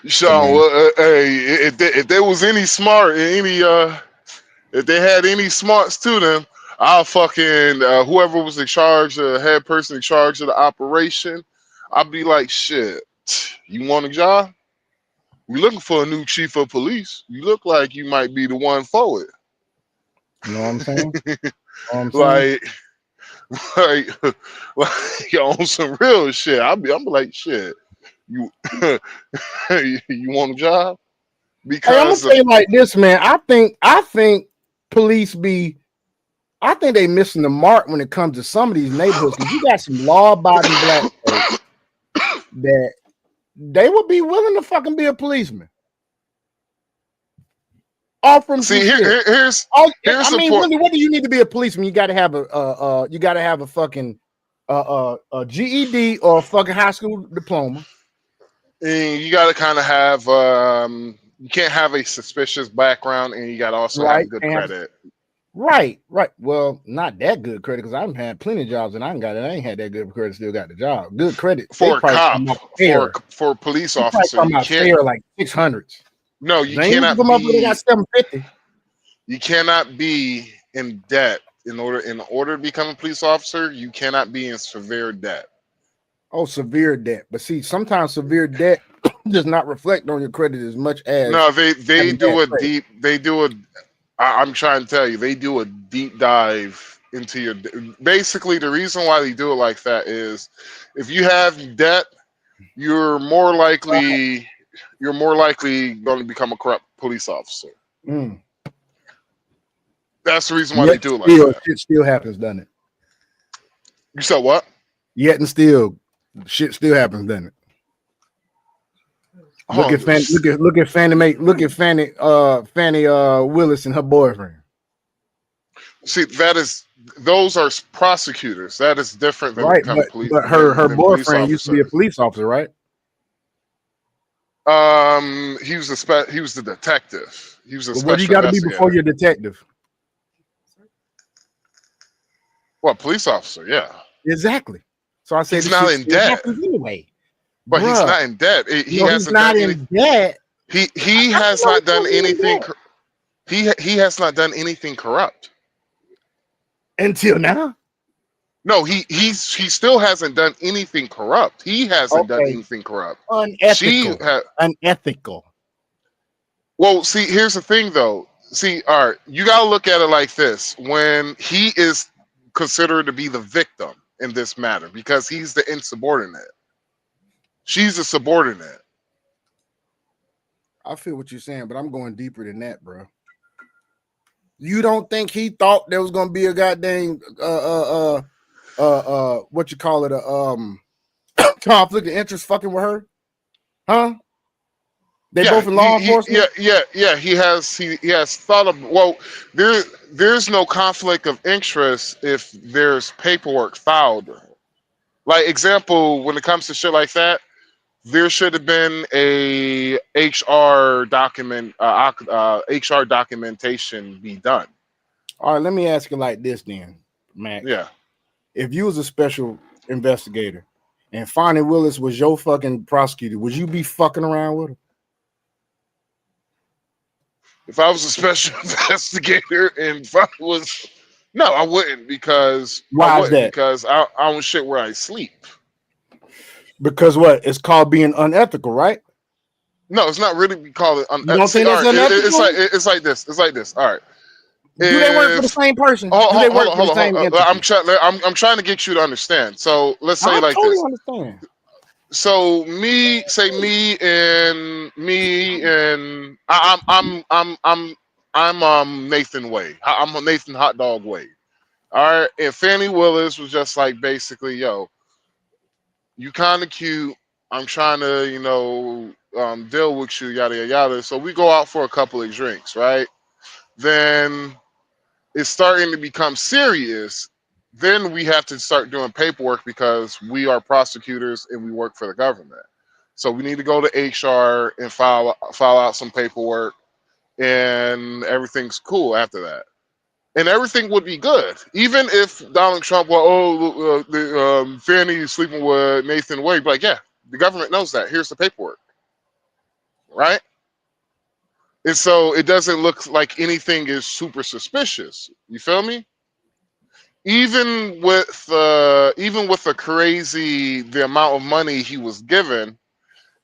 [SPEAKER 2] Sean, well, hey, if there was any smart, if they had any smarts to them, I'll fucking whoever was in charge, head person in charge of the operation, I'll be like, shit, you want a job? We looking for a new chief of police. You look like you might be the one for it.
[SPEAKER 1] You know what I'm saying?
[SPEAKER 2] like on some real shit. I'm like, shit. You you want a job? Because
[SPEAKER 1] hey, I'm gonna say it like this, man. I think police I think they missing the mark when it comes to some of these neighborhoods. You got some law-abiding black folks that they would be willing to fucking be a policeman. Offering
[SPEAKER 2] here's
[SPEAKER 1] I mean, really, what do you need to be a policeman? You got to have a fucking a GED or a fucking high school diploma.
[SPEAKER 2] And you got to kind of have you can't have a suspicious background, and you got to also have good credit.
[SPEAKER 1] Right. Well, not that good credit because I've had plenty of jobs and I ain't had that good credit. Still got the job. Good credit
[SPEAKER 2] for a cop, for a police officer. You
[SPEAKER 1] can't like 600s.
[SPEAKER 2] No, you cannot be.
[SPEAKER 1] Got 750.
[SPEAKER 2] You cannot be in debt in order to become a police officer. You cannot be in severe debt.
[SPEAKER 1] Oh, severe debt. But see, sometimes severe debt does not reflect on your credit as much as
[SPEAKER 2] they do a deep. They do a. I'm trying to tell you, they do a deep dive into your. Basically, the reason why they do it like that is, if you have debt, you're more likely going to become a corrupt police officer.
[SPEAKER 1] Mm.
[SPEAKER 2] That's the reason why they do it like that.
[SPEAKER 1] Shit still happens, doesn't it?
[SPEAKER 2] You said what?
[SPEAKER 1] Yet and still, shit still happens, doesn't it? Look at Fannie Willis and her boyfriend.
[SPEAKER 2] See, those are prosecutors. That is different than becoming police.
[SPEAKER 1] But her boyfriend used to be a police officer, right?
[SPEAKER 2] He was the detective. He was a special
[SPEAKER 1] what do you got to be before you're a detective?
[SPEAKER 2] What, police officer? Yeah,
[SPEAKER 1] exactly. So I said
[SPEAKER 2] he's not in debt
[SPEAKER 1] anyway.
[SPEAKER 2] But he's not in debt. He hasn't done anything. He has not done anything. He has not done anything corrupt
[SPEAKER 1] until now.
[SPEAKER 2] No, he still hasn't done anything corrupt. He hasn't done anything corrupt.
[SPEAKER 1] Unethical.
[SPEAKER 2] Well, see, here's the thing, though. See, all right, you got to look at it like this: when he is considered to be the victim in this matter, because he's the insubordinate. She's a subordinate.
[SPEAKER 1] I feel what you're saying, but I'm going deeper than that, bro. You don't think he thought there was gonna be a goddamn what you call it, conflict of interest fucking with her? Huh? They both in law enforcement?
[SPEAKER 2] Yeah. He has thought of, well, there's no conflict of interest if there's paperwork filed. Like, example, when it comes to shit like that, there should have been a HR documentation be done.
[SPEAKER 1] All right, let me ask you like this then, Max.
[SPEAKER 2] Yeah.
[SPEAKER 1] If you was a special investigator and Fonnie Willis was your fucking prosecutor, would you be fucking around with him?
[SPEAKER 2] If I was a special investigator and if I was, no, I wouldn't because
[SPEAKER 1] Why is that?
[SPEAKER 2] I don't shit where I sleep.
[SPEAKER 1] Because what? It's called being unethical, right?
[SPEAKER 2] No, it's not really called it.
[SPEAKER 1] You don't think
[SPEAKER 2] all
[SPEAKER 1] that's
[SPEAKER 2] right,
[SPEAKER 1] unethical?
[SPEAKER 2] it's like this. It's like this. All right.
[SPEAKER 1] Do they work for the same person? Do they work for the same entity?
[SPEAKER 2] I'm trying to get you to understand. So let's say
[SPEAKER 1] I
[SPEAKER 2] like
[SPEAKER 1] totally
[SPEAKER 2] this.
[SPEAKER 1] understand.
[SPEAKER 2] So me and I'm Nathan Wade. I'm Nathan Hot Dog Wade. All right, and Fannie Willis was just like basically, yo, you kind of cute. I'm trying to, deal with you, yada yada yada. So we go out for a couple of drinks, right? Then it's starting to become serious. Then we have to start doing paperwork because we are prosecutors and we work for the government. So we need to go to HR and file out some paperwork, and everything's cool after that. And everything would be good, even if Donald Trump, Fannie is sleeping with Nathan Wade. But like, yeah, the government knows that. Here's the paperwork, right? And so it doesn't look like anything is super suspicious. You feel me? Even with the amount of money he was given,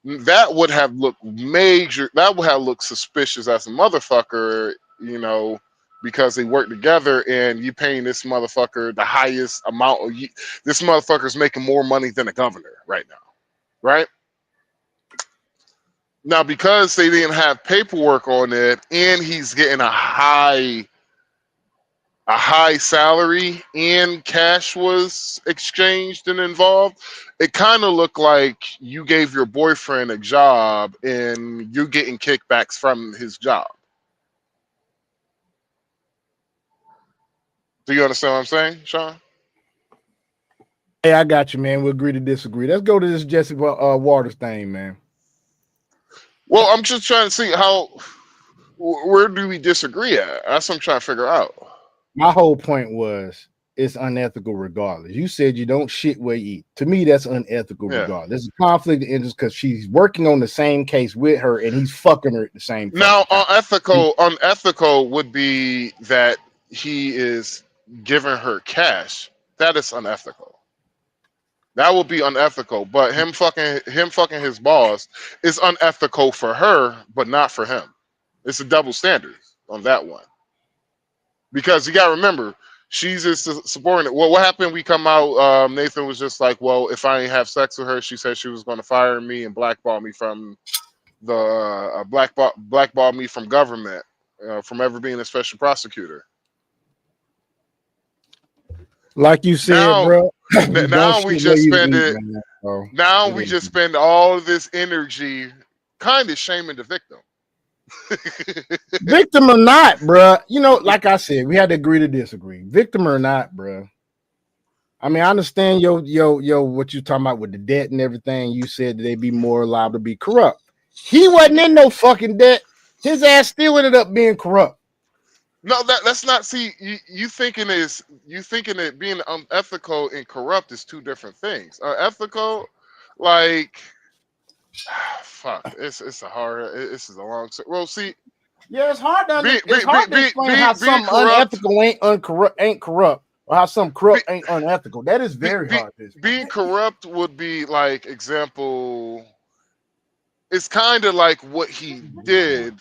[SPEAKER 2] that would have looked major. That would have looked suspicious as a motherfucker, because they work together and you paying this motherfucker the highest amount of. This motherfucker's making more money than a governor right now, right? Now, because they didn't have paperwork on it, and he's getting a high salary and cash was exchanged and involved, it kind of looked like you gave your boyfriend a job and you're getting kickbacks from his job. Do you understand what I'm saying, Sean?
[SPEAKER 1] Hey, I got you, man. We agree to disagree. Let's go to this Jesse Waters thing, man.
[SPEAKER 2] Well, I'm just trying to see where do we disagree at? That's what I'm trying to figure out.
[SPEAKER 1] My whole point was it's unethical regardless. You said you don't shit where you eat. To me, that's unethical regardless. There's a conflict of interest because she's working on the same case with her and he's fucking her at the same time.
[SPEAKER 2] Now, unethical would be that he is giving her cash. That is unethical. That would be unethical. But him fucking his boss is unethical for her, but not for him. It's a double standard on that one. Because you gotta remember, she's just supporting it. Well, what happened? We come out. Nathan was just like, "Well, if I didn't have sex with her, she said she was going to fire me and blackball me from the blackball me from government, from ever being a special prosecutor."
[SPEAKER 1] Like you said,
[SPEAKER 2] now,
[SPEAKER 1] bro.
[SPEAKER 2] now we just spend it. Now we just spend all of this energy, kind of shaming the victim.
[SPEAKER 1] Victim or not, bro. Like I said, we had to agree to disagree. Victim or not, bro. I mean, I understand what you're talking about with the debt and everything. You said that they'd be more liable to be corrupt. He wasn't in no fucking debt. His ass still ended up being corrupt.
[SPEAKER 2] No, that's not. See, you thinking that being unethical and corrupt is two different things. Ethical, like, fuck. This is a long. Well, see.
[SPEAKER 1] Yeah, it's hard to explain how something unethical ain't corrupt, or how something corrupt ain't unethical. That is very hard.
[SPEAKER 2] Being corrupt would be like, example. It's kind of like what he did.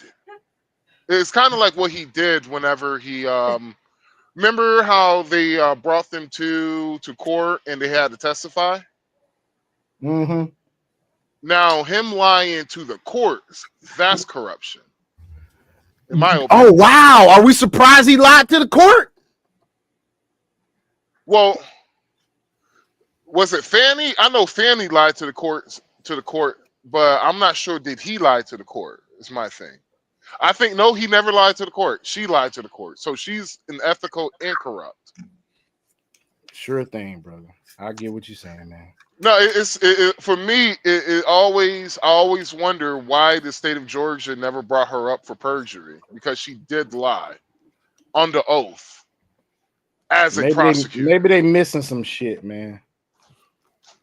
[SPEAKER 2] It's kind of like what he did whenever he remember how they brought them to court and they had to testify.
[SPEAKER 1] Mm-hmm.
[SPEAKER 2] Now him lying to the courts, that's corruption. In my opinion.
[SPEAKER 1] Oh wow! Are we surprised he lied to the court?
[SPEAKER 2] Well, was it Fannie? I know Fannie lied to the court, but I'm not sure did he lie to the court. Is my thing. I think no, he never lied to the court. She lied to the court, so she's unethical and corrupt.
[SPEAKER 1] Sure thing, brother. I get what you're saying, man.
[SPEAKER 2] No, for me. I always wonder why the state of Georgia never brought her up for perjury, because she did lie under oath as a prosecutor.
[SPEAKER 1] Maybe they missing some shit, man.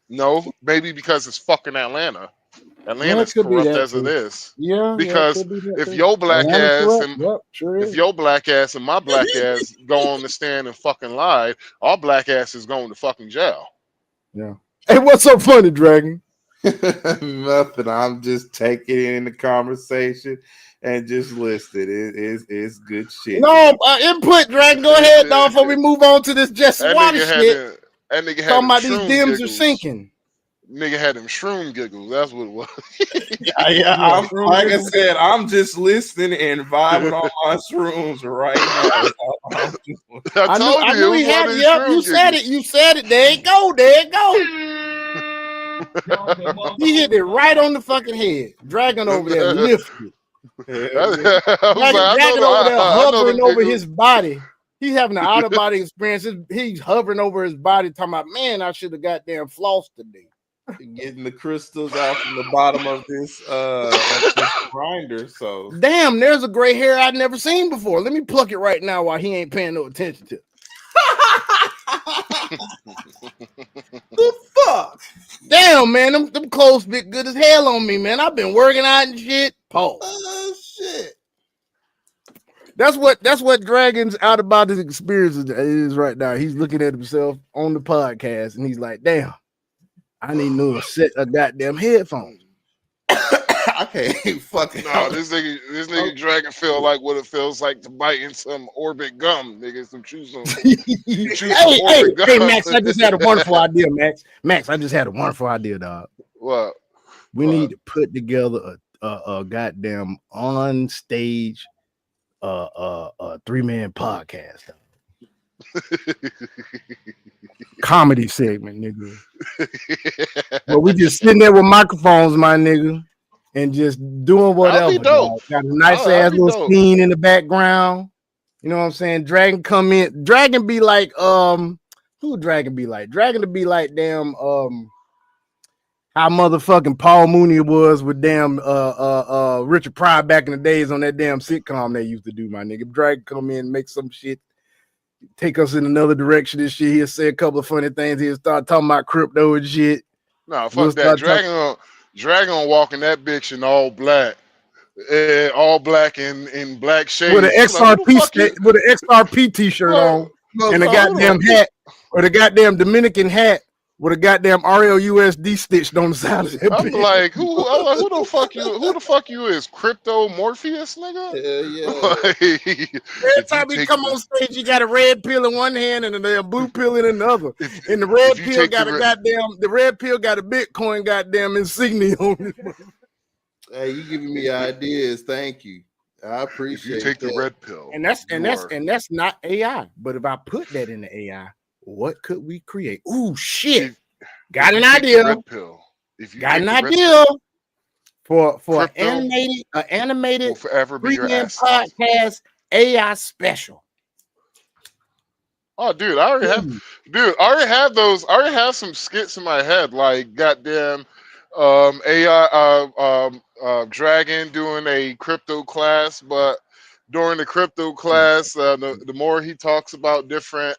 [SPEAKER 2] No, maybe because it's fucking Atlanta.
[SPEAKER 1] Yeah, it
[SPEAKER 2] Atlanta's
[SPEAKER 1] could be
[SPEAKER 2] corrupt
[SPEAKER 1] that
[SPEAKER 2] as it
[SPEAKER 1] too.
[SPEAKER 2] is.
[SPEAKER 1] Yeah, it
[SPEAKER 2] Because
[SPEAKER 1] could be that
[SPEAKER 2] if
[SPEAKER 1] too.
[SPEAKER 2] your black
[SPEAKER 1] Atlanta
[SPEAKER 2] ass
[SPEAKER 1] corrupt.
[SPEAKER 2] and
[SPEAKER 1] Yep, sure
[SPEAKER 2] if
[SPEAKER 1] is.
[SPEAKER 2] your black ass and my black ass go on the stand and fucking lie, our black ass is going to fucking jail.
[SPEAKER 1] Yeah. Hey, what's so funny, Dragon?
[SPEAKER 3] Nothing. I'm just taking in the conversation and just listening. It's good shit.
[SPEAKER 1] No, input, Dragon. Go ahead, dog. Before we move on to this Jesse
[SPEAKER 2] That
[SPEAKER 1] Water
[SPEAKER 2] nigga had
[SPEAKER 1] shit.
[SPEAKER 2] them, that nigga had
[SPEAKER 1] Talking
[SPEAKER 2] them
[SPEAKER 1] about these
[SPEAKER 2] shroom
[SPEAKER 1] dims are
[SPEAKER 2] giggles.
[SPEAKER 1] sinking.
[SPEAKER 2] Nigga had them shroom giggles. That's what it was.
[SPEAKER 3] I'm like I said, I'm just listening and vibing on my shrooms right now.
[SPEAKER 2] I told
[SPEAKER 1] I
[SPEAKER 2] you
[SPEAKER 1] knew
[SPEAKER 2] it
[SPEAKER 1] he
[SPEAKER 2] was one
[SPEAKER 1] had
[SPEAKER 2] of
[SPEAKER 1] it.
[SPEAKER 2] these
[SPEAKER 1] Yep,
[SPEAKER 2] shroom
[SPEAKER 1] you said
[SPEAKER 2] giggles.
[SPEAKER 1] it. You said it. There you go. There you go. He hit it right on the fucking head. Dragon over there lifted.
[SPEAKER 2] I was like,
[SPEAKER 1] Dragon over there
[SPEAKER 2] I know
[SPEAKER 1] hovering
[SPEAKER 2] them
[SPEAKER 1] over
[SPEAKER 2] giggles.
[SPEAKER 1] his body. He's having an out of body experience. He's hovering over his body, talking about, man, I should have goddamn flossed today.
[SPEAKER 3] Getting the crystals out from the bottom of this grinder. So
[SPEAKER 1] damn, there's a gray hair I'd never seen before. Let me pluck it right now while he ain't paying no attention to it.
[SPEAKER 3] The fuck?
[SPEAKER 1] Damn, man, them clothes fit good as hell on me, man. I've been working out and shit. Pause.
[SPEAKER 3] Oh shit.
[SPEAKER 1] That's what Dragon's out about his experience is right now. He's looking at himself on the podcast and he's like, damn, I need to set a goddamn headphones.
[SPEAKER 3] I can't fucking.
[SPEAKER 2] No, this nigga Dragon feel like what it feels like to bite in some orbit gum, nigga. Some chew some.
[SPEAKER 1] Hey, Max, I just had a wonderful idea, Max. Max, I just had a wonderful idea, dog.
[SPEAKER 2] What?
[SPEAKER 1] We need to put together a goddamn on stage a 3-man podcast. Comedy segment, nigga. But we just sitting there with microphones, my nigga, and just doing whatever.
[SPEAKER 2] That'd be dope.
[SPEAKER 1] Got a nice ass little scene in the background. You know what I'm saying? Dragon come in. Dragon be like, who Dragon be like? Dragon to be like damn how motherfucking Paul Mooney was with damn Richard Pryor back in the days on that damn sitcom they used to do, my nigga. Dragon come in, make some shit, take us in another direction and shit. He'll say a couple of funny things. He'll start talking about crypto and shit.
[SPEAKER 2] No, fuck that. Dragon on walking that bitch in all black. All black in black shades.
[SPEAKER 1] With an XRP t-shirt on and a goddamn hat, or the goddamn Dominican hat with a goddamn RLUSD stitched on the side of that.
[SPEAKER 2] I'm like, who the fuck you? Who the fuck you is? Crypto Morpheus, nigga?
[SPEAKER 1] Yeah. Every time he come on stage, you got a red pill in one hand and a blue pill in another. And the red pill got the red pill got a Bitcoin goddamn insignia on it.
[SPEAKER 3] Hey, you giving me ideas? Thank you. I appreciate.
[SPEAKER 2] You take the red pill,
[SPEAKER 1] and that's not AI. But if I put that in the AI, what could we create? Ooh, shit! Got an idea. Got an idea for animated
[SPEAKER 2] will forever be your ass
[SPEAKER 1] podcast AI special.
[SPEAKER 2] Oh, dude, I already have those. I already have some skits in my head, like goddamn AI Dragon doing a crypto class, but during the crypto class, the more he talks about different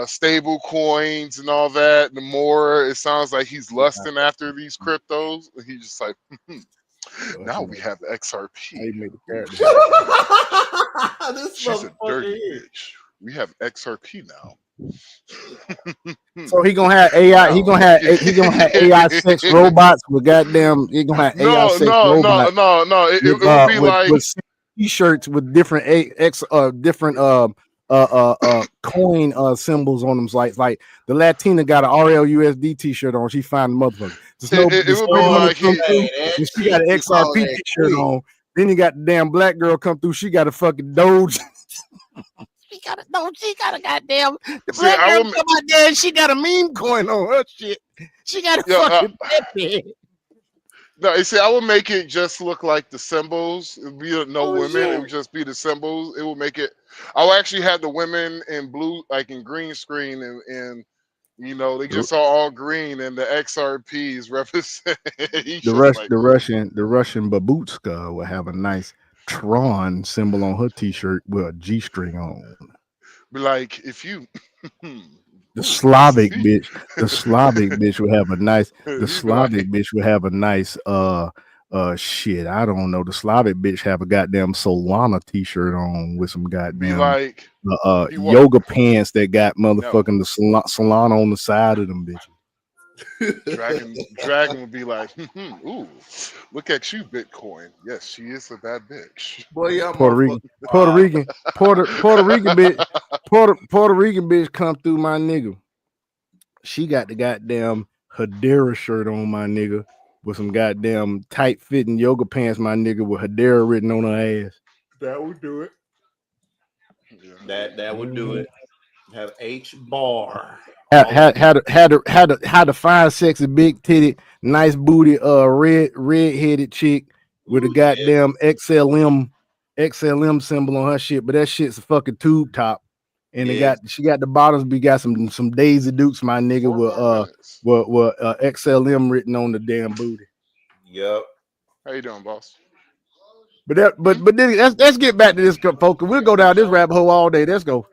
[SPEAKER 2] stable coins and all that, the more it sounds like he's lusting after these cryptos. And he's just like, now we have XRP. She's a dirty bitch. We have XRP now.
[SPEAKER 1] So he gonna have AI. He gonna have AI sex robots with goddamn. He gonna have AI sex robots.
[SPEAKER 2] No. It would be like
[SPEAKER 1] t-shirts with different coin symbols on them. Like the Latina got an RLUSD t-shirt on. She found the motherfucker. She got an XRP t-shirt on. Then you got the damn black girl come through. She got a fucking Doge. She got a goddamn. The black girl come out there and she got a meme coin on her shit. She got a fucking Pepe.
[SPEAKER 2] No, you see, I would make it just look like the symbols. It would be women. Shit. It would just be the symbols. It would make it. I would actually have the women in blue, like in green screen, and You know, they just saw all green and the XRPs represent. He's
[SPEAKER 1] The
[SPEAKER 2] just like, ooh.
[SPEAKER 1] The Russian Babutska will have a nice Tron symbol on her T-shirt with a G-string on.
[SPEAKER 2] Be like, if you.
[SPEAKER 1] The
[SPEAKER 2] Ooh,
[SPEAKER 1] Slavic
[SPEAKER 2] see?
[SPEAKER 1] bitch, the Slavic bitch will have a nice. The
[SPEAKER 2] He'd be
[SPEAKER 1] Slavic
[SPEAKER 2] like,
[SPEAKER 1] bitch will have a nice. Shit. I don't know. The Slavic bitch have a goddamn Solana T-shirt on with some
[SPEAKER 2] be
[SPEAKER 1] goddamn
[SPEAKER 2] like, he what?
[SPEAKER 1] yoga pants that got
[SPEAKER 2] No.
[SPEAKER 1] motherfucking the Solana on the side of them bitches.
[SPEAKER 2] Dragon would be like, ooh, look at you, Bitcoin. Yes, she is a bad bitch.
[SPEAKER 3] Boy, y'all
[SPEAKER 1] Puerto Rican,
[SPEAKER 3] motherfuckers.
[SPEAKER 1] Puerto Rican bitch, Puerto Rican bitch come through my nigga. She got the goddamn Hedera shirt on, my nigga, with some goddamn tight fitting yoga pants, my nigga, with Hedera written on her ass.
[SPEAKER 3] That would do it.
[SPEAKER 2] Yeah.
[SPEAKER 3] That would do it. Have H bar.
[SPEAKER 1] Had a fine, sexy, big titty, nice booty, red headed chick with a goddamn XLM symbol on her shit, but that shit's a fucking tube top. And she got the bottoms. We got some Daisy Dukes, my nigga,
[SPEAKER 2] 4 more
[SPEAKER 1] with XLM written on the damn booty.
[SPEAKER 3] Yep.
[SPEAKER 2] How you doing, boss?
[SPEAKER 1] But then let's get back to this, folks. We'll go down this rabbit hole all day. Let's go.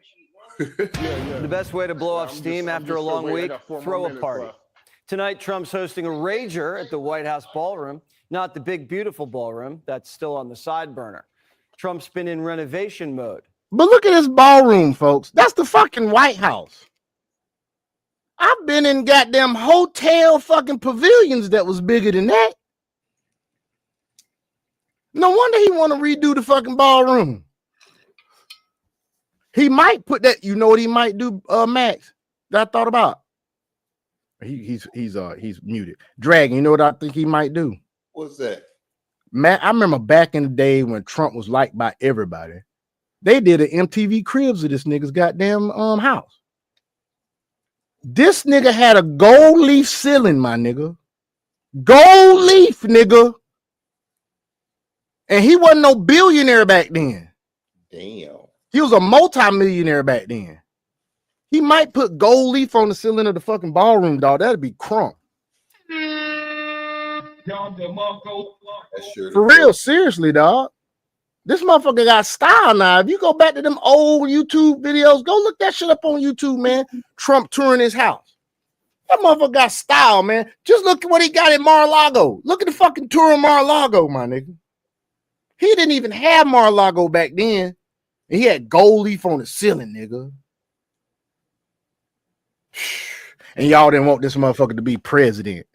[SPEAKER 12] The best way to blow off steam after a long week, throw a party. Tonight, Trump's hosting a rager at the White House ballroom, not the big, beautiful ballroom that's still on the side burner. Trump's been in renovation mode.
[SPEAKER 1] But look at this ballroom, folks. That's the fucking White House. I've been in goddamn hotel fucking pavilions that was bigger than that. No wonder he want to redo the fucking ballroom. He might put that. You know what he might do, Max? That I thought about. He's muted. Dragon. You know what I think he might do?
[SPEAKER 3] What's that?
[SPEAKER 1] Matt, I remember back in the day when Trump was liked by everybody. They did an MTV Cribs of this nigga's goddamn house. This nigga had a gold leaf ceiling, my nigga. Gold leaf, nigga. And he wasn't no billionaire back then.
[SPEAKER 3] Damn.
[SPEAKER 1] He was a multi-millionaire back then. He might put gold leaf on the ceiling of the fucking ballroom, dog. That'd be crunk. For real, seriously, dog. This motherfucker got style now. If you go back to them old YouTube videos, go look that shit up on YouTube, man. Trump touring his house. That motherfucker got style, man. Just look at what he got in Mar-a-Lago. Look at the fucking tour of Mar-a-Lago, my nigga. He didn't even have Mar-a-Lago back then. And he had gold leaf on the ceiling, nigga. And y'all didn't want this motherfucker to be president.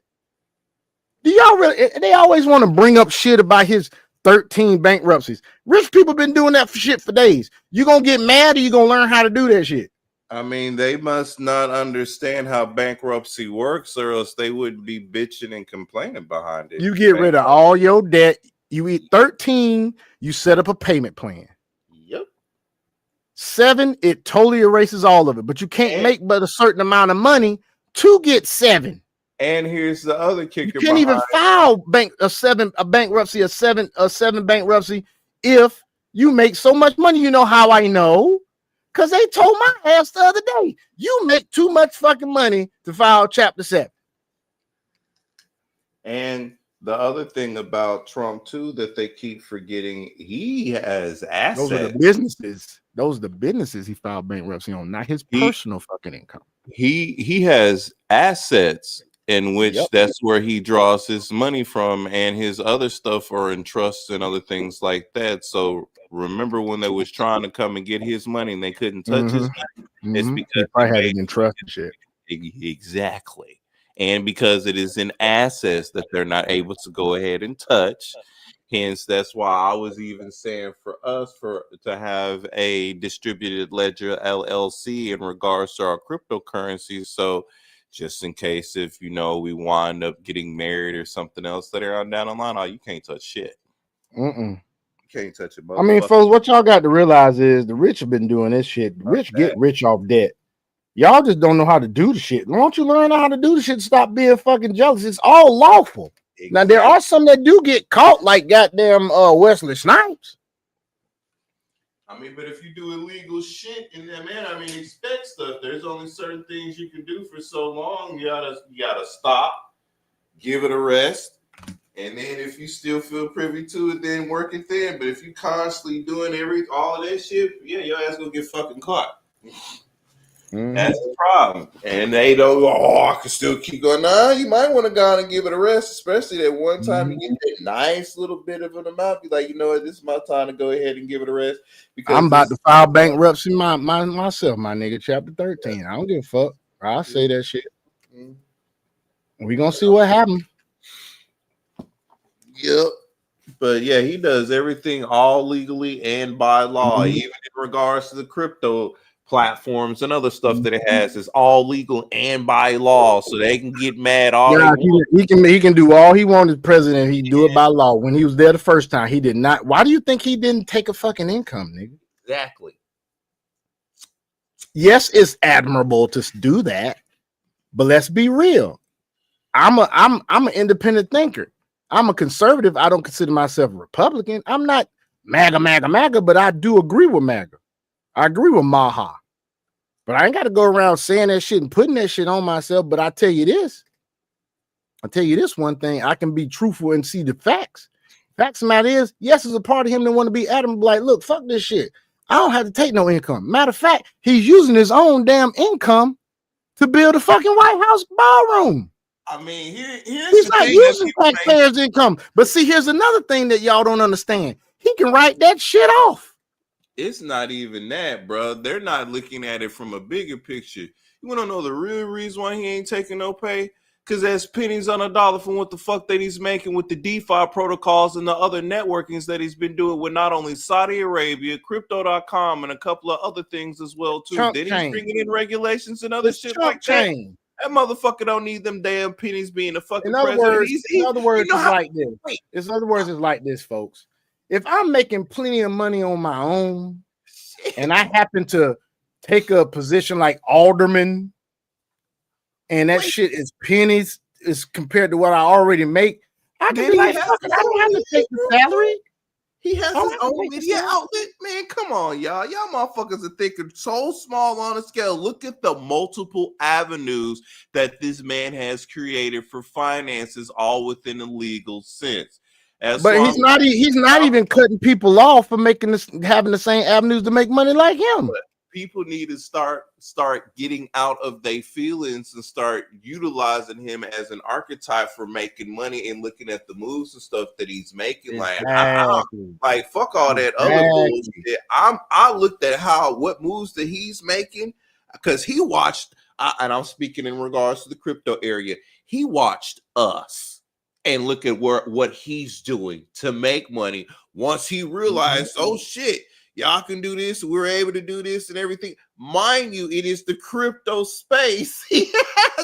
[SPEAKER 1] Do y'all really? They always want to bring up shit about his 13 bankruptcies. Rich people been doing that for shit for days. You gonna get mad or you gonna learn how to do that shit?
[SPEAKER 3] I mean, they must not understand how bankruptcy works, or else they would be bitching and complaining behind it.
[SPEAKER 1] You get rid of all your debt. You eat 13, you set up a payment plan.
[SPEAKER 3] Yep.
[SPEAKER 1] 7, it totally erases all of it, but you can't make but a certain amount of money to get 7.
[SPEAKER 3] And here's the other kicker.
[SPEAKER 1] You can't even file a 7 bankruptcy if you make so much money. You know how I know? Because they told my ass the other day, you make too much fucking money to file Chapter 7.
[SPEAKER 3] And the other thing about Trump, too, that they keep forgetting, he has assets.
[SPEAKER 1] Those are the businesses. Those are the businesses he filed bankruptcy on, not his personal fucking income.
[SPEAKER 3] He has assets in which that's where he draws his money from, and his other stuff are in trusts and other things like that. So remember when they was trying to come and get his money and they couldn't touch his money? It's because
[SPEAKER 1] I had it in trust and shit.
[SPEAKER 3] Exactly. And because it is in assets that they're not able to go ahead and touch. Hence, that's why I was even saying for us to have a distributed ledger LLC in regards to our cryptocurrencies. So just in case if, we wind up getting married or something else later on down the line, you can't touch shit. You can't touch it.
[SPEAKER 1] I mean, folks, what y'all got to realize is the rich have been doing this shit. The rich get rich off debt. Y'all just don't know how to do the shit. Why don't you learn how to do the shit? Stop being fucking jealous. It's all lawful. Exactly. Now, there are some that do get caught, like goddamn Wesley Snipes.
[SPEAKER 3] I mean, but if you do illegal shit in that manner, I mean, expect stuff. There's only certain things you can do for so long. You gotta stop, give it a rest, and then if you still feel privy to it, then work it then. But if you constantly doing all of that shit, yeah, your ass gonna get fucking caught. That's the problem. And they don't go, oh, I can still keep going. Nah, you might want to go on and give it a rest, especially that one time you get that nice little bit of an amount. Be like, you know what, this is my time to go ahead and give it a rest. Because
[SPEAKER 1] I'm about to file bankruptcy myself, my nigga. Chapter 13. I don't give a fuck. I'll say that shit. We gonna see what happens.
[SPEAKER 3] Yep. But yeah, he does everything all legally and by law, even in regards to the crypto platforms and other stuff that it has is all legal and by law, so they can get mad all they want.
[SPEAKER 1] He can do all he wanted as president. He do it by law. When he was there the first time, he did not. Why do you think he didn't take a fucking income, nigga?
[SPEAKER 3] Exactly.
[SPEAKER 1] Yes, it's admirable to do that, but let's be real. I'm an independent thinker. I'm a conservative. I don't consider myself a Republican. I'm not MAGA, but I do agree with MAGA. I agree with Maha. But I ain't got to go around saying that shit and putting that shit on myself. But I tell you this one thing, I can be truthful and see the facts. Facts of the matter is, yes, it's a part of him that want to be adamant, like, look, fuck this shit. I don't have to take no income. Matter of fact, he's using his own damn income to build a fucking White House ballroom.
[SPEAKER 3] I mean,
[SPEAKER 1] he's not using taxpayers' income. But see, here's another thing that y'all don't understand. He can write that shit off.
[SPEAKER 3] It's not even that, bro. They're not looking at it from a bigger picture. You want to know the real reason why he ain't taking no pay? Because there's pennies on a dollar from what the fuck that he's making with the DeFi protocols and the other networkings that he's been doing with not only Saudi Arabia, Crypto.com, and a couple of other things as well, too. Then he's bringing in regulations and other shit like that. That motherfucker don't need them damn pennies being a fucking president.
[SPEAKER 1] In other words, it's like this, folks. If I'm making plenty of money on my own and I happen to take a position like alderman and that shit is pennies is compared to what I already make, I can be like, fuck it, I don't have to take the salary.
[SPEAKER 3] He has his own media outlet, man. Come on, y'all. Y'all motherfuckers are thinking so small on a scale. Look at the multiple avenues that this man has created for finances, all within a legal sense.
[SPEAKER 1] But he's not even cutting people off for having the same avenues to make money like him.
[SPEAKER 3] But people need to start getting out of their feelings and start utilizing him as an archetype for making money and looking at the moves and stuff that he's making. Like fuck all that other bullshit. I looked at what moves that he's making because he watched, and I'm speaking in regards to the crypto area. He watched us. And look at what he's doing to make money. Once he realized, oh shit, y'all can do this, we're able to do this and everything. Mind you, it is the crypto space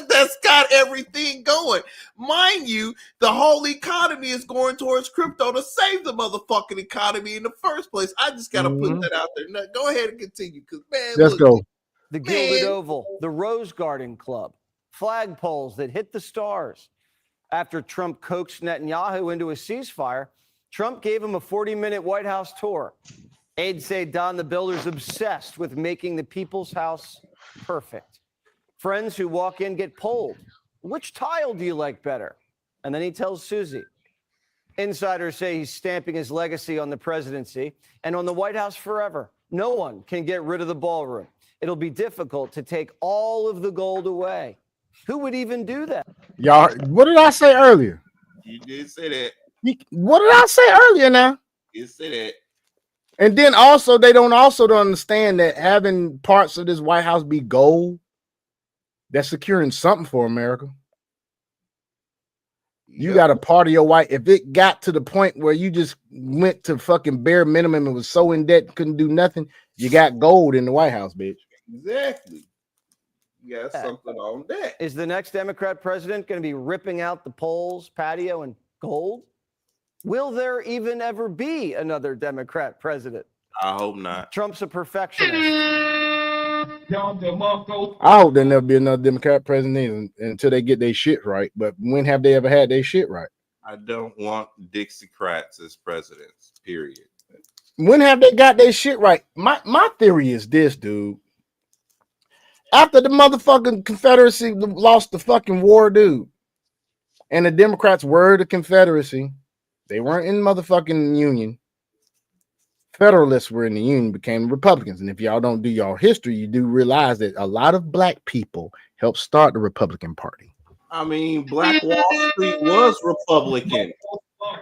[SPEAKER 3] that's got everything going. Mind you, the whole economy is going towards crypto to save the motherfucking economy in the first place. I just got to put that out there. Now, go ahead and continue, because man,
[SPEAKER 1] let's go.
[SPEAKER 12] The Gilded Oval, the Rose Garden Club, flagpoles that hit the stars. After Trump coaxed Netanyahu into a ceasefire, Trump gave him a 40-minute White House tour. Aides say Don the Builder's obsessed with making the people's house perfect. Friends who walk in get polled. Which tile do you like better? And then he tells Susie. Insiders say he's stamping his legacy on the presidency and on the White House forever. No one can get rid of the ballroom. It'll be difficult to take all of the gold away. Who would even do that?
[SPEAKER 1] Y'all, what did I say earlier?
[SPEAKER 3] You did say that.
[SPEAKER 1] What did I say earlier now?
[SPEAKER 3] You said that.
[SPEAKER 1] And then also, they don't understand that having parts of this White House be gold, that's securing something for America. You got a part of your white. If it got to the point where you just went to fucking bare minimum and was so in debt, couldn't do nothing, you got gold in the White House, bitch.
[SPEAKER 3] Exactly. You got something on that.
[SPEAKER 12] Is the next Democrat president going to be ripping out the polls, patio, and gold? Will there even ever be another Democrat president?
[SPEAKER 3] I hope not.
[SPEAKER 12] Trump's a perfectionist.
[SPEAKER 1] I hope there'll never be another Democrat president until they get their shit right. But when have they ever had their shit right?
[SPEAKER 3] I don't want Dixiecrats as presidents, period.
[SPEAKER 1] When have they got their shit right? My theory is this, dude. After the motherfucking Confederacy lost the fucking war, dude, and the Democrats were the Confederacy, they weren't in motherfucking Union. Federalists were in the Union, became Republicans. And if y'all don't do y'all history, you do realize that a lot of black people helped start the Republican Party.
[SPEAKER 3] I mean, Black Wall Street was Republican.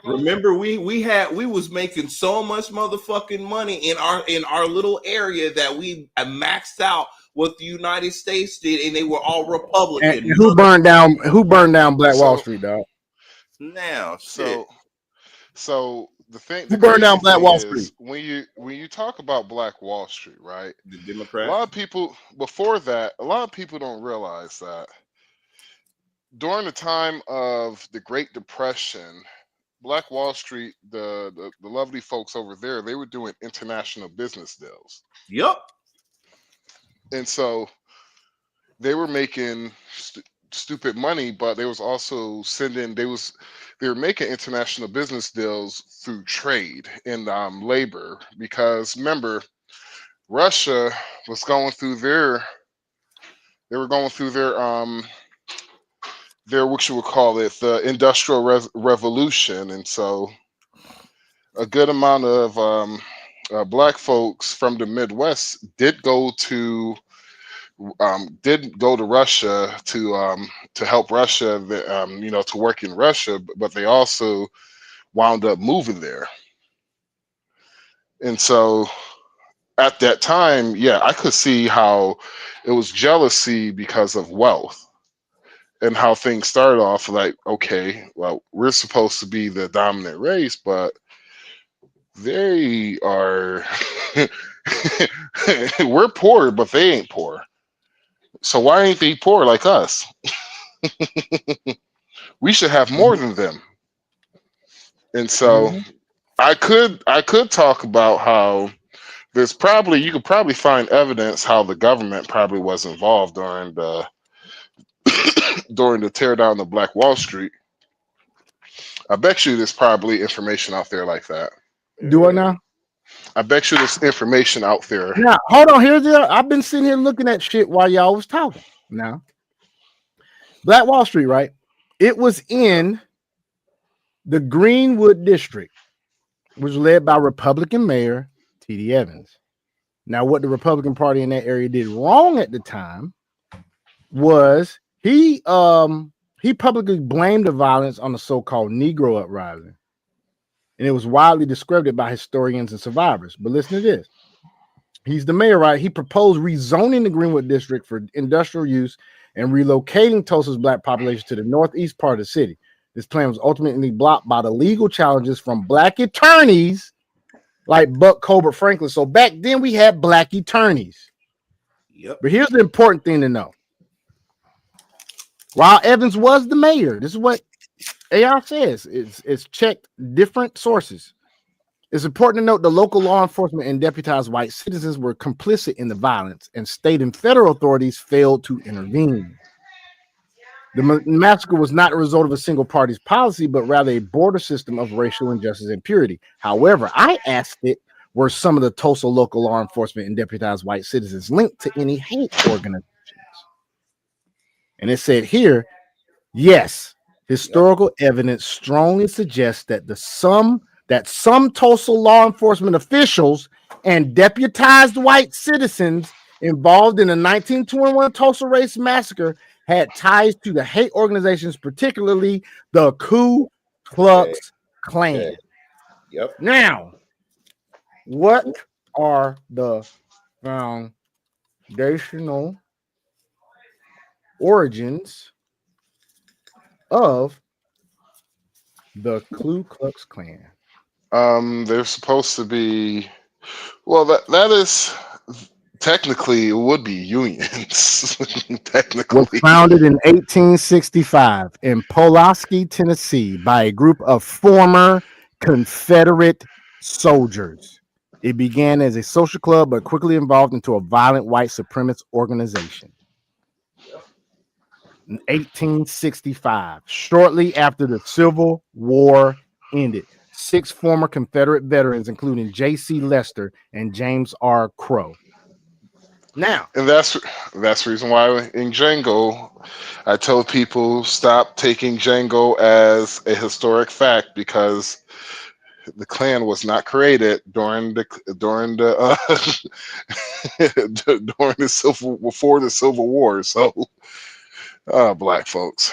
[SPEAKER 3] Remember, we was making so much motherfucking money in our little area that we maxed out what the United States did, and they were all Republican.
[SPEAKER 1] And who burned down Black Wall Street, dog?
[SPEAKER 3] Now,
[SPEAKER 2] so the thing,
[SPEAKER 1] who
[SPEAKER 2] the
[SPEAKER 1] burned down
[SPEAKER 2] crazy
[SPEAKER 1] Black
[SPEAKER 2] thing
[SPEAKER 1] Wall
[SPEAKER 2] is,
[SPEAKER 1] Street?
[SPEAKER 2] when you talk about Black Wall Street, right?
[SPEAKER 3] The
[SPEAKER 2] A
[SPEAKER 3] Democrats.
[SPEAKER 2] lot of people before that, a lot of people don't realize that during the time of the Great Depression, Black Wall Street, the lovely folks over there, they were doing international business deals.
[SPEAKER 3] Yep.
[SPEAKER 2] And so they were making stupid money, but they was also they were making international business deals through trade and labor, because remember, Russia was going through their what you would call it, the Industrial Revolution, and so a good amount of black folks from the Midwest did go to Russia to help Russia, to work in Russia, but they also wound up moving there. And so at that time, yeah, I could see how it was jealousy because of wealth, and how things started off like, okay, well, we're supposed to be the dominant race, but they are we're poor, but they ain't poor. So why ain't they poor like us? We should have more than them. And so I could talk about how you could probably find evidence how the government probably was involved during the tear down of Black Wall Street. I bet you there's probably information out there like that.
[SPEAKER 1] Do it now?
[SPEAKER 2] I bet you there's information out there.
[SPEAKER 1] Now, hold on. I've been sitting here looking at shit while y'all was talking. Now, Black Wall Street, right? It was in the Greenwood district, which was led by Republican Mayor T.D. Evans. Now, what the Republican Party in that area did wrong at the time was he publicly blamed the violence on the so-called Negro uprising, and it was widely discredited by historians and survivors. But listen to this. He's the mayor, right? He proposed rezoning the Greenwood district for industrial use and relocating Tulsa's black population to the northeast part of the city. This plan was ultimately blocked by the legal challenges from black attorneys like Buck Colbert Franklin. So back then we had black attorneys.
[SPEAKER 3] Yep.
[SPEAKER 1] But here's the important thing to know. While Evans was the mayor, this is what AR says. It's checked different sources. It's important to note the local law enforcement and deputized white citizens were complicit in the violence, and state and federal authorities failed to intervene. The massacre was not a result of a single party's policy, but rather a border system of racial injustice and purity. However, I asked it, were some of the Tulsa local law enforcement and deputized white citizens linked to any hate organizations? And it said here, yes, historical evidence strongly suggests that some Tulsa law enforcement officials and deputized white citizens involved in the 1921 Tulsa Race Massacre had ties to the hate organizations, particularly the Ku Klux Klan.
[SPEAKER 3] Okay. Yep.
[SPEAKER 1] Now, what are the foundational origins of the Ku Klux Klan?
[SPEAKER 2] They're supposed to be, well, that is technically, it would be unions. Technically,
[SPEAKER 1] was founded in 1865 in Pulaski, Tennessee, by a group of former Confederate soldiers. It began as a social club, but quickly evolved into a violent white supremacist organization. In 1865, shortly after the Civil War ended. 6 former Confederate veterans, including J.C. Lester and James R. Crow. Now,
[SPEAKER 2] And that's the reason why in Django, I told people stop taking Django as a historic fact, because the Klan was not created during the during the Civil War. So, black folks.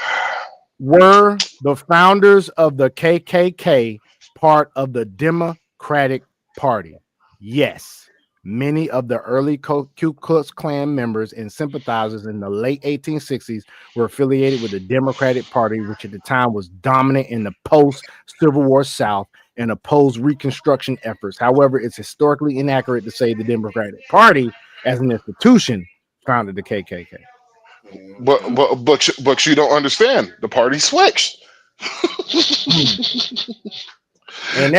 [SPEAKER 1] were the founders of the KKK part of the Democratic Party? Yes. Many of the early Ku Klux Klan members and sympathizers in the late 1860s were affiliated with the Democratic Party, which at the time was dominant in the post-Civil War South and opposed Reconstruction efforts. However, it's historically inaccurate to say the Democratic Party, as an institution, founded the KKK.
[SPEAKER 2] But you don't understand. The party switched.
[SPEAKER 1] And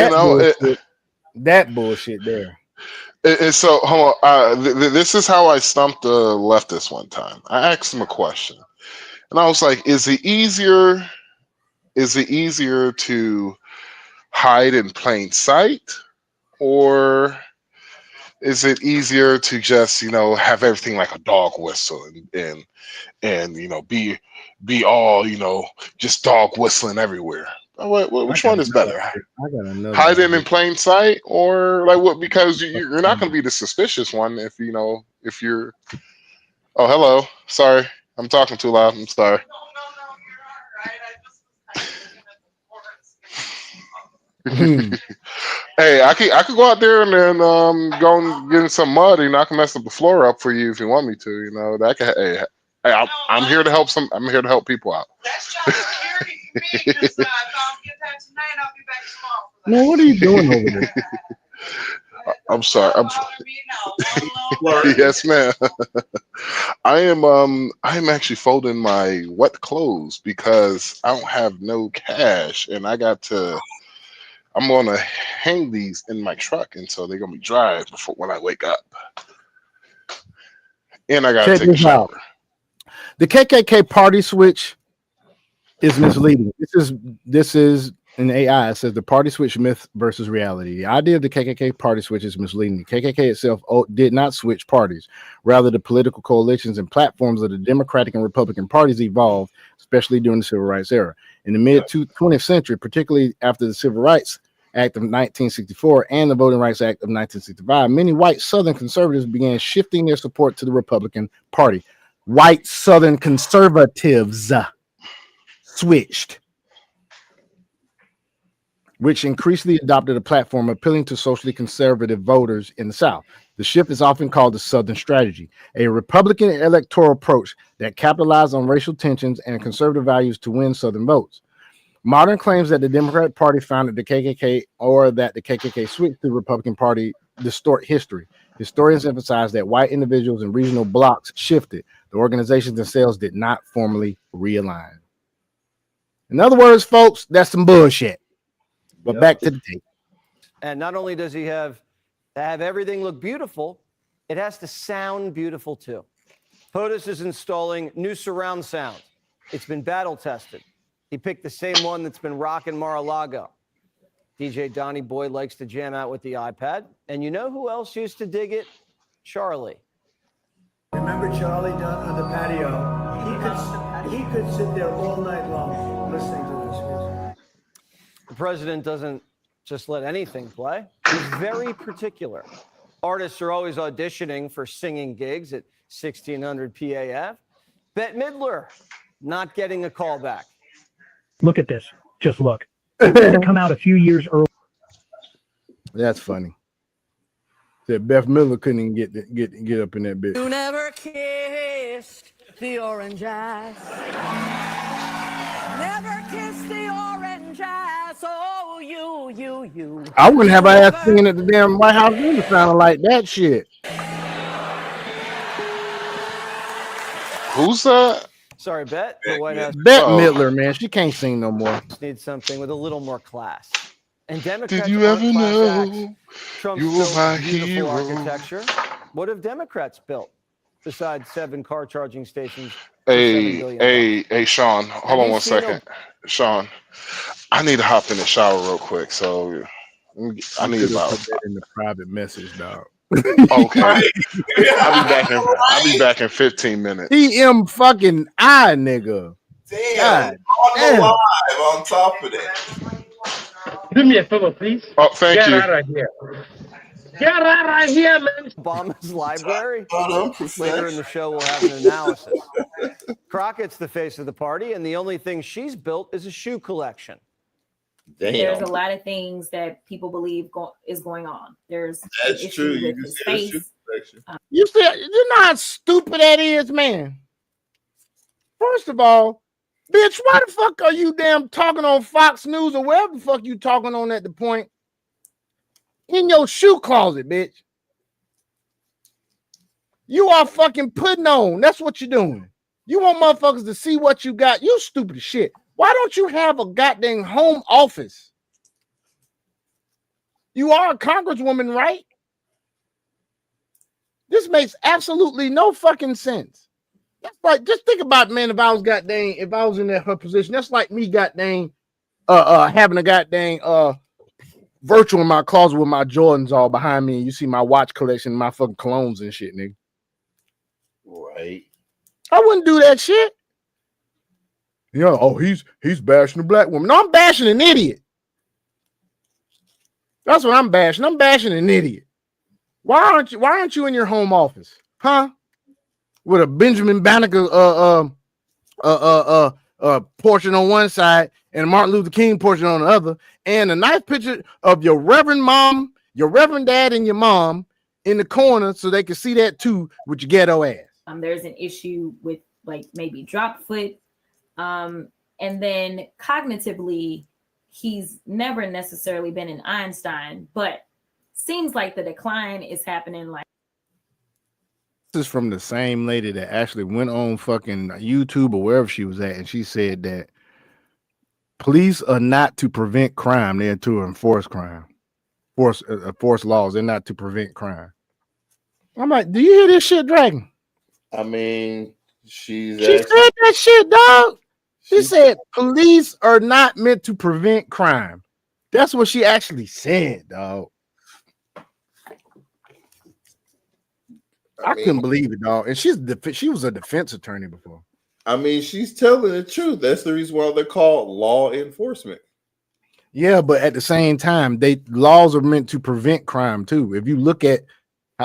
[SPEAKER 1] that bullshit there.
[SPEAKER 2] And so, hold on. This is how I stumped the leftist one time. I asked him a question, and I was like, "Is it easier to hide in plain sight, or is it easier to just have everything like a dog whistle and be all just dog whistling everywhere? Which one is better? Hiding in plain sight, or like what? Because you're not going to be the suspicious one if you're. Oh, hello. Sorry, I'm talking too loud. I'm sorry. Hey, I could go out there and then go and get in some mud, and I can mess up the floor up for you if you want me to. That can. Hey, I'm here to help I'm here to help people out.
[SPEAKER 13] That's just scary for me because if I don't get that tonight, I'll be back tomorrow.
[SPEAKER 1] Man, what are you doing over there?
[SPEAKER 2] I'm sorry. Yes, ma'am. I am actually folding my wet clothes because I don't have no cash, and I'm gonna hang these in my truck, and so they're gonna be dry before when I wake up. And I gotta take a shower.
[SPEAKER 1] The KKK party switch is misleading. This is an AI. It says the party switch myth versus reality. The idea of the KKK party switch is misleading. The KKK itself did not switch parties. Rather, the political coalitions and platforms of the Democratic and Republican parties evolved, especially during the Civil Rights era. In the mid-20th century, particularly after the Civil Rights Act of 1964 and the Voting Rights Act of 1965, many white Southern conservatives began shifting their support to the Republican Party. White Southern conservatives switched, which increasingly adopted a platform appealing to socially conservative voters in the South. The shift is often called the Southern strategy, a Republican electoral approach that capitalized on racial tensions and conservative values to win Southern votes. Modern claims that the Democratic Party founded the KKK or that the KKK switched to the Republican Party distort history. Historians emphasize that white individuals and regional blocs shifted. The organizations themselves did not formally realign. In other words, folks, that's some bullshit. But back to the tape.
[SPEAKER 12] And not only does he have everything look beautiful, it has to sound beautiful too. POTUS is installing new surround sound. It's been battle tested. He picked the same one that's been rocking Mar-a-Lago. DJ Donnie Boy likes to jam out with the iPad. And you know who else used to dig it? Charlie.
[SPEAKER 14] Remember Charlie down on the patio? He could sit there all night long listening to this music.
[SPEAKER 12] The president doesn't just let anything play. He's very particular. Artists are always auditioning for singing gigs at 1600 PAF. Bette Midler not getting a call back.
[SPEAKER 14] Look at this. Just look. It had to come out a few years early.
[SPEAKER 1] That's funny. That Beth Miller couldn't get up in that bitch.
[SPEAKER 15] You never kissed the orange eyes. Never kissed the orange eyes. Oh, you.
[SPEAKER 1] I wouldn't have her ass singing at the damn White House dinner sounding like that shit.
[SPEAKER 2] Who's that?
[SPEAKER 12] Sorry, Bette. The White House.
[SPEAKER 1] Bette Midler, man, she can't sing no more.
[SPEAKER 12] Needs something with a little more class. And Democrats
[SPEAKER 2] Did you ever know
[SPEAKER 12] Trump
[SPEAKER 2] you were my
[SPEAKER 12] beautiful
[SPEAKER 2] hero?
[SPEAKER 12] Architecture. What have Democrats built besides 7 car charging stations?
[SPEAKER 2] Hey, Sean, hold on one second. Sean, I need to hop in the shower real quick. So I
[SPEAKER 1] You
[SPEAKER 2] need
[SPEAKER 1] could have
[SPEAKER 2] about.
[SPEAKER 1] put that in the private message, dog.
[SPEAKER 2] Okay.
[SPEAKER 3] Right.
[SPEAKER 2] I'll be back in. I'll be
[SPEAKER 3] Right.
[SPEAKER 2] back in 15 minutes.
[SPEAKER 1] EM fucking I, nigga.
[SPEAKER 3] Damn.
[SPEAKER 1] God
[SPEAKER 3] On the
[SPEAKER 1] damn.
[SPEAKER 3] live on top of that.
[SPEAKER 5] Do me a favor, please.
[SPEAKER 2] Oh, thank
[SPEAKER 5] Get
[SPEAKER 2] you.
[SPEAKER 5] out of here. Get out of here, man.
[SPEAKER 12] Obama's library.
[SPEAKER 3] Unprofessional.
[SPEAKER 12] Later in the show, we'll have an analysis. Crockett's the face of the party, and the only thing she's built is a shoe collection.
[SPEAKER 16] There's a
[SPEAKER 3] Damn.
[SPEAKER 16] lot of things that people believe is going on. There's an
[SPEAKER 3] That's
[SPEAKER 16] issue
[SPEAKER 3] true. You
[SPEAKER 16] with
[SPEAKER 3] can
[SPEAKER 16] his
[SPEAKER 3] see the shoe
[SPEAKER 16] face.
[SPEAKER 3] collection.
[SPEAKER 1] You see, you know how stupid that is, man. First of all, bitch, why the fuck are you damn talking on Fox News or wherever the fuck you talking on at the point in your shoe closet, bitch? You are fucking putting on. That's what you're doing. You want motherfuckers to see what you got. You stupid as shit. Why don't you have a goddamn home office? You are a congresswoman, right? This makes absolutely no fucking sense. That's like, just think about, man, if I was in her position, that's like me goddamn having a goddamn virtual in my closet with my Jordans all behind me, and you see my watch collection, my fucking colognes and shit, nigga.
[SPEAKER 3] Right.
[SPEAKER 1] I wouldn't do that shit. You know, oh, he's bashing a black woman. No, I'm bashing an idiot. That's what I'm bashing. I'm bashing an idiot. Why aren't you in your home office? Huh? With a Benjamin Banneker portrait on one side and a Martin Luther King portrait on the other, and a nice picture of your reverend mom, your reverend dad, and your mom in the corner so they can see that too with your ghetto ass.
[SPEAKER 16] There's an issue with like maybe drop foot. And then cognitively, he's never necessarily been an Einstein, but seems like the decline is happening like.
[SPEAKER 1] This is from the same lady that actually went on fucking YouTube or wherever she was at, and she said that police are not to prevent crime; they're to enforce crime, force laws. They're not to prevent crime. I'm like, do you hear this shit, Dragon?
[SPEAKER 3] I mean, she
[SPEAKER 1] said that shit, dog. She said police are not meant to prevent crime. That's what she actually said, dog. I couldn't believe it, dog. And she was a defense attorney before.
[SPEAKER 3] I mean, she's telling the truth. That's the reason why they're called law enforcement.
[SPEAKER 1] Yeah, but at the same time, laws are meant to prevent crime too. If you look at,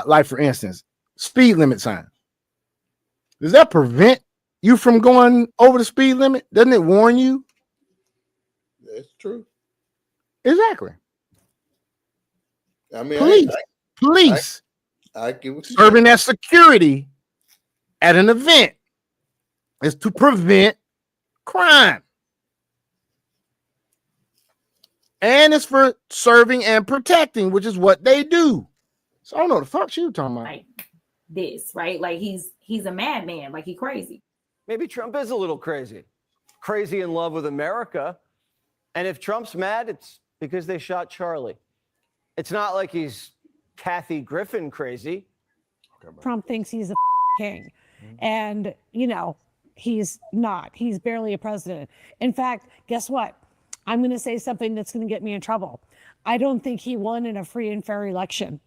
[SPEAKER 1] like for instance, speed limit signs, does that prevent you from going over the speed limit? Doesn't it warn you?
[SPEAKER 3] That's true.
[SPEAKER 1] Exactly.
[SPEAKER 3] I mean,
[SPEAKER 1] police.
[SPEAKER 3] I get what you're
[SPEAKER 1] serving as security at an event is to prevent crime. And it's for serving and protecting, which is what they do. So I don't know the fuck you talking about.
[SPEAKER 16] Like this, right? Like he's a madman, like he's crazy.
[SPEAKER 12] Maybe Trump is a little crazy in love with America. And if Trump's mad, it's because they shot Charlie. It's not like he's Kathy Griffin crazy.
[SPEAKER 17] Trump thinks he's a king. And, you know, he's not. He's barely a president. In fact, guess what? I'm going to say something that's going to get me in trouble. I don't think he won in a free and fair election.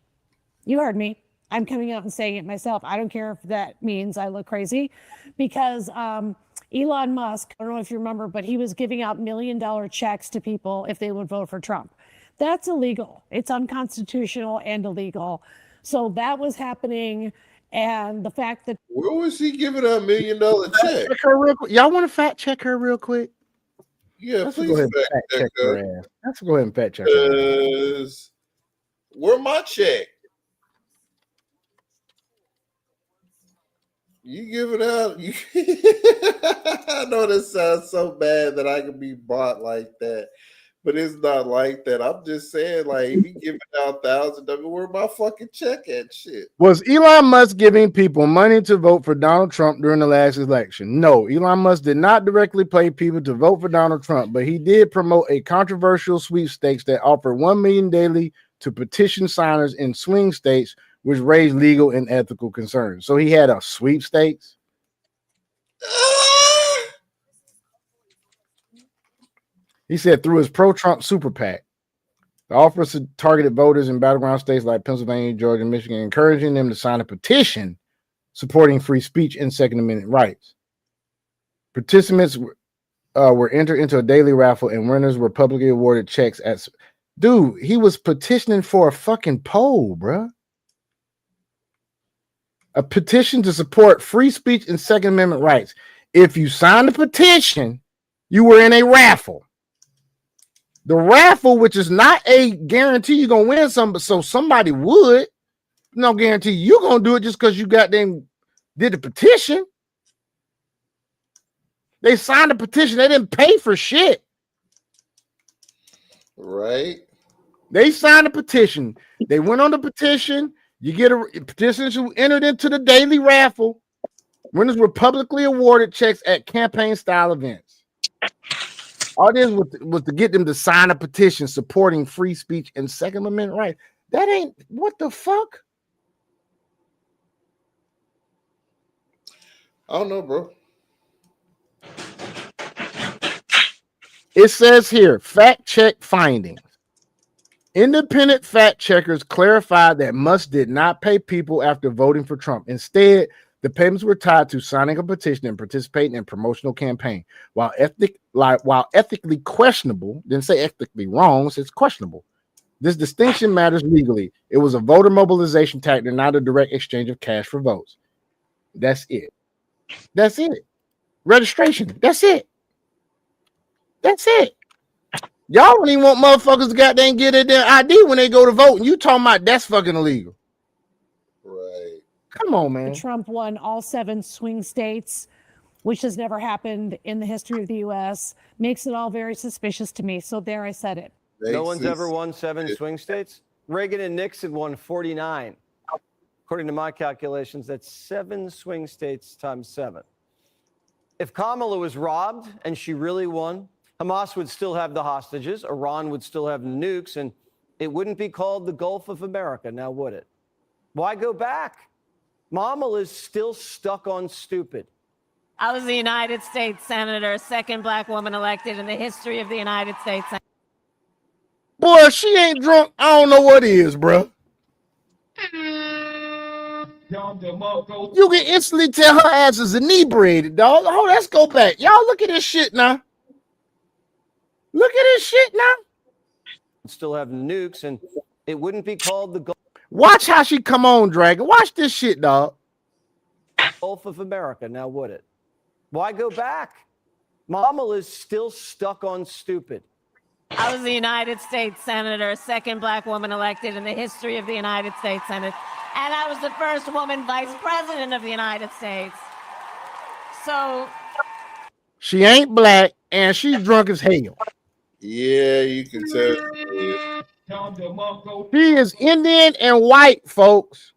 [SPEAKER 17] You heard me. I'm coming out and saying it myself. I don't care if that means I look crazy, because Elon Musk, I don't know if you remember, but he was giving out $1 million checks to people if they would vote for Trump. That's illegal. It's unconstitutional and illegal. So that was happening. And the fact that...
[SPEAKER 3] Where was he giving a $1 million check?
[SPEAKER 1] Y'all want to fact check her real quick?
[SPEAKER 3] Yeah,
[SPEAKER 1] let's
[SPEAKER 3] please
[SPEAKER 1] go ahead and fact check her ass. Let's go ahead and fact check her ass.
[SPEAKER 3] Where my check? You give it out. I know this sounds so bad that I can be bought like that, but it's not like that. I'm just saying, like, if you giving out thousands, where my fucking check at? Shit.
[SPEAKER 1] Was Elon Musk giving people money to vote for Donald Trump during the last election? No, Elon Musk did not directly pay people to vote for Donald Trump, but he did promote a controversial sweepstakes that offered $1 million daily to petition signers in swing states, which raised legal and ethical concerns. So he had a sweepstakes. He said through his pro-Trump super PAC, the office targeted voters in battleground states like Pennsylvania, Georgia, and Michigan, encouraging them to sign a petition supporting free speech and Second Amendment rights. Participants were entered into a daily raffle, and winners were publicly awarded checks at. Dude, he was petitioning for a fucking poll, bruh. A petition to support free speech and Second Amendment rights. If you signed the petition, you were in a raffle. The raffle, which is not a guarantee you're gonna win something, so somebody would. No guarantee you're gonna do it just because you got them did the petition. They signed the petition, they didn't pay for shit.
[SPEAKER 3] Right.
[SPEAKER 1] They signed a petition. They went on the petition. You get a petition who entered into the daily raffle. Winners were publicly awarded checks at campaign-style events. All this was to get them to sign a petition supporting free speech and Second Amendment rights. That ain't what the fuck?
[SPEAKER 3] I don't know, bro.
[SPEAKER 1] It says here, fact check findings. Independent fact checkers clarified that Musk did not pay people after voting for Trump. Instead, the payments were tied to signing a petition and participating in a promotional campaign. While ethically questionable, didn't say ethically wrong, so it's questionable. This distinction matters legally. It was a voter mobilization tactic, not a direct exchange of cash for votes. That's it. That's it. Registration. That's it. That's it. Y'all don't even want motherfuckers to goddamn get their ID when they go to vote, and you talking about that's fucking illegal.
[SPEAKER 3] Right.
[SPEAKER 1] Come on, man.
[SPEAKER 17] Trump won all 7 swing states, which has never happened in the history of the U.S. Makes it all very suspicious to me. So there, I said it.
[SPEAKER 12] No one's ever won 7 swing states. Reagan and Nixon won 49. According to my calculations, that's 7 swing states times 7. If Kamala was robbed and she really won, Hamas would still have the hostages, Iran would still have nukes, and it wouldn't be called the Gulf of America, now would it? Why go back? Kamala is still stuck on stupid.
[SPEAKER 15] I was the United States Senator, second black woman elected in the history of the United States.
[SPEAKER 1] Boy, if she ain't drunk, I don't know what is, bro. You can instantly tell her ass is inebriated, dog. Oh, let's go back. Y'all look at this shit now. Look at this shit now.
[SPEAKER 12] Still have nukes, and it wouldn't be called the
[SPEAKER 1] Watch how she come on, Dragon. Watch this shit, dog.
[SPEAKER 12] Gulf of America, now would it? Why go back? Kamala is still stuck on stupid.
[SPEAKER 15] I was the United States Senator, second black woman elected in the history of the United States Senate. And I was the first woman vice president of the United States. So.
[SPEAKER 1] She ain't black, and she's drunk as hell.
[SPEAKER 3] Yeah, you can tell.
[SPEAKER 1] She is Indian and white, folks.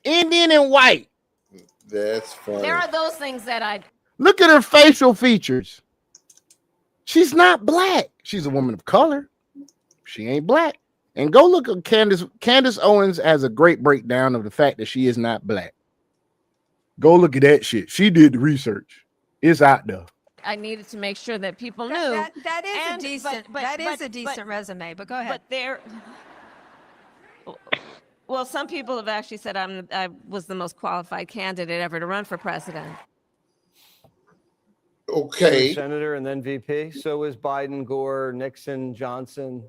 [SPEAKER 1] Indian and white.
[SPEAKER 3] That's funny.
[SPEAKER 15] There are those things that I
[SPEAKER 1] look at her facial features. She's not black. She's a woman of color. She ain't black. And go look at Candace Owens has a great breakdown of the fact that she is not black. Go look at that shit. She did the research. It's out there.
[SPEAKER 15] I needed to make sure that people knew.
[SPEAKER 18] That is a decent resume, but go ahead.
[SPEAKER 15] But there, well, some people have actually said I was the most qualified candidate ever to run for president.
[SPEAKER 3] Okay.
[SPEAKER 12] Senator and then VP. So is Biden, Gore, Nixon, Johnson.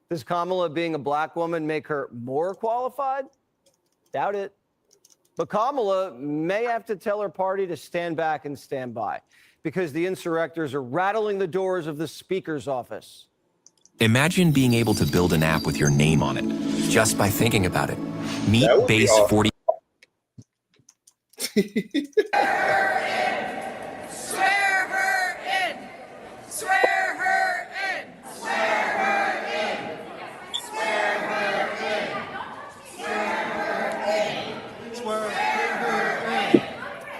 [SPEAKER 12] Does Kamala being a black woman make her more qualified? Doubt it. But Kamala may have to tell her party to stand back and stand by because the insurrectors are rattling the doors of the speaker's office.
[SPEAKER 19] Imagine being able to build an app with your name on it just by thinking about it. Meet Base
[SPEAKER 3] awesome.
[SPEAKER 19] 40.
[SPEAKER 13] Swear her in! Swear her in! Swear her in! Swear her in! Swear her in! Swear her in!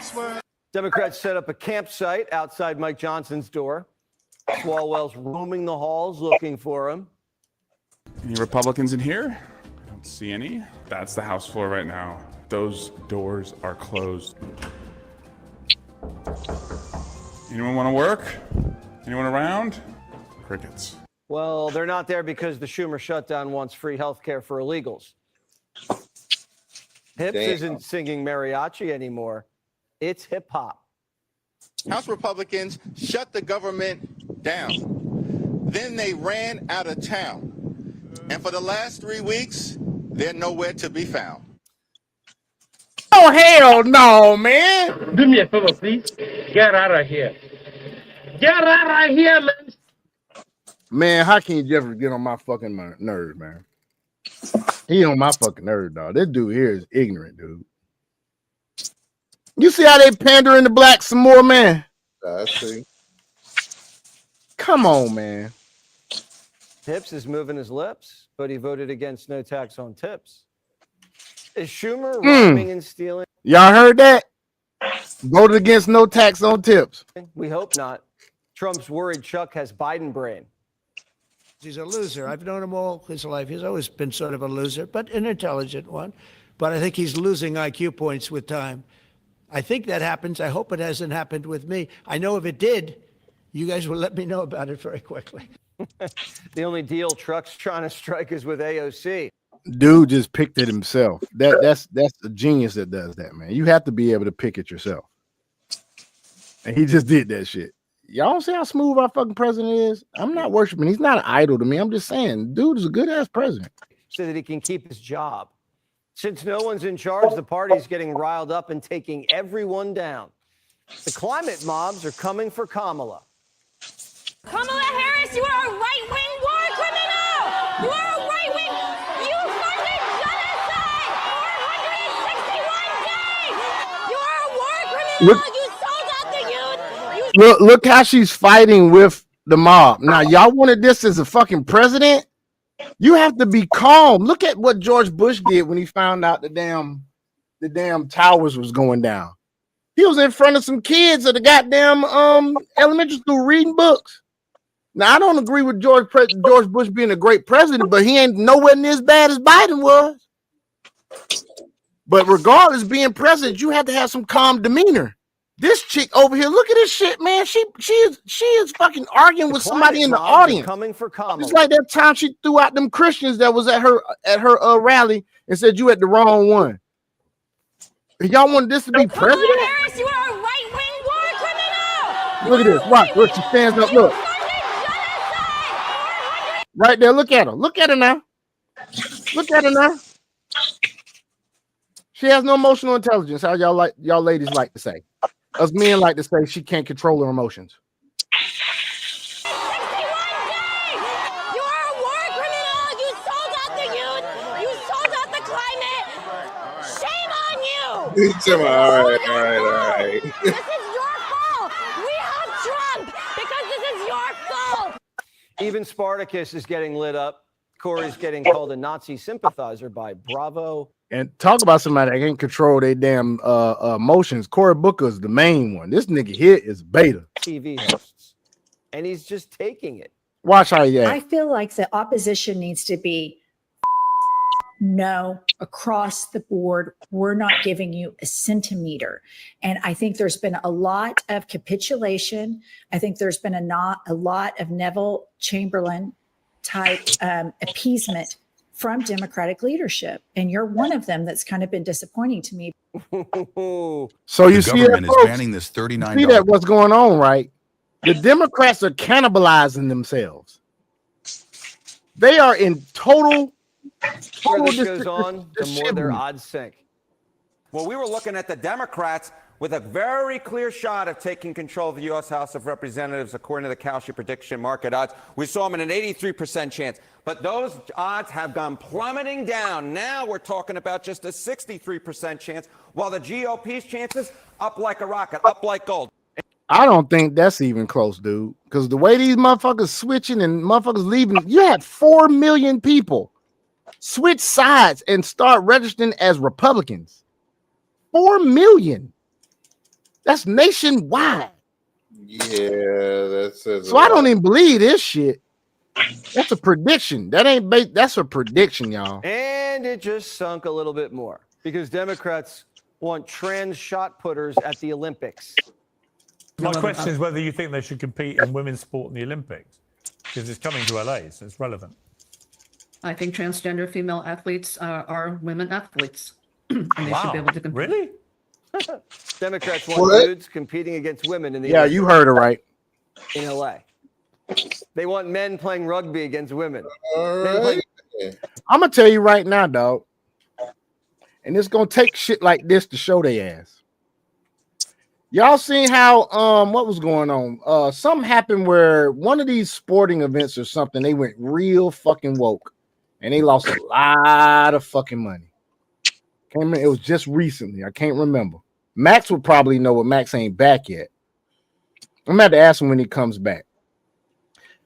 [SPEAKER 13] Swear.
[SPEAKER 12] Democrats set up a campsite outside Mike Johnson's door. Swalwell's roaming the halls looking for him.
[SPEAKER 20] Any Republicans in here? I don't see any. That's the House floor right now. Those doors are closed. Anyone want to work? Anyone around? Crickets.
[SPEAKER 12] Well, they're not there because the Schumer shutdown wants free health care for illegals. Hips isn't singing mariachi anymore. It's hip hop.
[SPEAKER 7] House Republicans shut the government down. Then they ran out of town. And for the last 3 weeks, they're nowhere to be found.
[SPEAKER 1] Oh, hell no, man.
[SPEAKER 5] Do me a favor, please. Get out of here. Get out of here, man.
[SPEAKER 1] Man, how can you Jeffrey get on my fucking nerves, man? He on my fucking nerves, dog. This dude here is ignorant, dude. You see how they pandering the blacks some more, man?
[SPEAKER 3] I see.
[SPEAKER 1] Come on, man.
[SPEAKER 12] Hips is moving his lips, but he voted against no tax on tips. Is Schumer rhyming and stealing?
[SPEAKER 1] Y'all heard that? Voted against no tax on tips.
[SPEAKER 12] We hope not. Trump's worried Chuck has Biden brain.
[SPEAKER 14] He's a loser. I've known him all his life. He's always been sort of a loser, but an intelligent one. But I think he's losing IQ points with time. I think that happens. I hope it hasn't happened with me. I know if it did, you guys will let me know about it very quickly.
[SPEAKER 12] The only deal Truck's trying to strike is with AOC.
[SPEAKER 1] Dude just picked it himself. That's a genius that does that, man. You have to be able to pick it yourself. And he just did that shit. Y'all see how smooth our fucking president is? I'm not worshiping. He's not an idol to me. I'm just saying, dude is a good ass president.
[SPEAKER 12] So that he can keep his job. Since no one's in charge, the party's getting riled up and taking everyone down. The climate mobs are coming for Kamala.
[SPEAKER 15] Kamala Harris, you are a right-wing war criminal! You are a right-wing... You funded genocide for 161 days! You are a war criminal! You sold out the youth!
[SPEAKER 1] Look how she's fighting with the mob. Now, y'all wanted this as a fucking president? You have to be calm. Look at what George Bush did when he found out the damn towers was going down. He was in front of some kids at the goddamn elementary school reading books. Now, I don't agree with George Bush being a great president, but he ain't nowhere near as bad as Biden was. But regardless, being president, you have to have some calm demeanor. This chick over here, look at this shit, man. She is fucking arguing with somebody in the audience.
[SPEAKER 12] Coming for Kamala.
[SPEAKER 1] It's like that time she threw out them Christians that was at her rally and said you at the wrong one. Y'all wanted this to be president?
[SPEAKER 15] Kamala Harris, you are a right-wing war criminal!
[SPEAKER 1] Look at this. Watch. Look, she stands up. Look. Right there. Look at her. Look at her now. Look at her now. She has no emotional intelligence. How y'all ladies like to say. Us men like to say she can't control her emotions.
[SPEAKER 15] 61 days! You are a war criminal! You sold out the youth! You sold out the climate! Shame on you!
[SPEAKER 3] All right.
[SPEAKER 15] This is your fault! We have Trump because this is your fault!
[SPEAKER 12] Even Spartacus is getting lit up. Corey's getting called a Nazi sympathizer by Bravo.
[SPEAKER 1] And talk about somebody that can't control their damn emotions. Cory Booker's the main one. This nigga here is beta.
[SPEAKER 12] TV hosts. And he's just taking it.
[SPEAKER 1] Watch how he
[SPEAKER 21] I feel like the opposition needs to be no across the board. We're not giving you a centimeter. And I think there's been a lot of capitulation. I think there's been a lot of Neville Chamberlain type appeasement from Democratic leadership. And you're one of them that's kind of been disappointing to me.
[SPEAKER 1] So you see that,
[SPEAKER 22] is banning this $39.
[SPEAKER 1] See that what's going on, right? The Democrats are cannibalizing themselves. They are in total
[SPEAKER 12] The more this goes on, the more their odds sink.
[SPEAKER 23] Well, we were looking at the Democrats with a very clear shot of taking control of the U.S. House of Representatives, according to the Kalshi prediction market odds. We saw them in an 83% chance. But those odds have gone plummeting down. Now we're talking about just a 63% chance, while the GOP's chances up like a rocket, up like gold.
[SPEAKER 1] I don't think that's even close, dude. Because the way these motherfuckers switching and motherfuckers leaving, you had 4 million people switch sides and start registering as Republicans. 4 million. That's nationwide.
[SPEAKER 3] Yeah, that's
[SPEAKER 1] so I don't even believe this shit. That's a prediction. That ain't that's a prediction, y'all.
[SPEAKER 12] And it just sunk a little bit more because Democrats want trans shot putters at the Olympics.
[SPEAKER 4] My question is whether you think they should compete in women's sport in the Olympics, because it's coming to LA, so it's relevant.
[SPEAKER 9] I think transgender female athletes are women athletes, and they should be able to compete.
[SPEAKER 4] Really?
[SPEAKER 12] Democrats want dudes competing against women in the
[SPEAKER 1] Yeah, you heard it right.
[SPEAKER 12] in LA. They want men playing rugby against women.
[SPEAKER 1] I'm gonna tell you right now, dog. And it's gonna take shit like this to show their ass. Y'all seen how what was going on? Something happened where one of these sporting events or something, they went real fucking woke and they lost a lot of fucking money. It was just recently. I can't remember. Max would probably know, but Max ain't back yet. I'm gonna have to ask him when he comes back.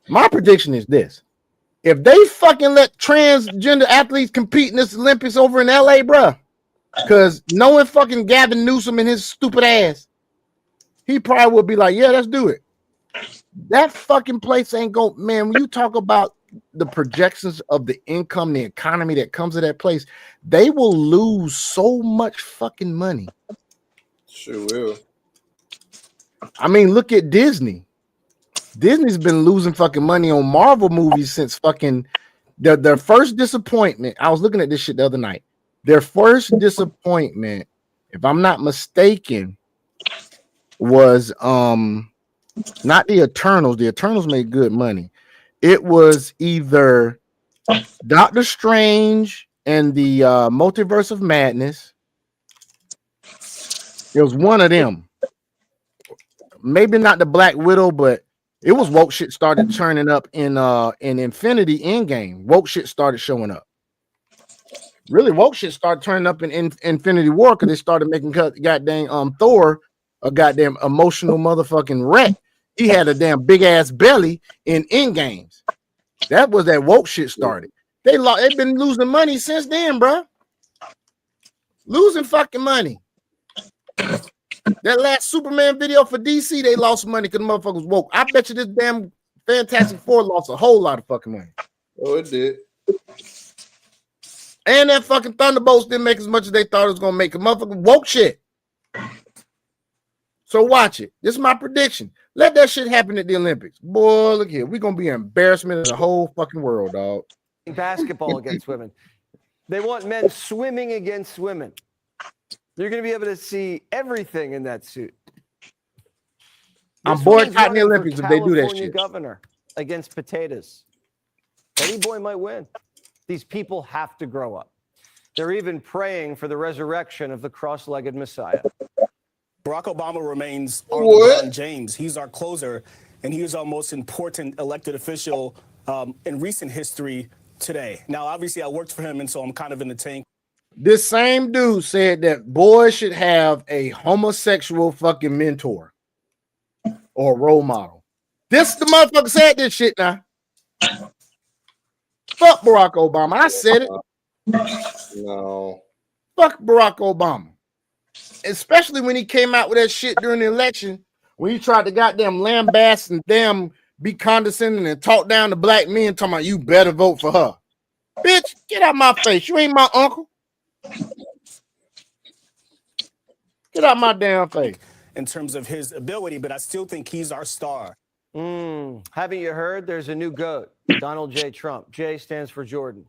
[SPEAKER 1] My prediction is this: if they fucking let transgender athletes compete in this Olympics over in LA, bruh, because knowing fucking Gavin Newsom and his stupid ass, he probably would be like, yeah, let's do it. That fucking place ain't go, man. When you talk about the projections of the income, the economy that comes to that place, they will lose so much fucking money.
[SPEAKER 3] Sure will.
[SPEAKER 1] I mean, look at Disney. Disney's been losing fucking money on Marvel movies since fucking their first disappointment. I was looking at this shit the other night. Their first disappointment, if I'm not mistaken, was not the Eternals. The Eternals made good money. It was either Doctor Strange and the Multiverse of Madness. It was one of them. Maybe not the Black Widow, but it was woke shit started turning up in Infinity Endgame. Woke shit started showing up. Really, woke shit started turning up in Infinity War because they started making goddamn Thor a goddamn emotional motherfucking wreck. He had a damn big ass belly in Endgames. That was that woke shit started. They've been losing money since then, bro. Losing fucking money. That last Superman video for DC, they lost money because the motherfuckers woke. I bet you this damn Fantastic Four lost a whole lot of fucking money.
[SPEAKER 3] Oh, it did.
[SPEAKER 1] And that fucking Thunderbolts didn't make as much as they thought it was gonna make. A motherfucking woke shit. So watch it. This is my prediction. Let that shit happen at the Olympics. Boy, look here. We're gonna be an embarrassment in the whole fucking world, dog.
[SPEAKER 12] Basketball against women. They want men swimming against women. You're going to be able to see everything in that suit.
[SPEAKER 1] I'm boycotting the Olympics if they do that
[SPEAKER 12] California
[SPEAKER 1] shit.
[SPEAKER 12] Governor against potatoes. Any boy might win. These people have to grow up. They're even praying for the resurrection of the cross-legged Messiah.
[SPEAKER 22] Barack Obama remains our LeBron James. He's our closer, and he is our most important elected official in recent history today. Now, obviously, I worked for him, and so I'm kind of in the tank.
[SPEAKER 1] This same dude said that boys should have a homosexual fucking mentor or role model. This the motherfucker said this shit now. Fuck Barack Obama. I said it.
[SPEAKER 3] No.
[SPEAKER 1] Fuck Barack Obama. Especially when he came out with that shit during the election, when he tried to goddamn lambast and damn be condescending and talk down to black men, talking about you better vote for her. Bitch, get out my face. You ain't my uncle. Get out my damn face.
[SPEAKER 22] In terms of his ability, but I still think he's our star.
[SPEAKER 12] Haven't you heard? There's a new GOAT, Donald J. Trump. J stands for Jordan.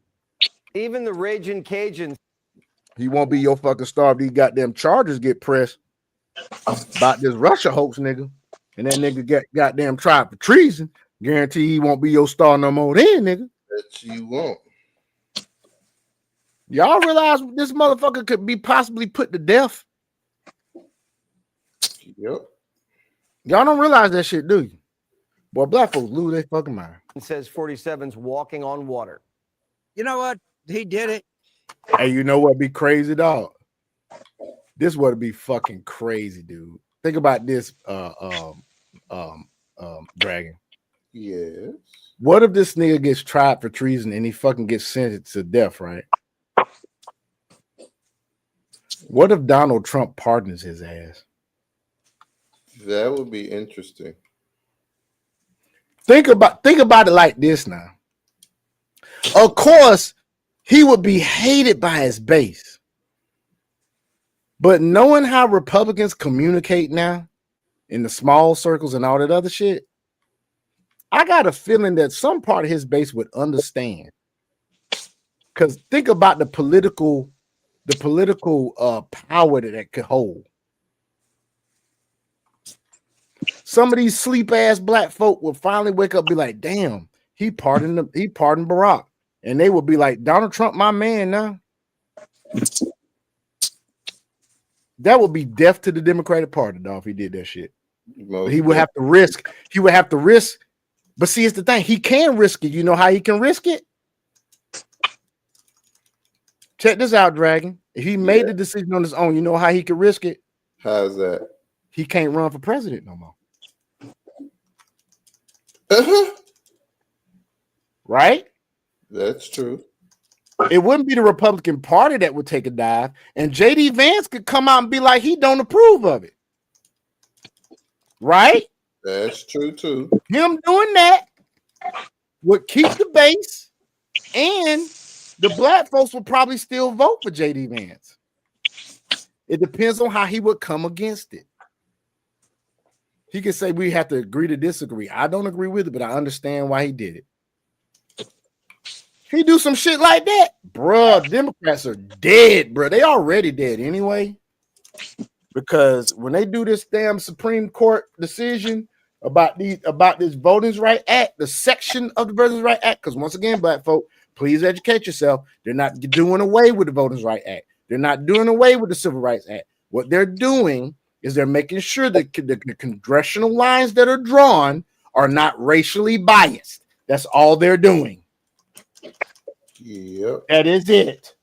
[SPEAKER 12] Even the Raging Cajuns.
[SPEAKER 1] He won't be your fucking star if these goddamn charges get pressed about this Russia hoax nigga. And that nigga get goddamn tried for treason. Guarantee he won't be your star no more then, nigga.
[SPEAKER 3] That you won't.
[SPEAKER 1] Y'all realize this motherfucker could be possibly put to death?
[SPEAKER 3] Yep.
[SPEAKER 1] Y'all don't realize that shit, do you? Boy, black folks lose their fucking mind.
[SPEAKER 12] It says 47's walking on water.
[SPEAKER 14] You know what? He did it.
[SPEAKER 1] Hey, you know what be crazy, dog? This would be fucking crazy, dude. Think about this, Dragon.
[SPEAKER 3] Yes.
[SPEAKER 1] What if this nigga gets tried for treason and he fucking gets sentenced to death, right? What if Donald Trump pardons his ass?
[SPEAKER 3] That would be interesting.
[SPEAKER 1] Think about it like this now. Of course, he would be hated by his base. But knowing how Republicans communicate now, in the small circles and all that other shit, I got a feeling that some part of his base would understand. Because think about the political power that could hold. Some of these sleep ass black folk will finally wake up and be like, damn, he pardoned Barack. And they will be like, Donald Trump, my man now. That would be death to the Democratic Party, dog, if he did that shit. He would have to risk. But see, it's the thing. He can risk it. You know how he can risk it? Check this out, Dragon. If he made the decision on his own, you know how he could risk it?
[SPEAKER 3] How's that?
[SPEAKER 1] He can't run for president no more. Right?
[SPEAKER 3] That's true.
[SPEAKER 1] It wouldn't be the Republican Party that would take a dive, and JD Vance could come out and be like, he don't approve of it. Right?
[SPEAKER 3] That's true too.
[SPEAKER 1] Him doing that would keep the base, and the black folks would probably still vote for JD Vance. It depends on how he would come against it. He could say we have to agree to disagree. I don't agree with it, but I understand why he did it. He do some shit like that, bruh. Democrats are dead, bruh. They already dead anyway. Because when they do this damn Supreme Court decision about this Voting Rights Act, the section of the Voting Rights Act, because once again, black folk, please educate yourself. They're not doing away with the Voting Rights Act. They're not doing away with the Civil Rights Act. What they're doing is they're making sure that the congressional lines that are drawn are not racially biased. That's all they're doing.
[SPEAKER 3] Yep.
[SPEAKER 1] That is it.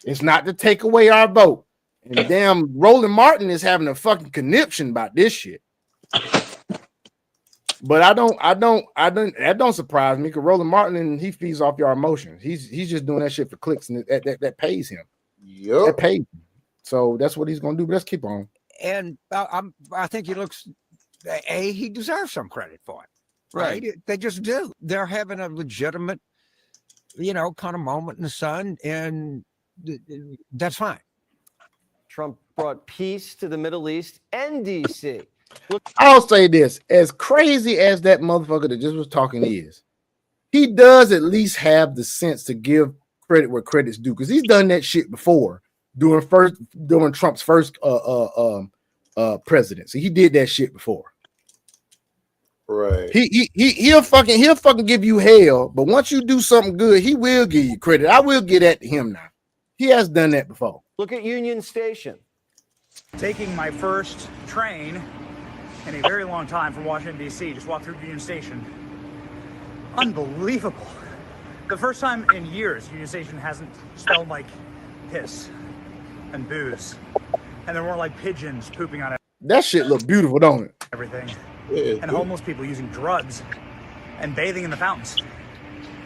[SPEAKER 1] It's not to take away our vote. And damn, Roland Martin is having a fucking conniption about this shit. But that don't surprise me because Roland Martin, he feeds off your emotions. He's just doing that shit for clicks, and that pays him.
[SPEAKER 3] Yep.
[SPEAKER 1] That pays him. So that's what he's gonna do. But let's keep on.
[SPEAKER 6] And I think he looks. He deserves some credit for it. Right? They just do. They're having a legitimate, kind of moment in the sun, and that's fine.
[SPEAKER 12] Trump brought peace to the Middle East and D.C.
[SPEAKER 1] I'll say this: as crazy as that motherfucker that just was talking is, he does at least have the sense to give credit where credit's due because he's done that shit before during Trump's first presidency. He did that shit before.
[SPEAKER 3] Right.
[SPEAKER 1] He'll fucking give you hell, but once you do something good, he will give you credit. I will give that to him now. He has done that before.
[SPEAKER 12] Look at Union Station.
[SPEAKER 8] Taking my first train in a very long time from Washington, D.C. Just walked through Union Station. Unbelievable. The first time in years Union Station hasn't smelled like piss and booze. And there weren't like pigeons pooping on it.
[SPEAKER 1] That shit look beautiful, don't it?
[SPEAKER 8] Everything. And homeless people using drugs and bathing in the fountains.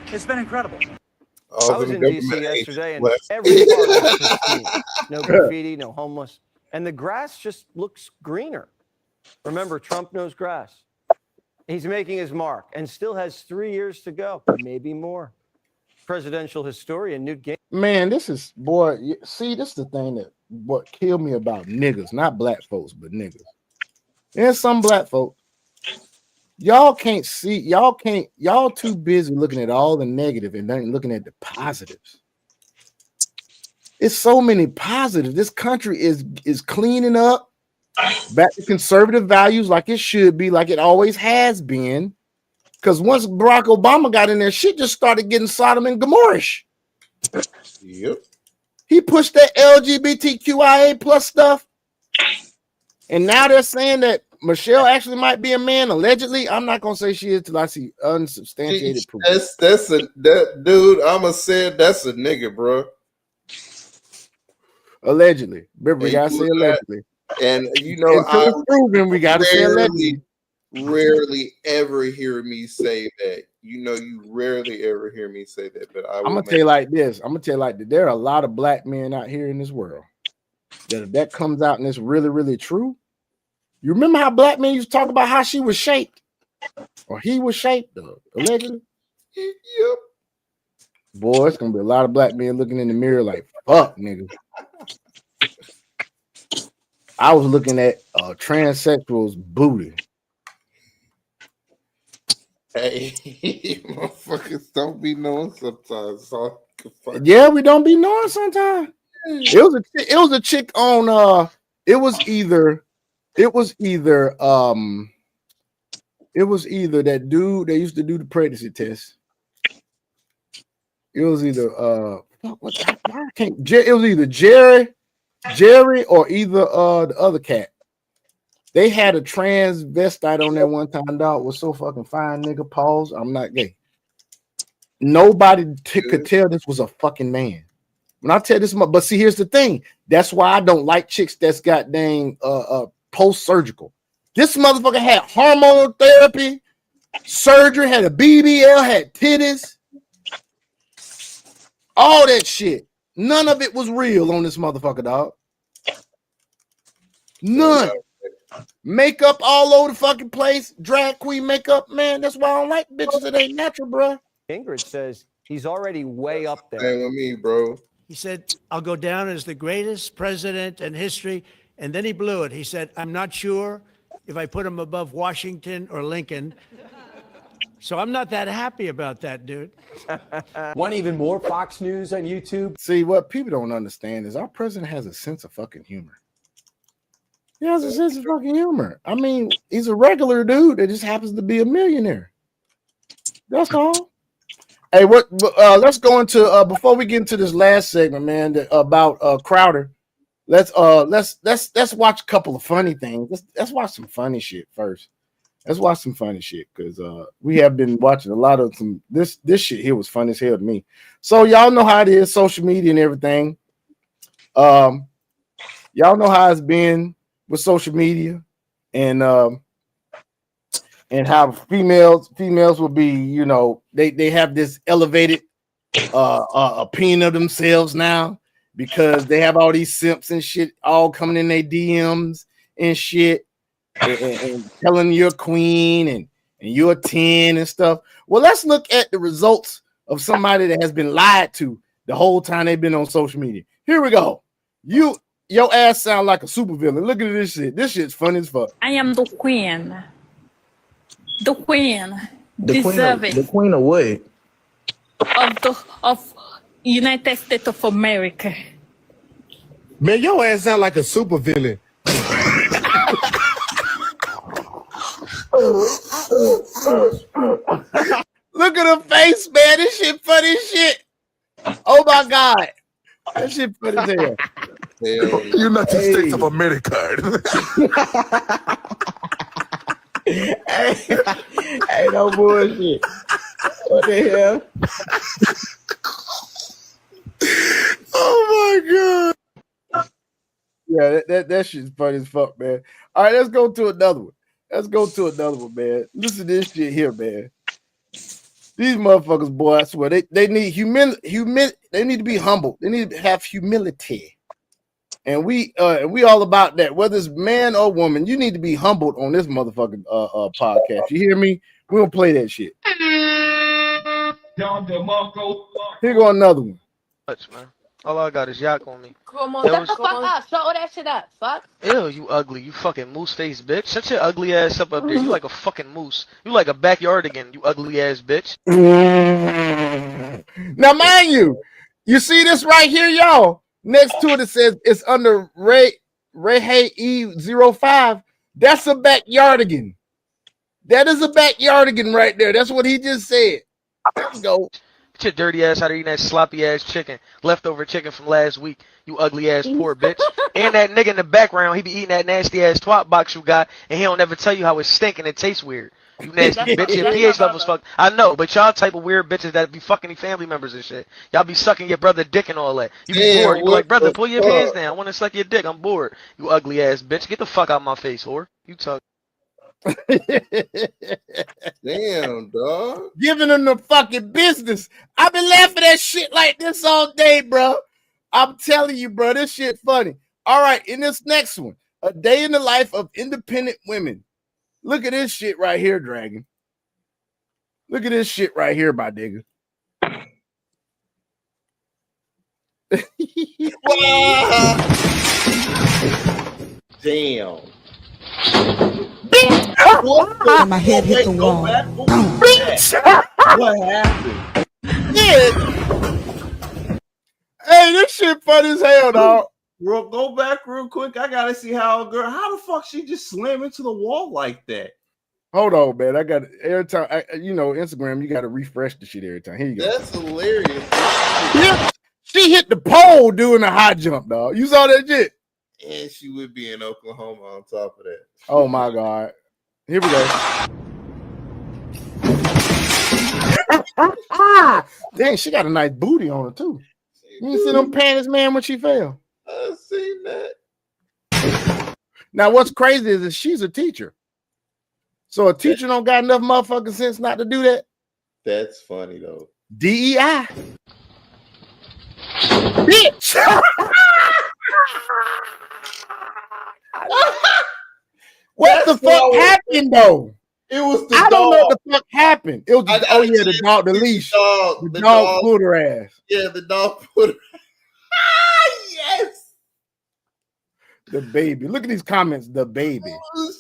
[SPEAKER 8] It's been incredible.
[SPEAKER 12] I was in D.C. yesterday, and every park is pristine. No graffiti, no homeless. And the grass just looks greener. Remember, Trump knows grass. He's making his mark and still has 3 years to go, maybe more. Presidential historian Newt Gingrich.
[SPEAKER 1] Man, this is this is the thing that what killed me about niggas, not black folks, but niggas. And some black folks. Y'all can't see, y'all too busy looking at all the negative and then looking at the positives. It's so many positives. This country is cleaning up back to conservative values like it should be, like it always has been. Because once Barack Obama got in there, shit just started getting Sodom and Gomorrah-ish.
[SPEAKER 3] Yep.
[SPEAKER 1] He pushed that LGBTQIA plus stuff. And now they're saying that Michelle actually might be a man, allegedly. I'm not gonna say she is till I see unsubstantiated proof.
[SPEAKER 3] That dude. I'ma say that's a nigga, bro.
[SPEAKER 1] Allegedly, remember we gotta say allegedly.
[SPEAKER 3] And I
[SPEAKER 1] proven we gotta say allegedly.
[SPEAKER 3] Rarely ever hear me say that. You rarely ever hear me say that. But
[SPEAKER 1] I'm gonna tell you like this. I'm gonna tell you like that. There are a lot of black men out here in this world that if that comes out and it's really, really true. You remember how black men used to talk about how she was shaped, or he was shaped, allegedly.
[SPEAKER 3] Yep.
[SPEAKER 1] Boy, it's gonna be a lot of black men looking in the mirror like, "Fuck, nigga." I was looking at transsexuals' booty.
[SPEAKER 3] Hey, motherfuckers don't be knowing sometimes. So
[SPEAKER 1] Yeah, we don't be knowing sometimes. It was a chick on it was either that dude that used to do the pregnancy test. It was either it was either Jerry or either the other cat. They had a transvestite on there one time, dog. Was so fucking fine, nigga. Pause. I'm not gay. Nobody could tell this was a fucking man. When I tell this, but see, here's the thing. That's why I don't like chicks that's got dang post-surgical. This motherfucker had hormonal therapy, surgery, had a BBL, had titties, all that shit. None of it was real on this motherfucker, dog. None. Makeup all over the fucking place. Drag queen makeup, man. That's why I don't like bitches that ain't natural, bro.
[SPEAKER 12] Ingrid says he's already way up there.
[SPEAKER 3] Same with me, bro.
[SPEAKER 14] He said, I'll go down as the greatest president in history. And then he blew it. He said, I'm not sure if I put him above Washington or Lincoln. So I'm not that happy about that, dude.
[SPEAKER 2] Want even more Fox News on YouTube?
[SPEAKER 1] See, what people don't understand is our president has a sense of fucking humor. He has a sense of fucking humor. I mean, he's a regular dude that just happens to be a millionaire. That's all. Hey, let's go into before we get into this last segment, man, about Crowder. Let's watch a couple of funny things. Let's watch some funny shit first. Let's watch some funny shit because we have been watching a lot of some this shit here was fun as hell to me. So y'all know how it is, social media and everything. Y'all know how it's been with social media and how females will be, you know, they have this elevated opinion of themselves now because they have all these simps and shit all coming in their DMs and shit and telling you're a queen and you're a 10 and stuff. Well, let's look at the results of somebody that has been lied to the whole time they've been on social media. Here we go. Your ass sound like a supervillain. Look at this shit. This shit's funny as fuck.
[SPEAKER 10] I am the queen. The queen.
[SPEAKER 2] The queen of what?
[SPEAKER 10] Of United States of America.
[SPEAKER 2] Man, your ass sound like a supervillain.
[SPEAKER 1] Look at her face, man. This shit funny as shit. Oh my god. That shit funny as hell.
[SPEAKER 2] United States of America.
[SPEAKER 1] Hey, no bullshit. What the hell?
[SPEAKER 2] Oh my god.
[SPEAKER 1] Yeah, that shit's funny as fuck, man. All right, let's go to another one. Man. Listen to this shit here, man. These motherfuckers, boy, I swear, they need they need to be humble. They need to have humility. And we all about that. Whether it's man or woman, you need to be humbled on this motherfucking podcast. You hear me? We're gonna play that shit. Here go another one.
[SPEAKER 11] Man. All I got is yak on me.
[SPEAKER 15] Come on, shut the fuck up. Shut all that shit up. Fuck.
[SPEAKER 11] Ew, you ugly. You fucking moose face bitch. Shut your ugly ass up there. You like a fucking moose. You like a backyardigan, you ugly ass bitch.
[SPEAKER 1] Now, mind you see this right here, y'all. Next to it says it's under Ray E05. That's a backyardigan. That is a backyardigan right there. That's what he just said. Let's go.
[SPEAKER 11] Get your dirty ass out of eating that sloppy ass chicken, leftover chicken from last week, you ugly ass poor bitch. And that nigga in the background, he be eating that nasty ass twat box you got, and he don't ever tell you how it's stinking. It tastes weird. You nasty bitch. Your pH levels fucked. I know, but y'all type of weird bitches that be fucking your family members and shit. Y'all be sucking your brother dick and all that. You be bored. You be like, brother, pull your pants down. I want to suck your dick. I'm bored. You ugly ass bitch. Get the fuck out of my face, whore. You talk.
[SPEAKER 3] Damn, dog.
[SPEAKER 1] Giving them the fucking business. I've been laughing at shit like this all day, bro. I'm telling you, bro, this shit funny. All right, in this next one, a day in the life of independent women. Look at this shit right here, Dragon. Look at this shit right here, my nigga.
[SPEAKER 3] Damn.
[SPEAKER 16] And my head hit the wall.
[SPEAKER 3] What happened?
[SPEAKER 1] Hey, this shit funny as hell, dog.
[SPEAKER 3] Bro, go back real quick. I gotta see how the fuck she just slammed into the wall like that?
[SPEAKER 1] Hold on, man. I got every time. Instagram. You got to refresh the shit every time. Here you go.
[SPEAKER 3] That's hilarious.
[SPEAKER 1] Yeah, she hit the pole doing a high jump, dog. You saw that shit?
[SPEAKER 3] And she would be in Oklahoma on top of that.
[SPEAKER 1] Oh my god. Here we go. Dang, she got a nice booty on her too. You see them panties, man, when she fell.
[SPEAKER 3] I seen that.
[SPEAKER 1] Now, what's crazy is that she's a teacher. So a teacher don't got enough motherfucking sense not to do that.
[SPEAKER 3] That's funny though.
[SPEAKER 1] DEI. Bitch. What the fuck happened though?
[SPEAKER 3] It was the
[SPEAKER 1] I
[SPEAKER 3] dog.
[SPEAKER 1] don't know what the fuck happened. It was the dog, the leash. The dog pulled her ass.
[SPEAKER 3] Yeah, the dog put her. Yes.
[SPEAKER 1] The baby. Look at these comments. The baby.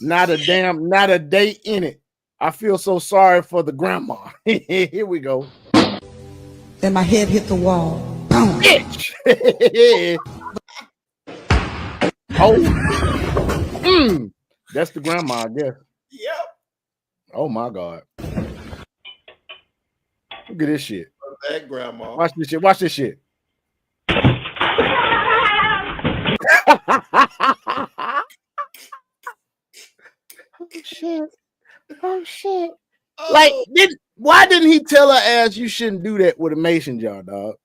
[SPEAKER 1] Not a day in it. I feel so sorry for the grandma. Here we go.
[SPEAKER 16] Then my head hit the wall. Boom.
[SPEAKER 1] Bitch. Oh. That's the grandma, I guess.
[SPEAKER 3] Yep.
[SPEAKER 1] Oh my god. Look at this shit.
[SPEAKER 3] That grandma.
[SPEAKER 1] Watch this shit. Watch this shit. Oh shit. Like, why didn't he tell her ass you shouldn't do that with a mason jar, dog?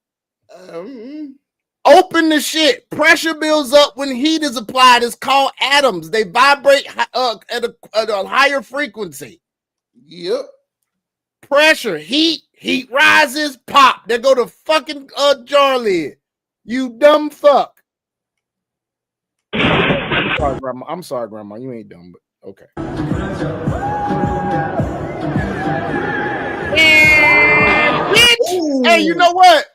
[SPEAKER 1] Open the shit. Pressure builds up when heat is applied. It's called atoms. They vibrate at a higher frequency.
[SPEAKER 3] Yep.
[SPEAKER 1] Pressure, heat rises, pop. There go the fucking jar lid. You dumb fuck. I'm sorry, grandma. You ain't dumb, but okay. Hey, you know what?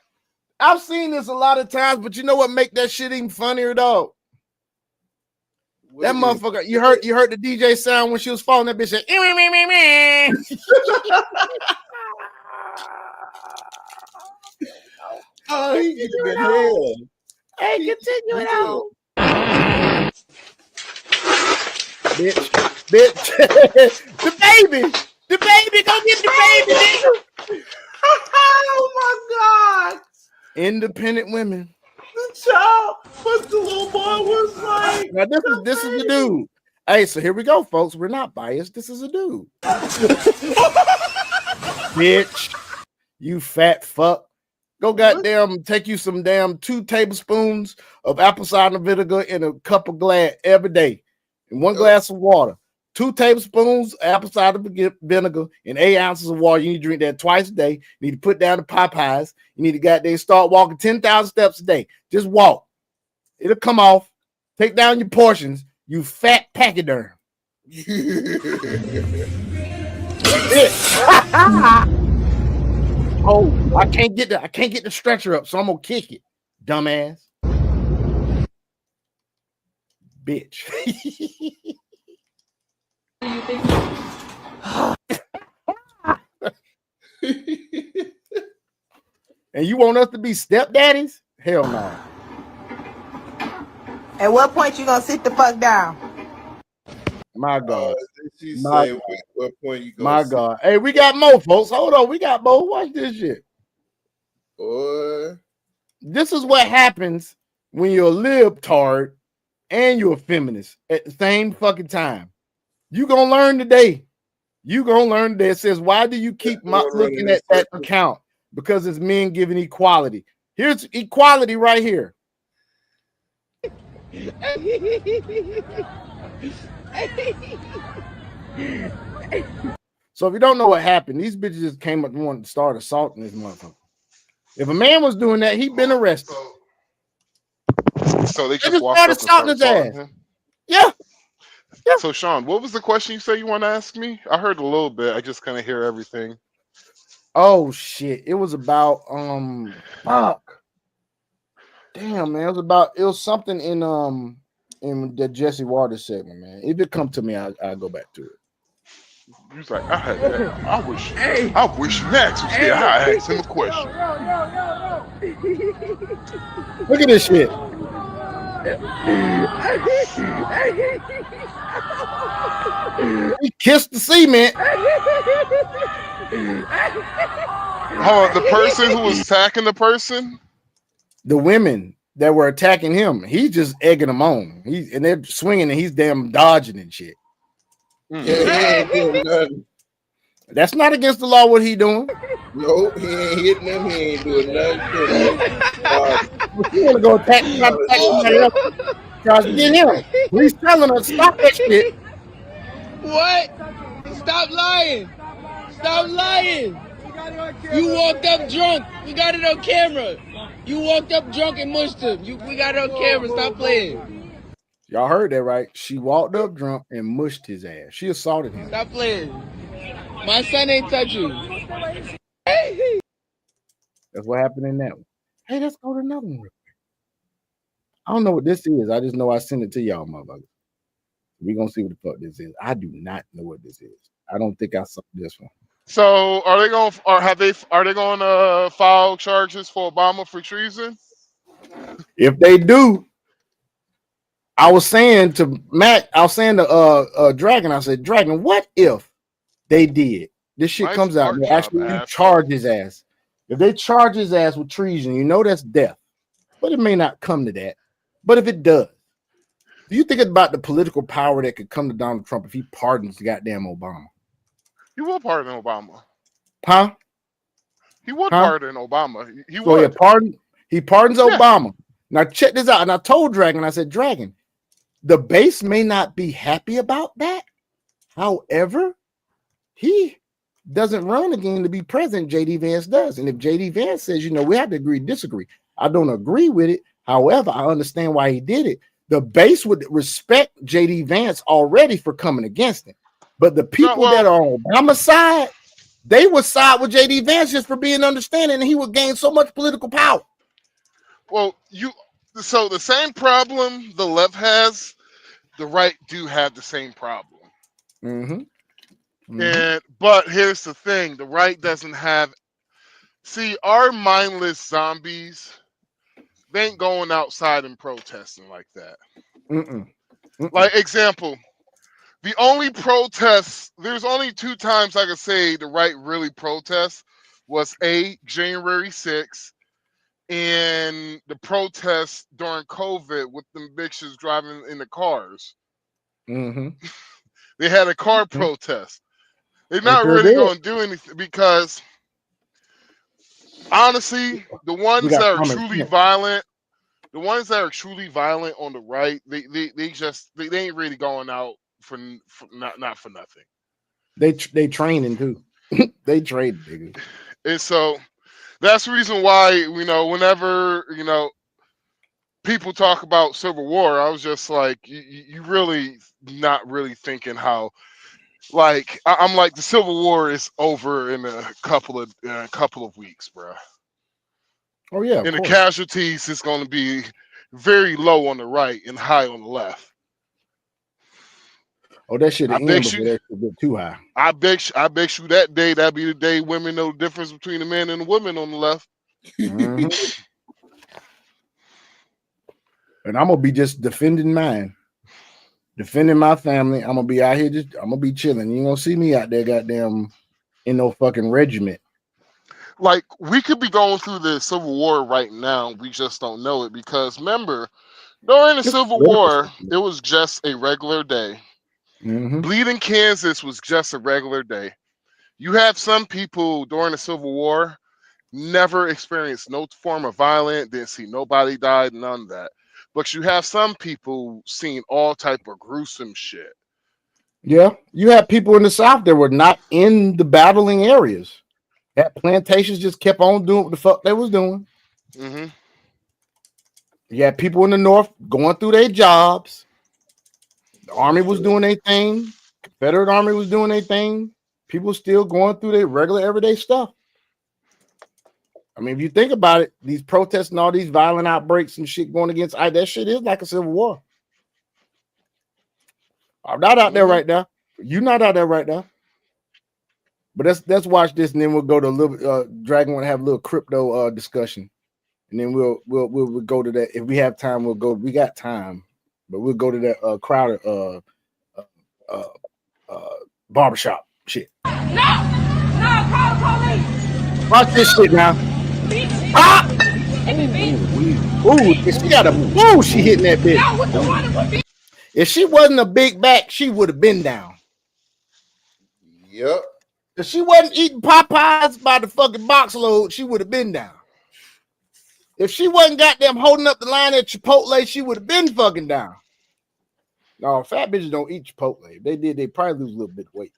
[SPEAKER 1] I've seen this a lot of times, but you know what make that shit even funnier, though? That motherfucker, you heard the DJ sound when she was falling. That bitch said,
[SPEAKER 3] oh, he gets good hell.
[SPEAKER 1] Hey, continue it on. Bitch. The baby, go get the baby, nigga.
[SPEAKER 3] Oh my god.
[SPEAKER 1] Independent women.
[SPEAKER 3] The child, but the little boy was like.
[SPEAKER 1] Now this is the dude. Hey, so here we go, folks. We're not biased. This is a dude. Bitch, you fat fuck. Go goddamn take you some damn 2 tablespoons of apple cider vinegar in a cup of glass every day, and 1 glass of water. 2 tablespoons apple cider vinegar and 8 ounces of water. You need to drink that twice a day. You need to put down the Popeyes. You need to goddamn start walking 10,000 steps a day. Just walk. It'll come off. Take down your portions. You fat pachyderm. Oh, I can't get the stretcher up, so I'm gonna kick it, dumbass. Bitch. And you want us to be stepdaddies? Hell no.
[SPEAKER 13] At what point you gonna sit the fuck down?
[SPEAKER 1] My God.
[SPEAKER 3] She
[SPEAKER 1] My
[SPEAKER 3] say,
[SPEAKER 1] God.
[SPEAKER 3] what point you gonna
[SPEAKER 1] My
[SPEAKER 3] sit?
[SPEAKER 1] God. Hey, we got more, folks. Hold on. We got more. Watch this shit.
[SPEAKER 3] Boy.
[SPEAKER 1] This is what happens when you're a libtard and you're a feminist at the same fucking time. You gonna learn today. You gonna learn today. It says, why do you keep looking at that account? Because it's men giving equality. Here's equality right here. So if you don't know what happened, these bitches just came up and wanted to start assaulting this motherfucker. If a man was doing that, he'd been arrested.
[SPEAKER 17] So they
[SPEAKER 1] just
[SPEAKER 17] just walked up and
[SPEAKER 1] started
[SPEAKER 17] started
[SPEAKER 1] his
[SPEAKER 17] assaulting
[SPEAKER 1] ass.
[SPEAKER 17] him?
[SPEAKER 1] Yeah.
[SPEAKER 17] So Sean, what was the question you say you want to ask me? I heard a little bit. I just couldn't hear everything.
[SPEAKER 1] Oh shit. It was about fuck. Damn, man. It was something in in the Jesse Waters segment, man. If it come to me, I'll go back to it.
[SPEAKER 17] He was like, I wish Max was here. I asked him a question.
[SPEAKER 1] Look at this shit. He kissed the cement.
[SPEAKER 17] Hold on, the person who was attacking the person?
[SPEAKER 1] The women that were attacking him, he's just egging them on. And they're swinging and he's damn dodging and shit.
[SPEAKER 3] Yeah, he ain't doing nothing.
[SPEAKER 1] That's not against the law what he doing.
[SPEAKER 3] Nope, he ain't hitting them. He ain't doing nothing to them.
[SPEAKER 1] You want to go attack somebody else? Guys, get him. He's telling us stop that shit.
[SPEAKER 18] What? Stop lying. Stop lying. You walked up drunk. We got it on camera. You walked up drunk and mushed him. We got it on camera. Stop playing.
[SPEAKER 1] Y'all heard that right? She walked up drunk and mushed his ass. She assaulted him.
[SPEAKER 18] Stop playing. My son ain't touch you.
[SPEAKER 1] That's what happened in that one. Hey, let's go to another one. I don't know what this is. I just know I sent it to y'all, motherfucker. We're gonna see what the fuck this is. I do not know what this is. I don't think I saw this one.
[SPEAKER 17] So are they going to file charges for Obama for treason?
[SPEAKER 1] If they do, I was saying to Matt, I was saying to Dragon, I said, Dragon, what if they did? This shit
[SPEAKER 17] Nice
[SPEAKER 1] comes out and they actually do charge his ass. If they charge his ass with treason, you know that's death. But it may not come to that. But if it does, do you think about the political power that could come to Donald Trump if he pardons goddamn Obama?
[SPEAKER 17] He will pardon Obama.
[SPEAKER 1] Huh?
[SPEAKER 17] He would pardon Obama. He
[SPEAKER 1] So
[SPEAKER 17] would.
[SPEAKER 1] he pardons Obama. Now check this out. And I told Dragon, I said, Dragon, the base may not be happy about that. However, he doesn't run again to be president. JD Vance does. And if JD Vance says, we have to agree, disagree. I don't agree with it. However, I understand why he did it. The base would respect JD Vance already for coming against him. But the people that are on Obama's side, they would side with JD Vance just for being understanding, and he would gain so much political power.
[SPEAKER 17] Well, so the same problem the left has, the right do have the same problem. But here's the thing: the right doesn't have. See, our mindless zombies, they ain't going outside and protesting like that. Like example, the only protests. There's only 2 times I could say the right really protests was January 6th. And the protests during COVID with them bitches driving in the cars. They had a car protest. They're not really going to do anything because, honestly, the ones that are truly violent, on the right, they ain't really going out for not for nothing.
[SPEAKER 1] They training too. They trade, nigga.
[SPEAKER 17] And so that's the reason why, whenever, people talk about Civil War, I was just like, you really not really thinking how, like, I'm like, the Civil War is over in a couple of weeks, bro.
[SPEAKER 1] Oh, yeah.
[SPEAKER 17] And the casualties is going to be very low on the right and high on the left.
[SPEAKER 1] Oh, that shit end before that shit get too high.
[SPEAKER 17] I bet you that day, that'd be the day women know the difference between the men and the women on the left.
[SPEAKER 1] And I'm gonna be just defending mine, defending my family. I'm gonna be out here I'm gonna be chilling. You ain't gonna see me out there, goddamn, in no fucking regiment.
[SPEAKER 17] Like, we could be going through the Civil War right now. We just don't know it because remember, during the Civil War, it was just a regular day. Bleeding Kansas was just a regular day. You have some people during the Civil War never experienced no form of violence, didn't see nobody died, none of that. But you have some people seeing all type of gruesome shit.
[SPEAKER 1] Yeah, you have people in the South that were not in the battling areas. That plantations just kept on doing what the fuck they was doing. You had people in the North going through their jobs. The Army was doing their thing. Confederate Army was doing their thing. People still going through their regular everyday stuff. I mean, if you think about it, these protests and all these violent outbreaks and shit going against that shit is like a civil war. I'm not out there right now. You're not out there right now. But let's watch this, and then we'll go to a little. Dragon want to have a little crypto discussion, and then we'll go to that if we have time. We'll go. We got time, but we'll go to that Crowder barbershop shit. Watch this shit now. Ah! Ooh, if she got a boo, she hitting that bitch. If she wasn't a big back, she would have been down.
[SPEAKER 3] Yep.
[SPEAKER 1] If she wasn't eating Popeyes by the fucking box load, she would have been down. If she wasn't goddamn holding up the line at Chipotle, she would have been fucking down. No, fat bitches don't eat Chipotle. If they did, they probably lose a little bit of weight.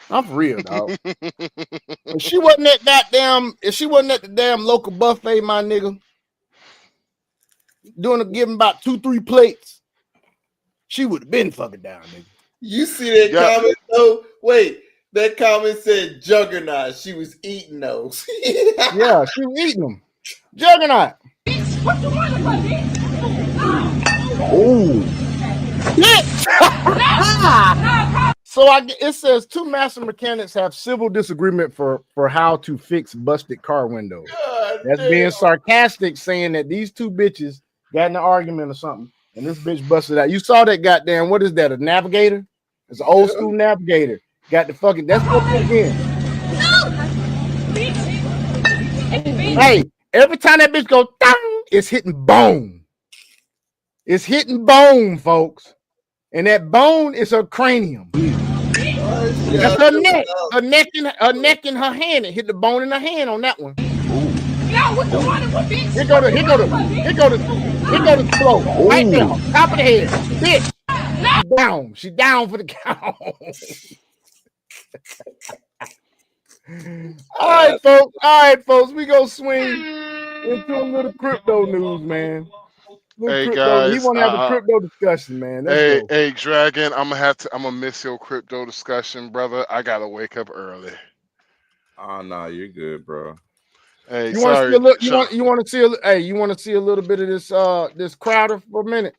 [SPEAKER 1] I'm for real, dog. If she wasn't at the damn local buffet, my nigga, giving about 2-3 plates, she would have been fucking down, nigga.
[SPEAKER 3] You see that comment though? Wait, that comment said Juggernaut. She was eating those.
[SPEAKER 1] Yeah, she was eating them. Juggernaut.
[SPEAKER 18] What you want to put,
[SPEAKER 1] Oh. So it says 2 master mechanics have civil disagreement for how to fix busted car windows. That's being sarcastic, saying that these 2 bitches got in an argument or something, and this bitch busted out. You saw that goddamn, what is that, a navigator? It's an old school navigator. Got the fucking, that's what again. Hey, every time that bitch go, dang, it's hitting bone. It's hitting bone, folks. And that bone is her cranium. That's her neck. Her neck in her hand. It hit the bone in her hand on that one. Here go the flow. Right there. Top of the head. Bitch. Down. She down for the count. All right, folks. We go swing into a little crypto news, man.
[SPEAKER 17] Hey guys,
[SPEAKER 1] he want to have a crypto discussion, man. Let's go.
[SPEAKER 17] Hey, Dragon, I'm gonna miss your crypto discussion, brother. I gotta wake up early.
[SPEAKER 3] Oh no, you're good, bro.
[SPEAKER 17] Hey,
[SPEAKER 1] You want to see a little? You want to see a? Hey, you want to see a little bit of this? This Crowder for a minute.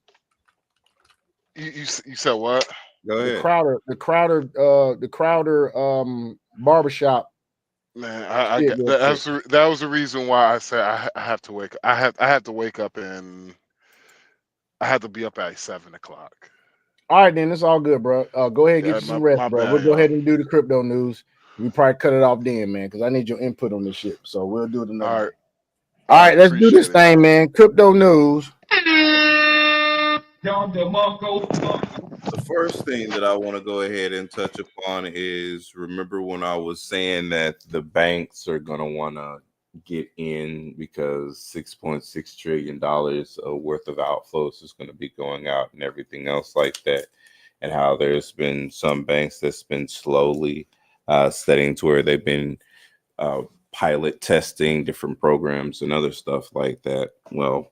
[SPEAKER 17] You said what?
[SPEAKER 3] Go ahead.
[SPEAKER 1] The Crowder barbershop.
[SPEAKER 17] Man, that was the reason why I said I have to wake. I have to wake up and I had to be up at 7 o'clock.
[SPEAKER 1] All right, then it's all good, bro. Go ahead and get you some rest, bro. We'll go ahead and do the crypto news. We probably cut it off then, man, because I need your input on this shit. So we'll do it another day. All right, let's do this thing, man. Crypto news.
[SPEAKER 3] The first thing that I want to go ahead and touch upon is, remember when I was saying that the banks are going to want to get in because $6.6 trillion worth of outflows is going to be going out and everything else like that, and how there's been some banks that's been slowly studying to where they've been pilot testing different programs and other stuff like that. Well,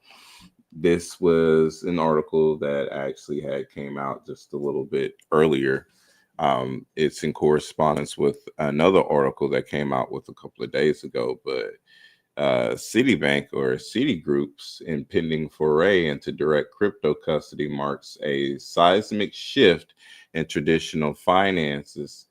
[SPEAKER 3] this was an article that actually had came out just a little bit earlier. It's in correspondence with another article that came out with a couple of days ago, but Citibank or Citigroup's impending foray into direct crypto custody marks a seismic shift in traditional finance's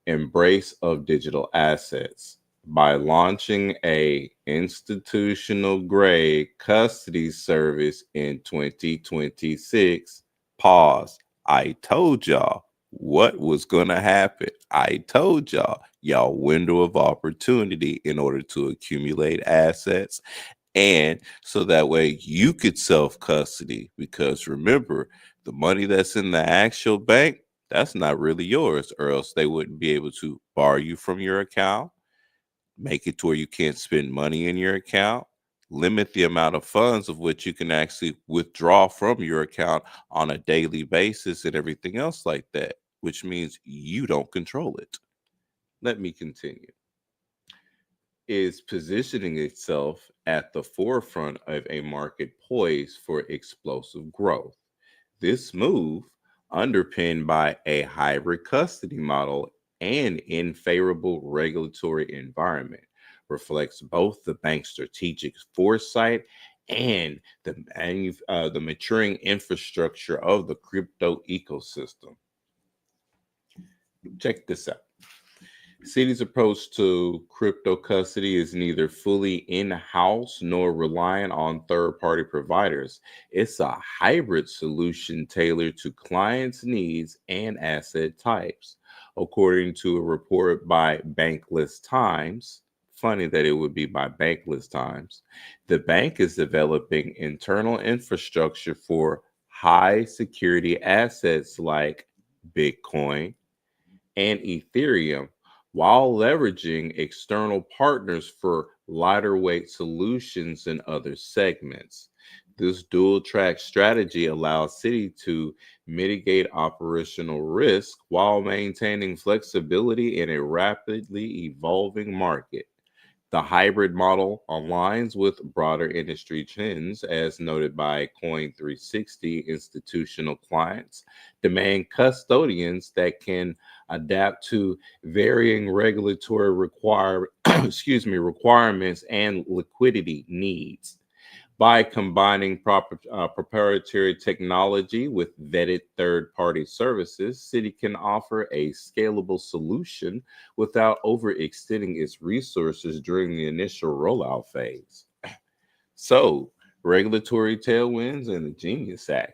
[SPEAKER 3] embrace of digital assets. By launching a institutional grade custody service in 2026, pause. I told y'all what was going to happen. I told y'all window of opportunity in order to accumulate assets, and so that way you could self-custody, because remember, the money that's in the actual bank, that's not really yours, or else they wouldn't be able to borrow you from your account, make it to where you can't spend money in your account, limit the amount of funds of which you can actually withdraw from your account on a daily basis and everything else like that, which means you don't control it. Let me continue. Is positioning itself at the forefront of a market poised for explosive growth. This move, underpinned by a hybrid custody model and in favorable regulatory environment, reflects both the bank's strategic foresight and the maturing infrastructure of the crypto ecosystem. Check this out. Citi's approach to crypto custody is neither fully in-house nor reliant on third-party providers. It's a hybrid solution tailored to clients' needs and asset types. According to a report by Bankless Times, funny that it would be by Bankless Times, the bank is developing internal infrastructure for high-security assets like Bitcoin and Ethereum, while leveraging external partners for lighter weight solutions in other segments. This dual track strategy allows Citi to mitigate operational risk while maintaining flexibility in a rapidly evolving market. The hybrid model aligns with broader industry trends, as noted by Coin360. Institutional clients demand custodians that can adapt to varying regulatory requirements and liquidity needs. By combining proprietary technology with vetted third-party services, Citi can offer a scalable solution without overextending its resources during the initial rollout phase. So, regulatory tailwinds and the Genius Act.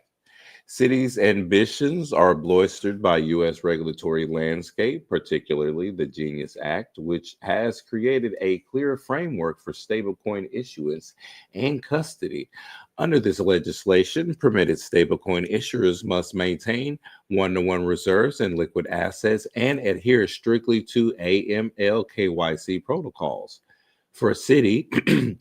[SPEAKER 3] Citi's ambitions are bolstered by U.S. regulatory landscape, particularly the Genius Act, which has created a clear framework for stablecoin issuance and custody. Under this legislation, permitted stablecoin issuers must maintain one-to-one reserves and liquid assets and adhere strictly to AML KYC protocols. For Citi,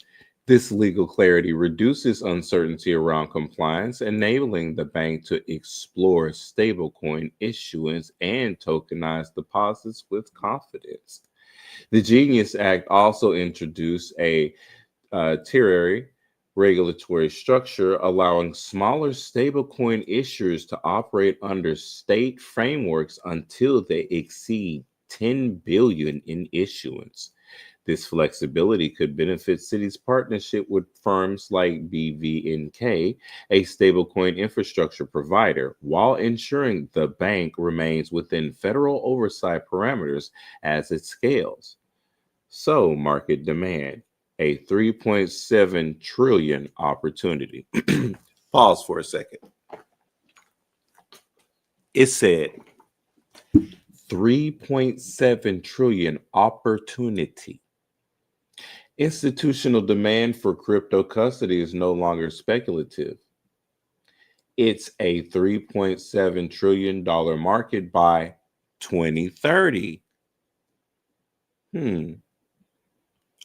[SPEAKER 3] this legal clarity reduces uncertainty around compliance, enabling the bank to explore stablecoin issuance and tokenized deposits with confidence. The Genius Act also introduced a tiered regulatory structure, allowing smaller stablecoin issuers to operate under state frameworks until they exceed $10 billion in issuance. This flexibility could benefit Citi's partnership with firms like BVNK, a stablecoin infrastructure provider, while ensuring the bank remains within federal oversight parameters as it scales. So, market demand, a 3.7 trillion opportunity. Pause for a second. It said 3.7 trillion opportunity. Institutional demand for crypto custody is no longer speculative. It's a $3.7 trillion market by 2030. I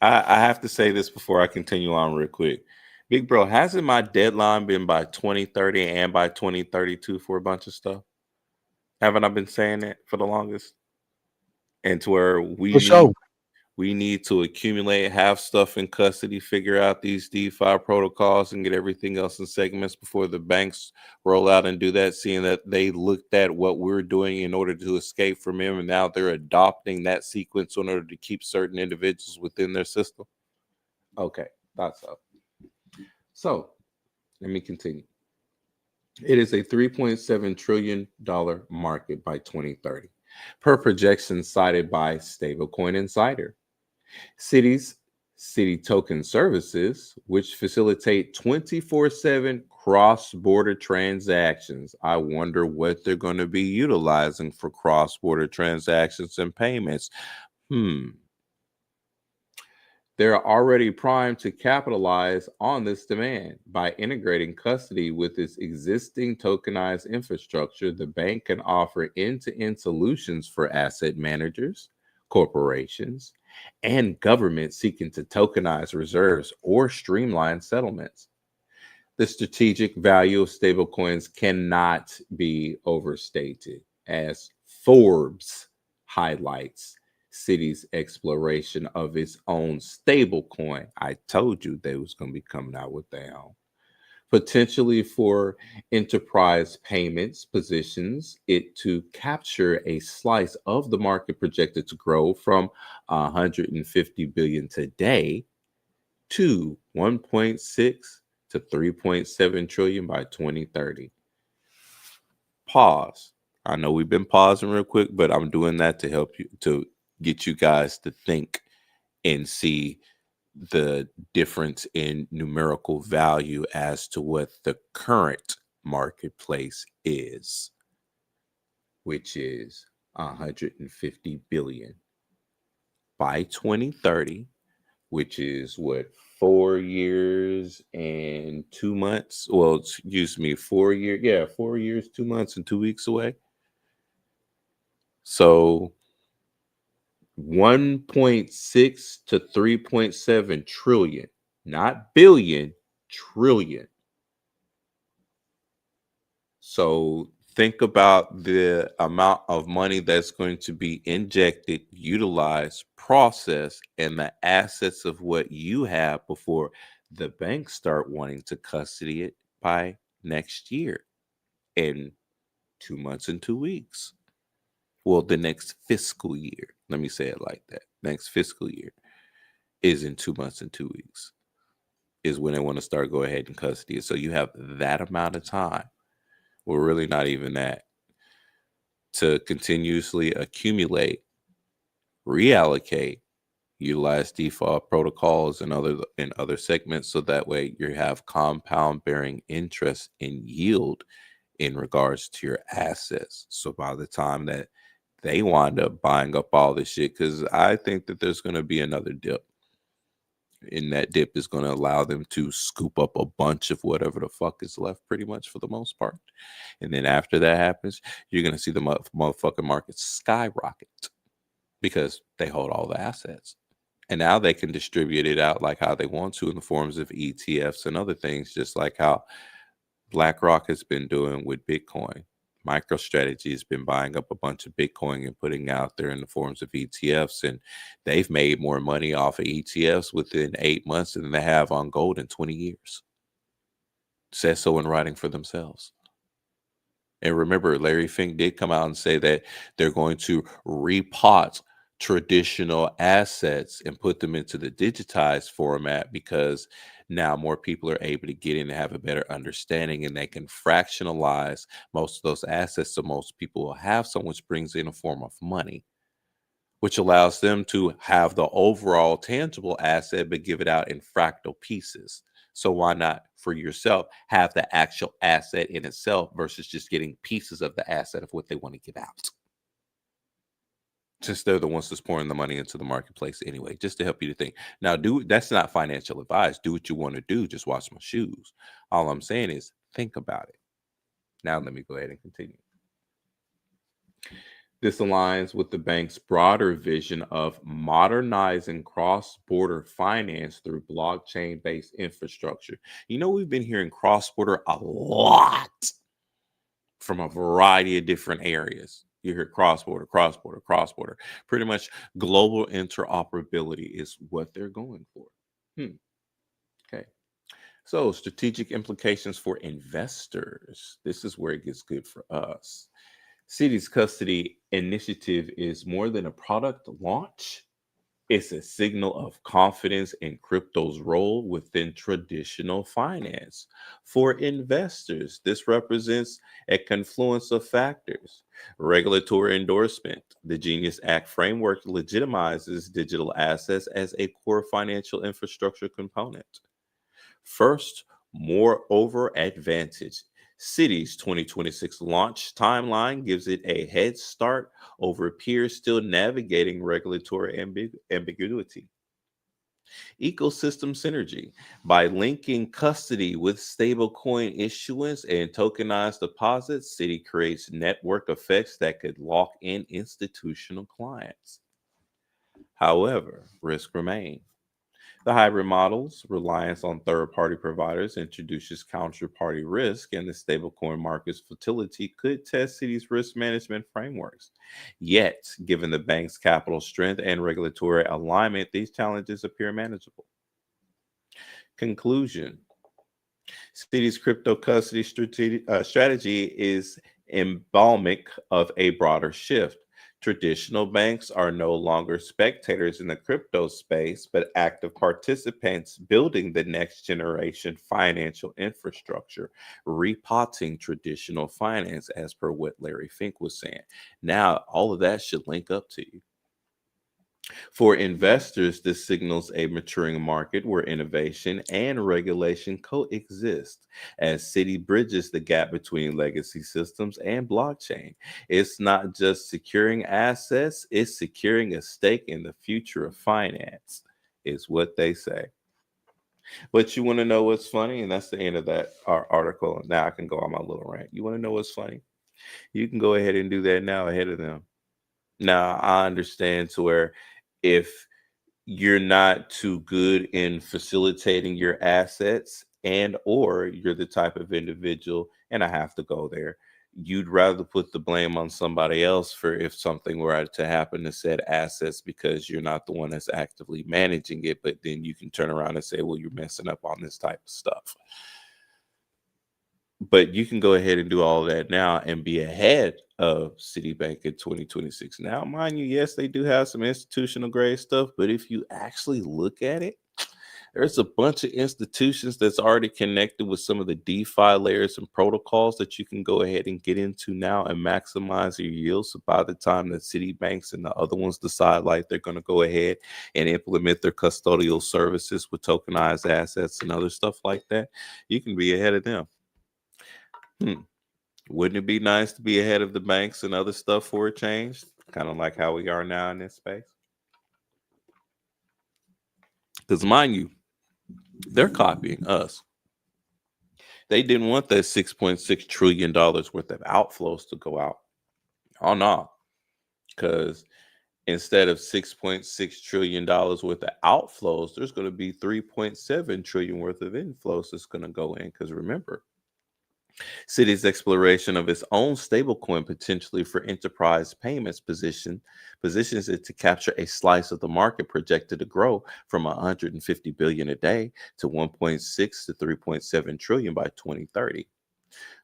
[SPEAKER 3] have to say this before I continue on real quick. Big bro, hasn't my deadline been by 2030 and by 2032 for a bunch of stuff? Haven't I been saying that for the longest? And to where we need to accumulate, have stuff in custody, figure out these DeFi protocols, and get everything else in segments before the banks roll out and do that, seeing that they looked at what we're doing in order to escape from him, and now they're adopting that sequence in order to keep certain individuals within their system. Okay, thought so. So, let me continue. It is a $3.7 trillion market by 2030, per projections cited by Stablecoin Insider. Citi token services, which facilitate 24/7 cross-border transactions. I wonder what they're going to be utilizing for cross-border transactions and payments. They're already primed to capitalize on this demand. By integrating custody with its existing tokenized infrastructure, the bank can offer end-to-end solutions for asset managers, corporations, and governments seeking to tokenize reserves or streamline settlements. The strategic value of stablecoins cannot be overstated, as Forbes highlights Citi's exploration of its own stablecoin. I told you they was going to be coming out with their own. Potentially for enterprise payments, positions it to capture a slice of the market projected to grow from 150 billion today to 1.6 to 3.7 trillion by 2030. Pause. I know we've been pausing real quick, but I'm doing that to help you, to get you guys to think and see the difference in numerical value as to what the current marketplace is, which is 150 billion by 2030, which is what, 4 years and 2 months? Well, excuse me, 4 years. Yeah, 4 years, 2 months, and 2 weeks away. So 1.6 to 3.7 trillion, not billion, trillion. So think about the amount of money that's going to be injected, utilized, processed, and the assets of what you have before the banks start wanting to custody it by next year in 2 months and 2 weeks. Well, the next fiscal year. Let me say it like that. Next fiscal year is in 2 months and 2 weeks is when they want to start go ahead and custody it. So you have that amount of time. Well, really not even that, to continuously accumulate, reallocate, utilize default protocols and other segments, so that way you have compound bearing interest and yield in regards to your assets. So by the time that they wind up buying up all this shit, because I think that there's going to be another dip, and that dip is going to allow them to scoop up a bunch of whatever the fuck is left, pretty much for the most part. And then after that happens, you're going to see the motherfucking market skyrocket because they hold all the assets. And now they can distribute it out like how they want to in the forms of ETFs and other things, just like how BlackRock has been doing with Bitcoin. MicroStrategy has been buying up a bunch of Bitcoin and putting out there in the forms of ETFs, and they've made more money off of ETFs within 8 months than they have on gold in 20 years. Says so in writing for themselves. And remember, Larry Fink did come out and say that they're going to repot traditional assets and put them into the digitized format, because now more people are able to get in and have a better understanding, and they can fractionalize most of those assets. So most people will have some, which brings in a form of money, which allows them to have the overall tangible asset, but give it out in fractal pieces. So why not for yourself have the actual asset in itself versus just getting pieces of the asset of what they want to give out? Since they're the ones that's pouring the money into the marketplace anyway, just to help you to think. Now, that's not financial advice. Do what you want to do. Just wash my shoes. All I'm saying is think about it. Now, let me go ahead and continue. This aligns with the bank's broader vision of modernizing cross-border finance through blockchain-based infrastructure. You know, we've been hearing cross-border a lot from a variety of different areas. You hear cross-border, cross-border, cross-border. Pretty much global interoperability is what they're going for. Okay. So strategic implications for investors. This is where it gets good for us. Citi's custody initiative is more than a product launch. It's a signal of confidence in crypto's role within traditional finance. For investors, this represents a confluence of factors. Regulatory endorsement. The Genius Act framework legitimizes digital assets as a core financial infrastructure component. First, moreover advantage. Citi's 2026 launch timeline gives it a head start over peers still navigating regulatory ambiguity. Ecosystem synergy. By linking custody with stablecoin issuance and tokenized deposits, Citi creates network effects that could lock in institutional clients. However, risk remains. The hybrid model's reliance on third-party providers introduces counterparty risk, and the stablecoin market's volatility could test Citi's risk management frameworks. Yet, given the bank's capital strength and regulatory alignment, these challenges appear manageable. Conclusion. Citi's crypto custody strategy is emblematic of a broader shift. Traditional banks are no longer spectators in the crypto space, but active participants building the next generation financial infrastructure, repotting traditional finance, as per what Larry Fink was saying. Now, all of that should link up to you. For investors, this signals a maturing market where innovation and regulation coexist as Citi bridges the gap between legacy systems and blockchain. It's not just securing assets, it's securing a stake in the future of finance, is what they say. But you want to know what's funny? And that's the end of that article. Now I can go on my little rant. You want to know what's funny? You can go ahead and do that now ahead of them. Now, I understand to where if you're not too good in facilitating your assets and or you're the type of individual, and I have to go there, you'd rather put the blame on somebody else for if something were to happen to said assets because you're not the one that's actively managing it, but then you can turn around and say, well, you're messing up on this type of stuff. But you can go ahead and do all of that now and be ahead of Citibank in 2026. Now, mind you, yes, they do have some institutional grade stuff, but if you actually look at it, there's a bunch of institutions that's already connected with some of the DeFi layers and protocols that you can go ahead and get into now and maximize your yields. So by the time the Citibanks and the other ones decide like they're going to go ahead and implement their custodial services with tokenized assets and other stuff like that, you can be ahead of them. Wouldn't it be nice to be ahead of the banks and other stuff for a change? Kind of like how we are now in this space. Because mind you, they're copying us. They didn't want that $6.6 trillion worth of outflows to go out. Oh, no. Because instead of $6.6 trillion worth of outflows, there's going to be $3.7 trillion worth of inflows that's going to go in. Because remember, Citi's exploration of its own stablecoin potentially for enterprise payments positions it to capture a slice of the market projected to grow from 150 billion a day to 1.6 to 3.7 trillion by 2030.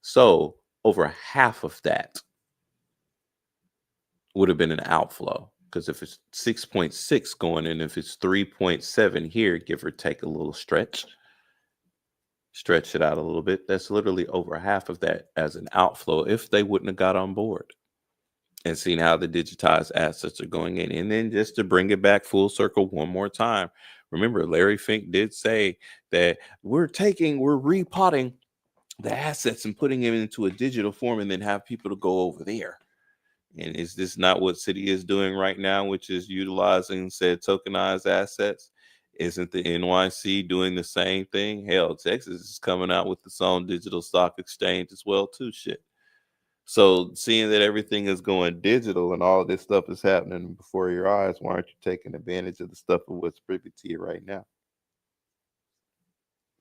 [SPEAKER 3] So over half of that would have been an outflow. Because if it's 6.6 going in, if it's 3.7 here, give or take a little stretch it out a little bit, that's literally over half of that as an outflow if they wouldn't have got on board and seen how the digitized assets are going in. And then just to bring it back full circle one more time, remember Larry Fink did say that we're repotting the assets and putting them into a digital form and then have people to go over there. And is this not what Citi is doing right now, which is utilizing said tokenized assets? Isn't the NYC doing the same thing? Hell, Texas is coming out with its own digital stock exchange as well, too. Shit. So seeing that everything is going digital and all this stuff is happening before your eyes, why aren't you taking advantage of the stuff of what's privy to you right now?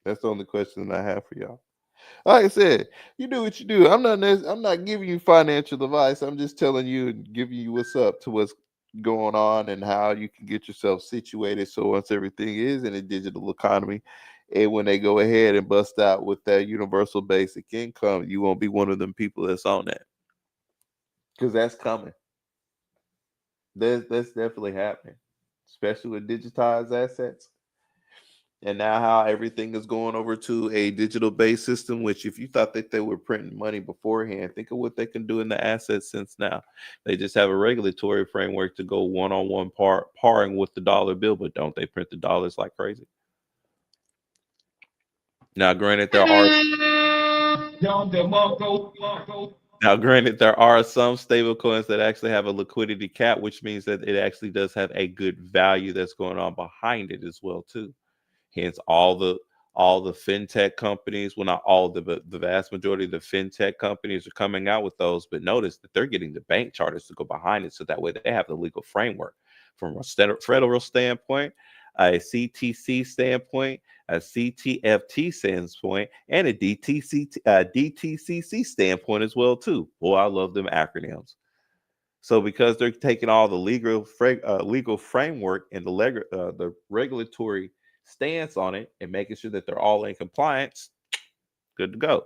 [SPEAKER 3] That's the only question that I have for y'all. Like I said, you do what you do. I'm not giving you financial advice. I'm just telling you and giving you what's up to what's going on and how you can get yourself situated. So once everything is in a digital economy, and when they go ahead and bust out with that universal basic income, you won't be one of them people that's on that. Because that's coming. That's definitely happening, especially with digitized assets. And now how everything is going over to a digital-based system, which if you thought that they were printing money beforehand, think of what they can do in the asset sense now. They just have a regulatory framework to go one-on-one parring with the dollar bill, but don't they print the dollars like crazy? Now, granted, there are some stable coins that actually have a liquidity cap, which means that it actually does have a good value that's going on behind it as well, too. Hence, all the fintech companies, well, not all but the vast majority of the fintech companies are coming out with those. But notice that they're getting the bank charters to go behind it, so that way they have the legal framework from a federal standpoint, a CTC standpoint, a CTFT standpoint, and a DTCC standpoint as well too. Boy, I love them acronyms. So because they're taking all the legal framework and the regulatory stance on it and making sure that they're all in compliance, good to go.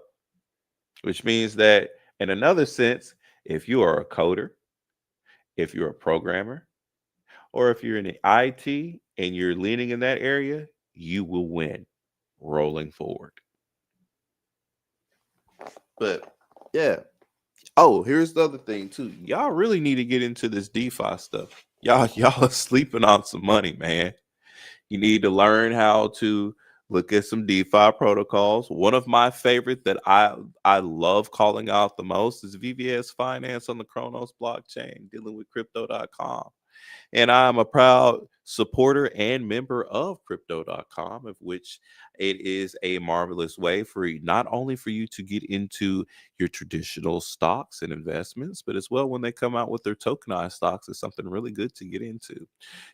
[SPEAKER 3] Which means that in another sense, if you are a coder if you're a programmer or if you're in the IT and you're leaning in that area, you will win rolling forward. But yeah. Oh, here's the other thing too. Y'all really need to get into this DeFi stuff. Y'all are sleeping on some money, man. You need to learn how to look at some DeFi protocols. One of my favorite that I love calling out the most is VVS Finance on the Kronos blockchain, dealing with crypto.com. And I'm a proud supporter and member of crypto.com, of which it is a marvelous way for not only for you to get into your traditional stocks and investments, but as well when they come out with their tokenized stocks, it's something really good to get into.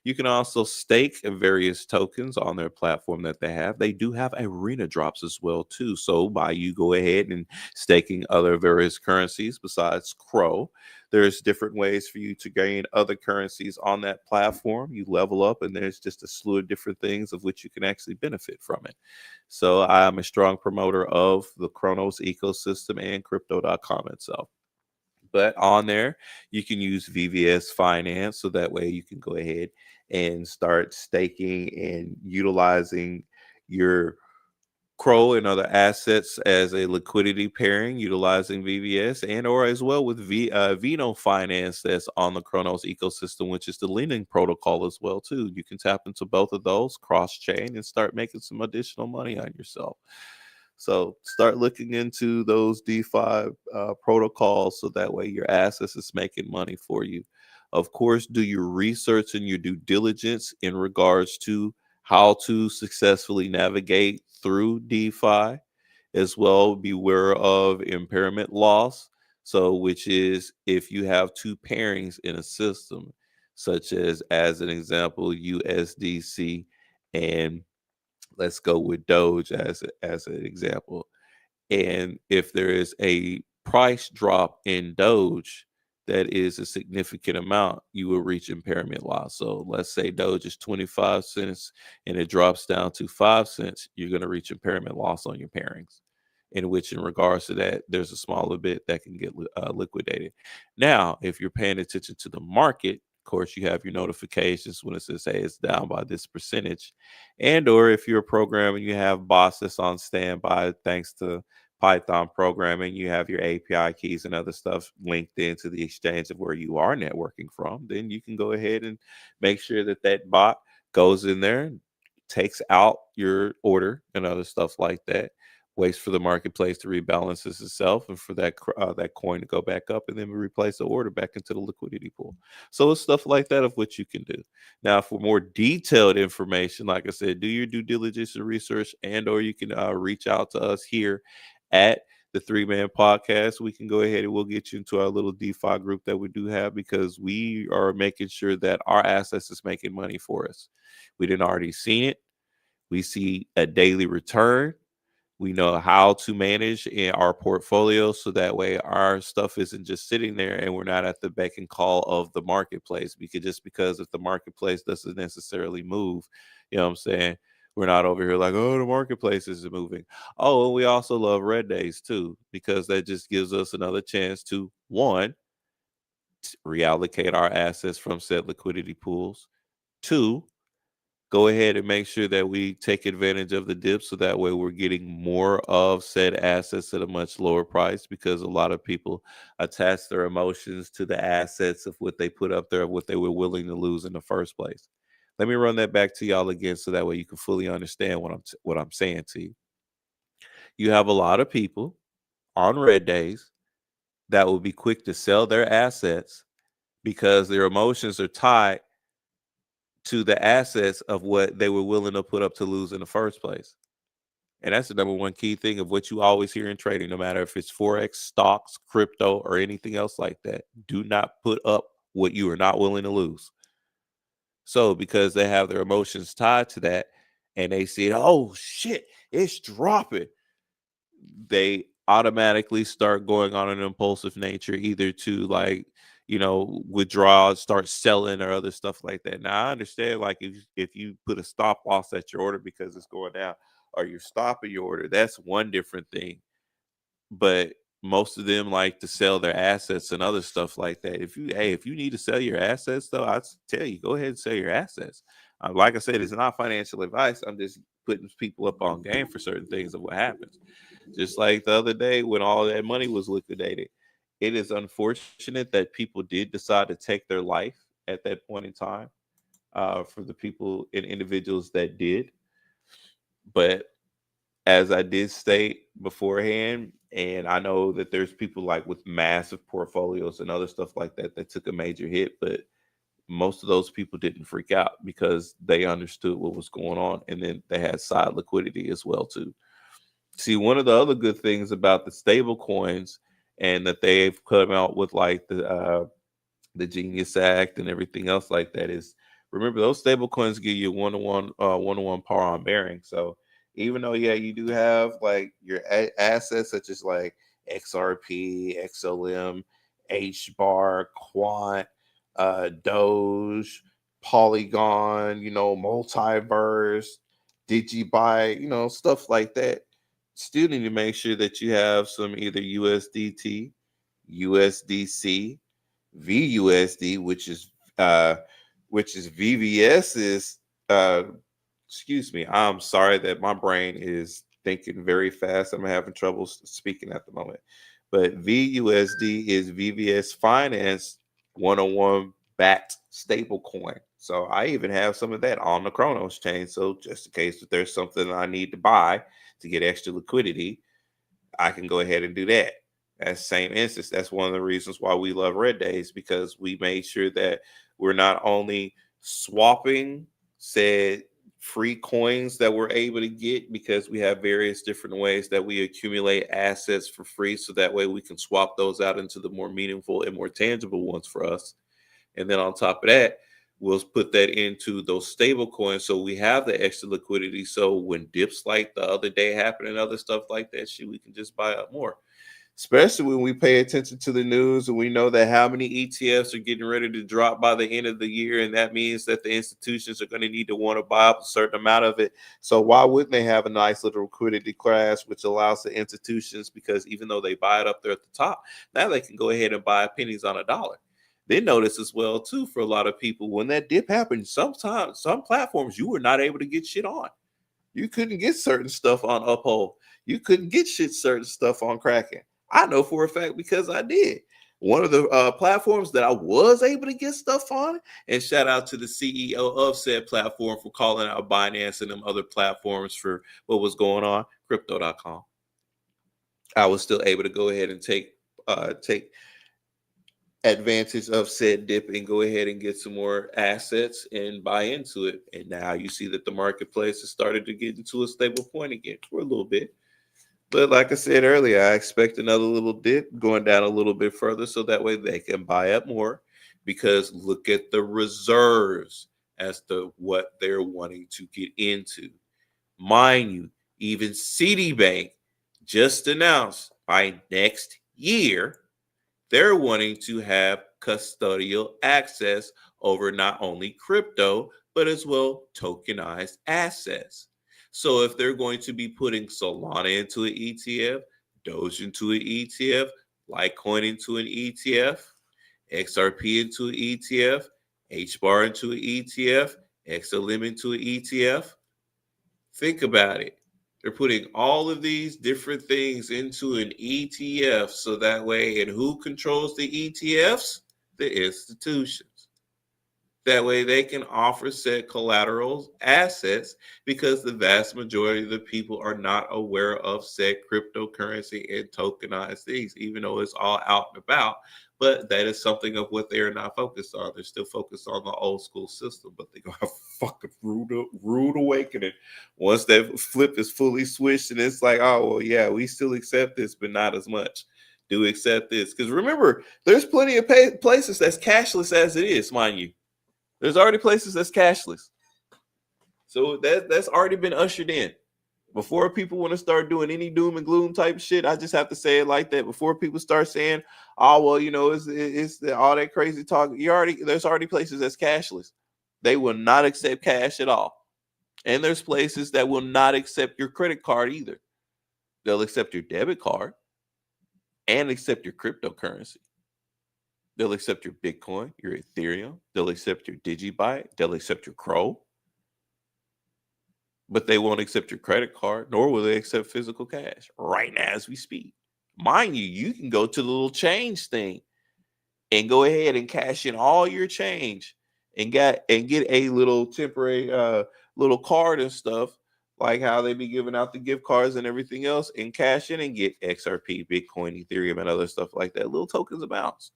[SPEAKER 3] You can also stake various tokens on their platform that they have. They do have arena drops as well too. So by you go ahead and staking other various currencies besides Crow, there's different ways for you to gain other currencies on that platform. You level up, and there's just a slew of different things of which you can actually benefit from it. So I'm a strong promoter of the Kronos ecosystem and crypto.com itself. But on there, you can use VVS Finance. So that way you can go ahead and start staking and utilizing your Crow and other assets as a liquidity pairing, utilizing VVS and or as well with Vino Finance that's on the Kronos ecosystem, which is the lending protocol as well too. You can tap into both of those cross chain and start making some additional money on yourself. So start looking into those DeFi protocols so that way your assets is making money for you. Of course, do your research and your due diligence in regards to how to successfully navigate through DeFi. As well, beware of impairment loss. So, which is if you have two pairings in a system, such as an example, USDC and let's go with Doge as an example. And if there is a price drop in Doge that is a significant amount, you will reach impairment loss. So let's say Doge is 25 cents and it drops down to 5 cents, you're going to reach impairment loss on your pairings. In which, in regards to that, there's a smaller bit that can get liquidated. Now, if you're paying attention to the market, of course, you have your notifications when it says, hey, it's down by this percentage. And or if you're a programmer, you have bots that's on standby thanks to Python programming, you have your API keys and other stuff linked into the exchange of where you are networking from, then you can go ahead and make sure that that bot goes in there, takes out your order and other stuff like that, waits for the marketplace to rebalance itself and for that that coin to go back up and then replace the order back into the liquidity pool. So it's stuff like that of what you can do. Now, for more detailed information, like I said, do your due diligence and research, and or you can reach out to us here at the 3-Man Podcast. We can go ahead and we'll get you into our little DeFi group that we do have, because we are making sure that our assets is making money for us. We didn't already seen it. We see a daily return. We know how to manage in our portfolio so that way our stuff isn't just sitting there and we're not at the beck and call of the marketplace. Because if the marketplace doesn't necessarily move, you know what I'm saying? We're not over here like, oh, the marketplace isn't moving. Oh, and we also love red days too, because that just gives us another chance to, one, reallocate our assets from said liquidity pools. Two, go ahead and make sure that we take advantage of the dip so that way we're getting more of said assets at a much lower price, because a lot of people attach their emotions to the assets of what they put up there, of what they were willing to lose in the first place. Let me run that back to y'all again so that way you can fully understand what I'm saying to you. You have a lot of people on red days that will be quick to sell their assets because their emotions are tied to the assets of what they were willing to put up to lose in the first place. And that's the number one key thing of what you always hear in trading, no matter if it's Forex, stocks, crypto, or anything else like that. Do not put up what you are not willing to lose. So because they have their emotions tied to that and they see, oh shit, it's dropping, they automatically start going on an impulsive nature, either to withdraw, start selling, or other stuff like that. Now I understand, like if you put a stop loss at your order because it's going down, or you're stopping your order, that's one different thing. But most of them like to sell their assets and other stuff like that. If you need to sell your assets, though, I'd tell you, go ahead and sell your assets. Like I said, it's not financial advice. I'm just putting people up on game for certain things of what happens. Just like the other day when all that money was liquidated, it is unfortunate that people did decide to take their life at that point in time. For the people and individuals that did, but as I did state beforehand, and I know that there's people like with massive portfolios and other stuff like that that took a major hit, but most of those people didn't freak out because they understood what was going on, and then they had side liquidity as well too. See, one of the other good things about the stable coins and that they've come out with like the Genius Act and everything else like that is, remember, those stable coins give you one-to-one par on bearing. So even though you do have like your assets such as like XRP, XLM, HBAR, Quant, Doge, Polygon, Multiverse, Digibyte, stuff like that, still need to make sure that you have some either USDT, USDC, VUSD, which is VVS's. Excuse me, I'm sorry that my brain is thinking very fast. I'm having trouble speaking at the moment. But VUSD is VVS Finance 101 backed stable coin. So I even have some of that on the Chronos chain. So just in case if there's something I need to buy to get extra liquidity, I can go ahead and do that. That same instance. That's one of the reasons why we love Red Days, because we made sure that we're not only swapping said free coins that we're able to get, because we have various different ways that we accumulate assets for free, so that way we can swap those out into the more meaningful and more tangible ones for us. And then on top of that, we'll put that into those stable coins so we have the extra liquidity. So when dips like the other day happen and other stuff like that, we can just buy up more. Especially when we pay attention to the news and we know that how many ETFs are getting ready to drop by the end of the year. And that means that the institutions are going to need to want to buy up a certain amount of it. So why wouldn't they have a nice little liquidity class, which allows the institutions, because even though they buy it up there at the top, now they can go ahead and buy pennies on a dollar. Then notice as well, too, for a lot of people, when that dip happened, sometimes some platforms you were not able to get shit on. You couldn't get certain stuff on Uphold. You couldn't get certain stuff on Kraken. I know for a fact because I did. One of the platforms that I was able to get stuff on, and shout out to the CEO of said platform for calling out Binance and them other platforms for what was going on, crypto.com. I was still able to go ahead and take advantage of said dip and go ahead and get some more assets and buy into it. And now you see that the marketplace has started to get into a stable point again for a little bit. But like I said earlier, I expect another little dip going down a little bit further so that way they can buy up more, because look at the reserves as to what they're wanting to get into. Mind you, even Citibank just announced by next year, they're wanting to have custodial access over not only crypto, but as well tokenized assets. So if they're going to be putting Solana into an ETF, Doge into an ETF, Litecoin into an ETF, XRP into an ETF, HBAR into an ETF, XLM into an ETF, think about it. They're putting all of these different things into an ETF so that way, and who controls the ETFs? The institutions. That way they can offer said collateral assets, because the vast majority of the people are not aware of said cryptocurrency and tokenized things, even though it's all out and about. But that is something of what they are not focused on. They're still focused on the old school system, but they're going to have fucking rude awakening once that flip is fully switched. And it's like, oh, well, yeah, we still accept this, but not as much. Do accept this. Because remember, there's plenty of places that's cashless as it is, mind you. There's already places that's cashless. So that's already been ushered in. Before people want to start doing any doom and gloom type shit, I just have to say it like that. Before people start saying, oh, well, it's all that crazy talk. There's already places that's cashless. They will not accept cash at all. And there's places that will not accept your credit card either. They'll accept your debit card. and accept your cryptocurrency. They'll accept your Bitcoin, your Ethereum. They'll accept your Digibyte. They'll accept your Crow. But they won't accept your credit card, nor will they accept physical cash right now as we speak. Mind you, you can go to the little change thing and go ahead and cash in all your change and get a little temporary little card and stuff, like how they be giving out the gift cards and everything else, and cash in and get XRP, Bitcoin, Ethereum, and other stuff like that. Little tokens of bounce.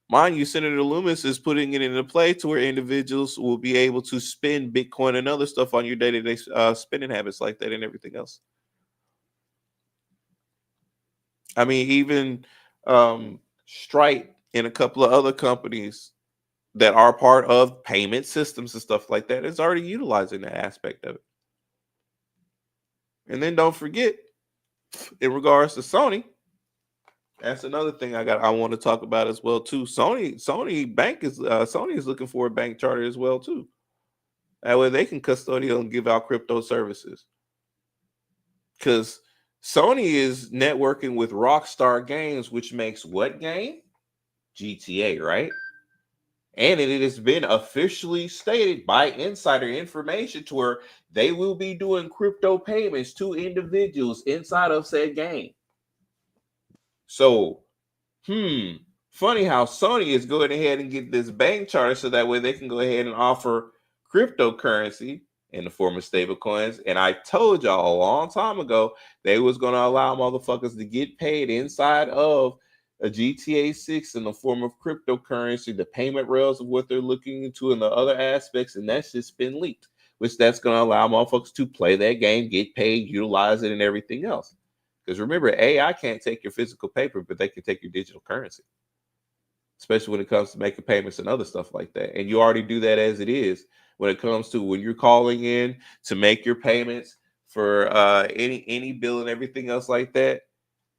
[SPEAKER 3] Mind you, Senator Loomis is putting it into play to where individuals will be able to spend Bitcoin and other stuff on your day-to-day spending habits like that and everything else. I mean, even Stripe and a couple of other companies that are part of payment systems and stuff like that is already utilizing that aspect of it. And then don't forget, in regards to Sony, that's another thing I want to talk about as well too. Sony is looking for a bank charter as well too. That way they can custodial and give out crypto services. Because Sony is networking with Rockstar Games, which makes what game? GTA, right? And it has been officially stated by insider information to where they will be doing crypto payments to individuals inside of said game. So, funny how Sony is going ahead and get this bank charter so that way they can go ahead and offer cryptocurrency in the form of stable coins. And I told y'all a long time ago they was going to allow motherfuckers to get paid inside of a GTA 6 in the form of cryptocurrency, the payment rails of what they're looking into and the other aspects, and that's just been leaked, which that's going to allow motherfuckers to play that game, get paid, utilize it, and everything else. Because remember, AI can't take your physical paper, but they can take your digital currency, especially when it comes to making payments and other stuff like that. And you already do that as it is when it comes to when you're calling in to make your payments for any bill and everything else like that.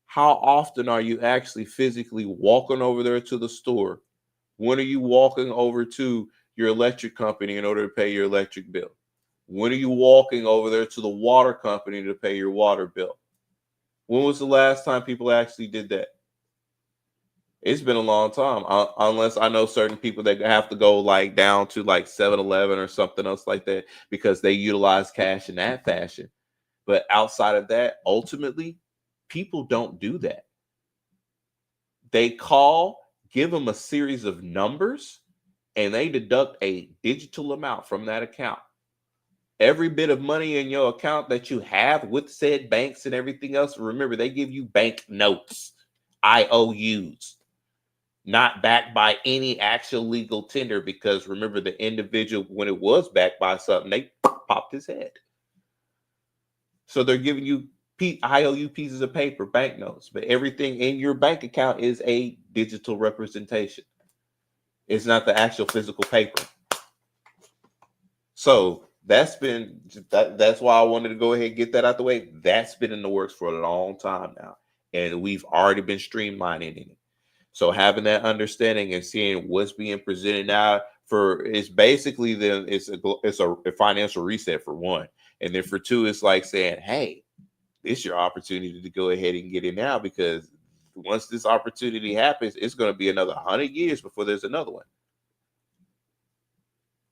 [SPEAKER 3] How often are you actually physically walking over there to the store? When are you walking over to your electric company in order to pay your electric bill? When are you walking over there to the water company to pay your water bill? When was the last time people actually did that? It's been a long time, unless I know certain people that have to go like down to like 7-Eleven or something else like that because they utilize cash in that fashion. But outside of that, ultimately, people don't do that. They call, give them a series of numbers, and they deduct a digital amount from that account. Every bit of money in your account that you have with said banks and everything else, remember, they give you bank notes, IOUs, not backed by any actual legal tender, because remember, the individual, when it was backed by something, they popped his head. So they're giving you IOU pieces of paper, banknotes, but everything in your bank account is a digital representation. It's not the actual physical paper. So that's why I wanted to go ahead and get that out the way. That's been in the works for a long time now, and we've already been streamlining it. So having that understanding and seeing what's being presented now it's basically it's a financial reset for one, and then for two, it's like saying, hey, it's your opportunity to go ahead and get it now, because once this opportunity happens, it's going to be another 100 years before there's another one.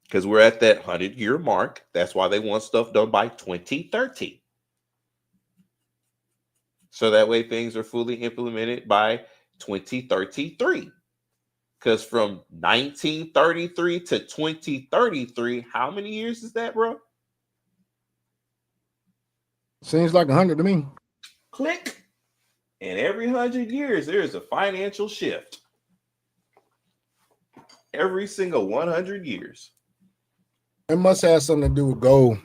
[SPEAKER 3] Because we're at that 100-year mark. That's why they want stuff done by 2030. So that way things are fully implemented by 2033. Because from 1933 to 2033, how many years is that, bro?
[SPEAKER 1] Seems like 100 to me.
[SPEAKER 3] Click. And every 100 years, there is a financial shift. Every single 100 years.
[SPEAKER 1] It must have something to do with gold.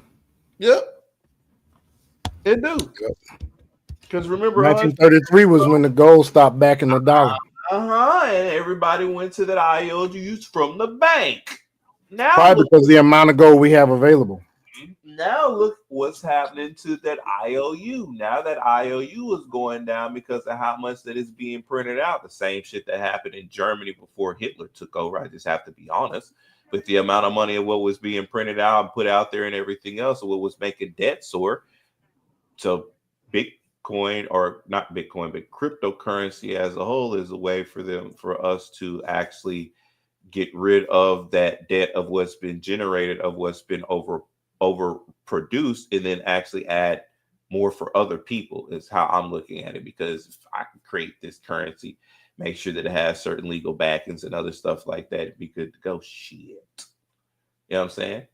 [SPEAKER 3] Yep. It do. Because remember,
[SPEAKER 1] 1933 was when the gold stopped backing the dollar.
[SPEAKER 3] And everybody went to that IOUs from the bank. Now,
[SPEAKER 1] probably because the amount of gold we have available.
[SPEAKER 3] Now look what's happening to that IOU. Now that IOU is going down because of how much that is being printed out. The same shit that happened in Germany before Hitler took over. I just have to be honest. With the amount of money of what was being printed out and put out there and everything else, what was making debt soar to big Bitcoin, or not Bitcoin, but cryptocurrency as a whole is a way for us to actually get rid of that debt of what's been generated, of what's been overproduced, and then actually add more for other people is how I'm looking at it. Because if I can create this currency, make sure that it has certain legal backings and other stuff like that, it'd be good to go. Shit. You know what I'm saying?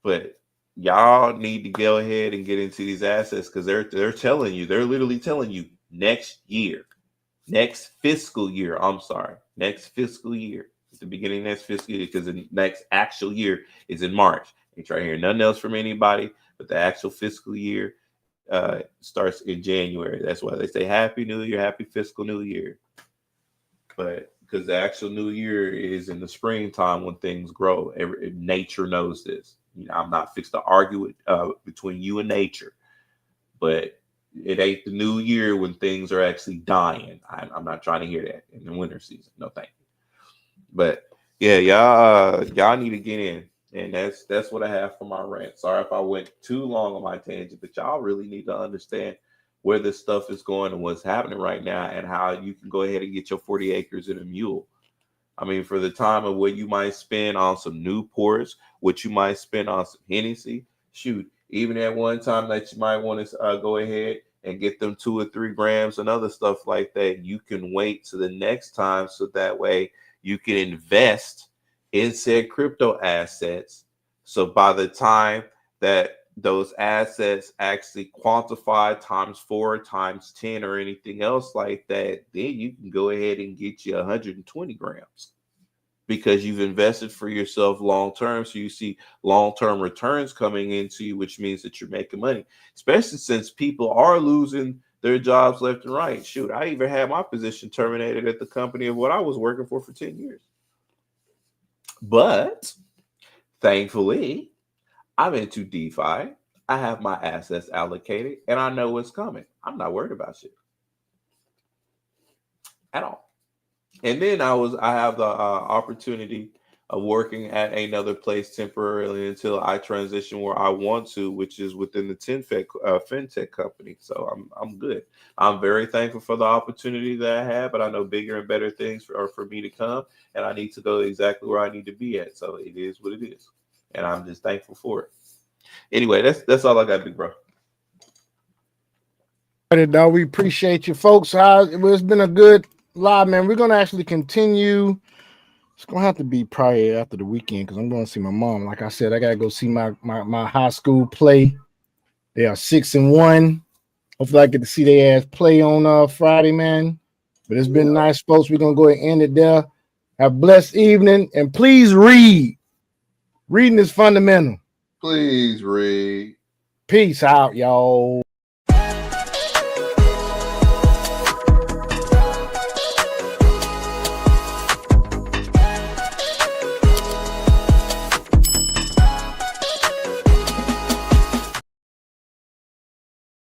[SPEAKER 3] But y'all need to go ahead and get into these assets, because they're literally telling you next fiscal year, at the beginning of next fiscal year, because the next actual year is in March. Ain't trying to hear nothing else from anybody, but the actual fiscal year starts in January. That's why they say Happy New Year, Happy Fiscal New Year. But because the actual new year is in the springtime when things grow. Nature knows this. I'm not fixed to argue between you and nature, but it ain't the new year when things are actually dying. I'm not trying to hear that in the winter season. No, thank you. But yeah, y'all need to get in, and that's what I have for my rant. Sorry if I went too long on my tangent, but y'all really need to understand where this stuff is going and what's happening right now, and how you can go ahead and get your 40 acres and a mule. I mean, for the time of what you might spend on some Newports, what you might spend on some Hennessy, shoot, even at one time that you might want to go ahead and get them 2 or 3 grams and other stuff like that, you can wait to the next time, so that way you can invest in said crypto assets. So by the time that those assets actually quantify times 4, times 10, or anything else like that, then you can go ahead and get you 120 grams, because you've invested for yourself long term. So you see long-term returns coming into you, which means that you're making money, especially since people are losing their jobs left and right. Shoot, I even had my position terminated at the company of what I was working for 10 years. But thankfully, I'm into DeFi. I have my assets allocated, and I know what's coming. I'm not worried about shit at all. And then I have the opportunity of working at another place temporarily until I transition where I want to, which is within the fintech company. So I'm good. I'm very thankful for the opportunity that I have, but I know bigger and better things are for me to come, and I need to go exactly where I need to be at. So it is what it is, and I'm just thankful for it. Anyway, that's all I got, big bro.
[SPEAKER 1] Dog, we appreciate you, folks. It's been a good live, man. We're gonna actually continue. It's gonna have to be probably after the weekend, because I'm gonna see my mom. Like I said, I gotta go see my high school play. They are 6-1. Hopefully I get to see their ass play on Friday, man. But it's been nice, folks. We're gonna go ahead and end it there. Have a blessed evening, and please read. Reading is fundamental.
[SPEAKER 3] Please read.
[SPEAKER 1] Peace out, y'all.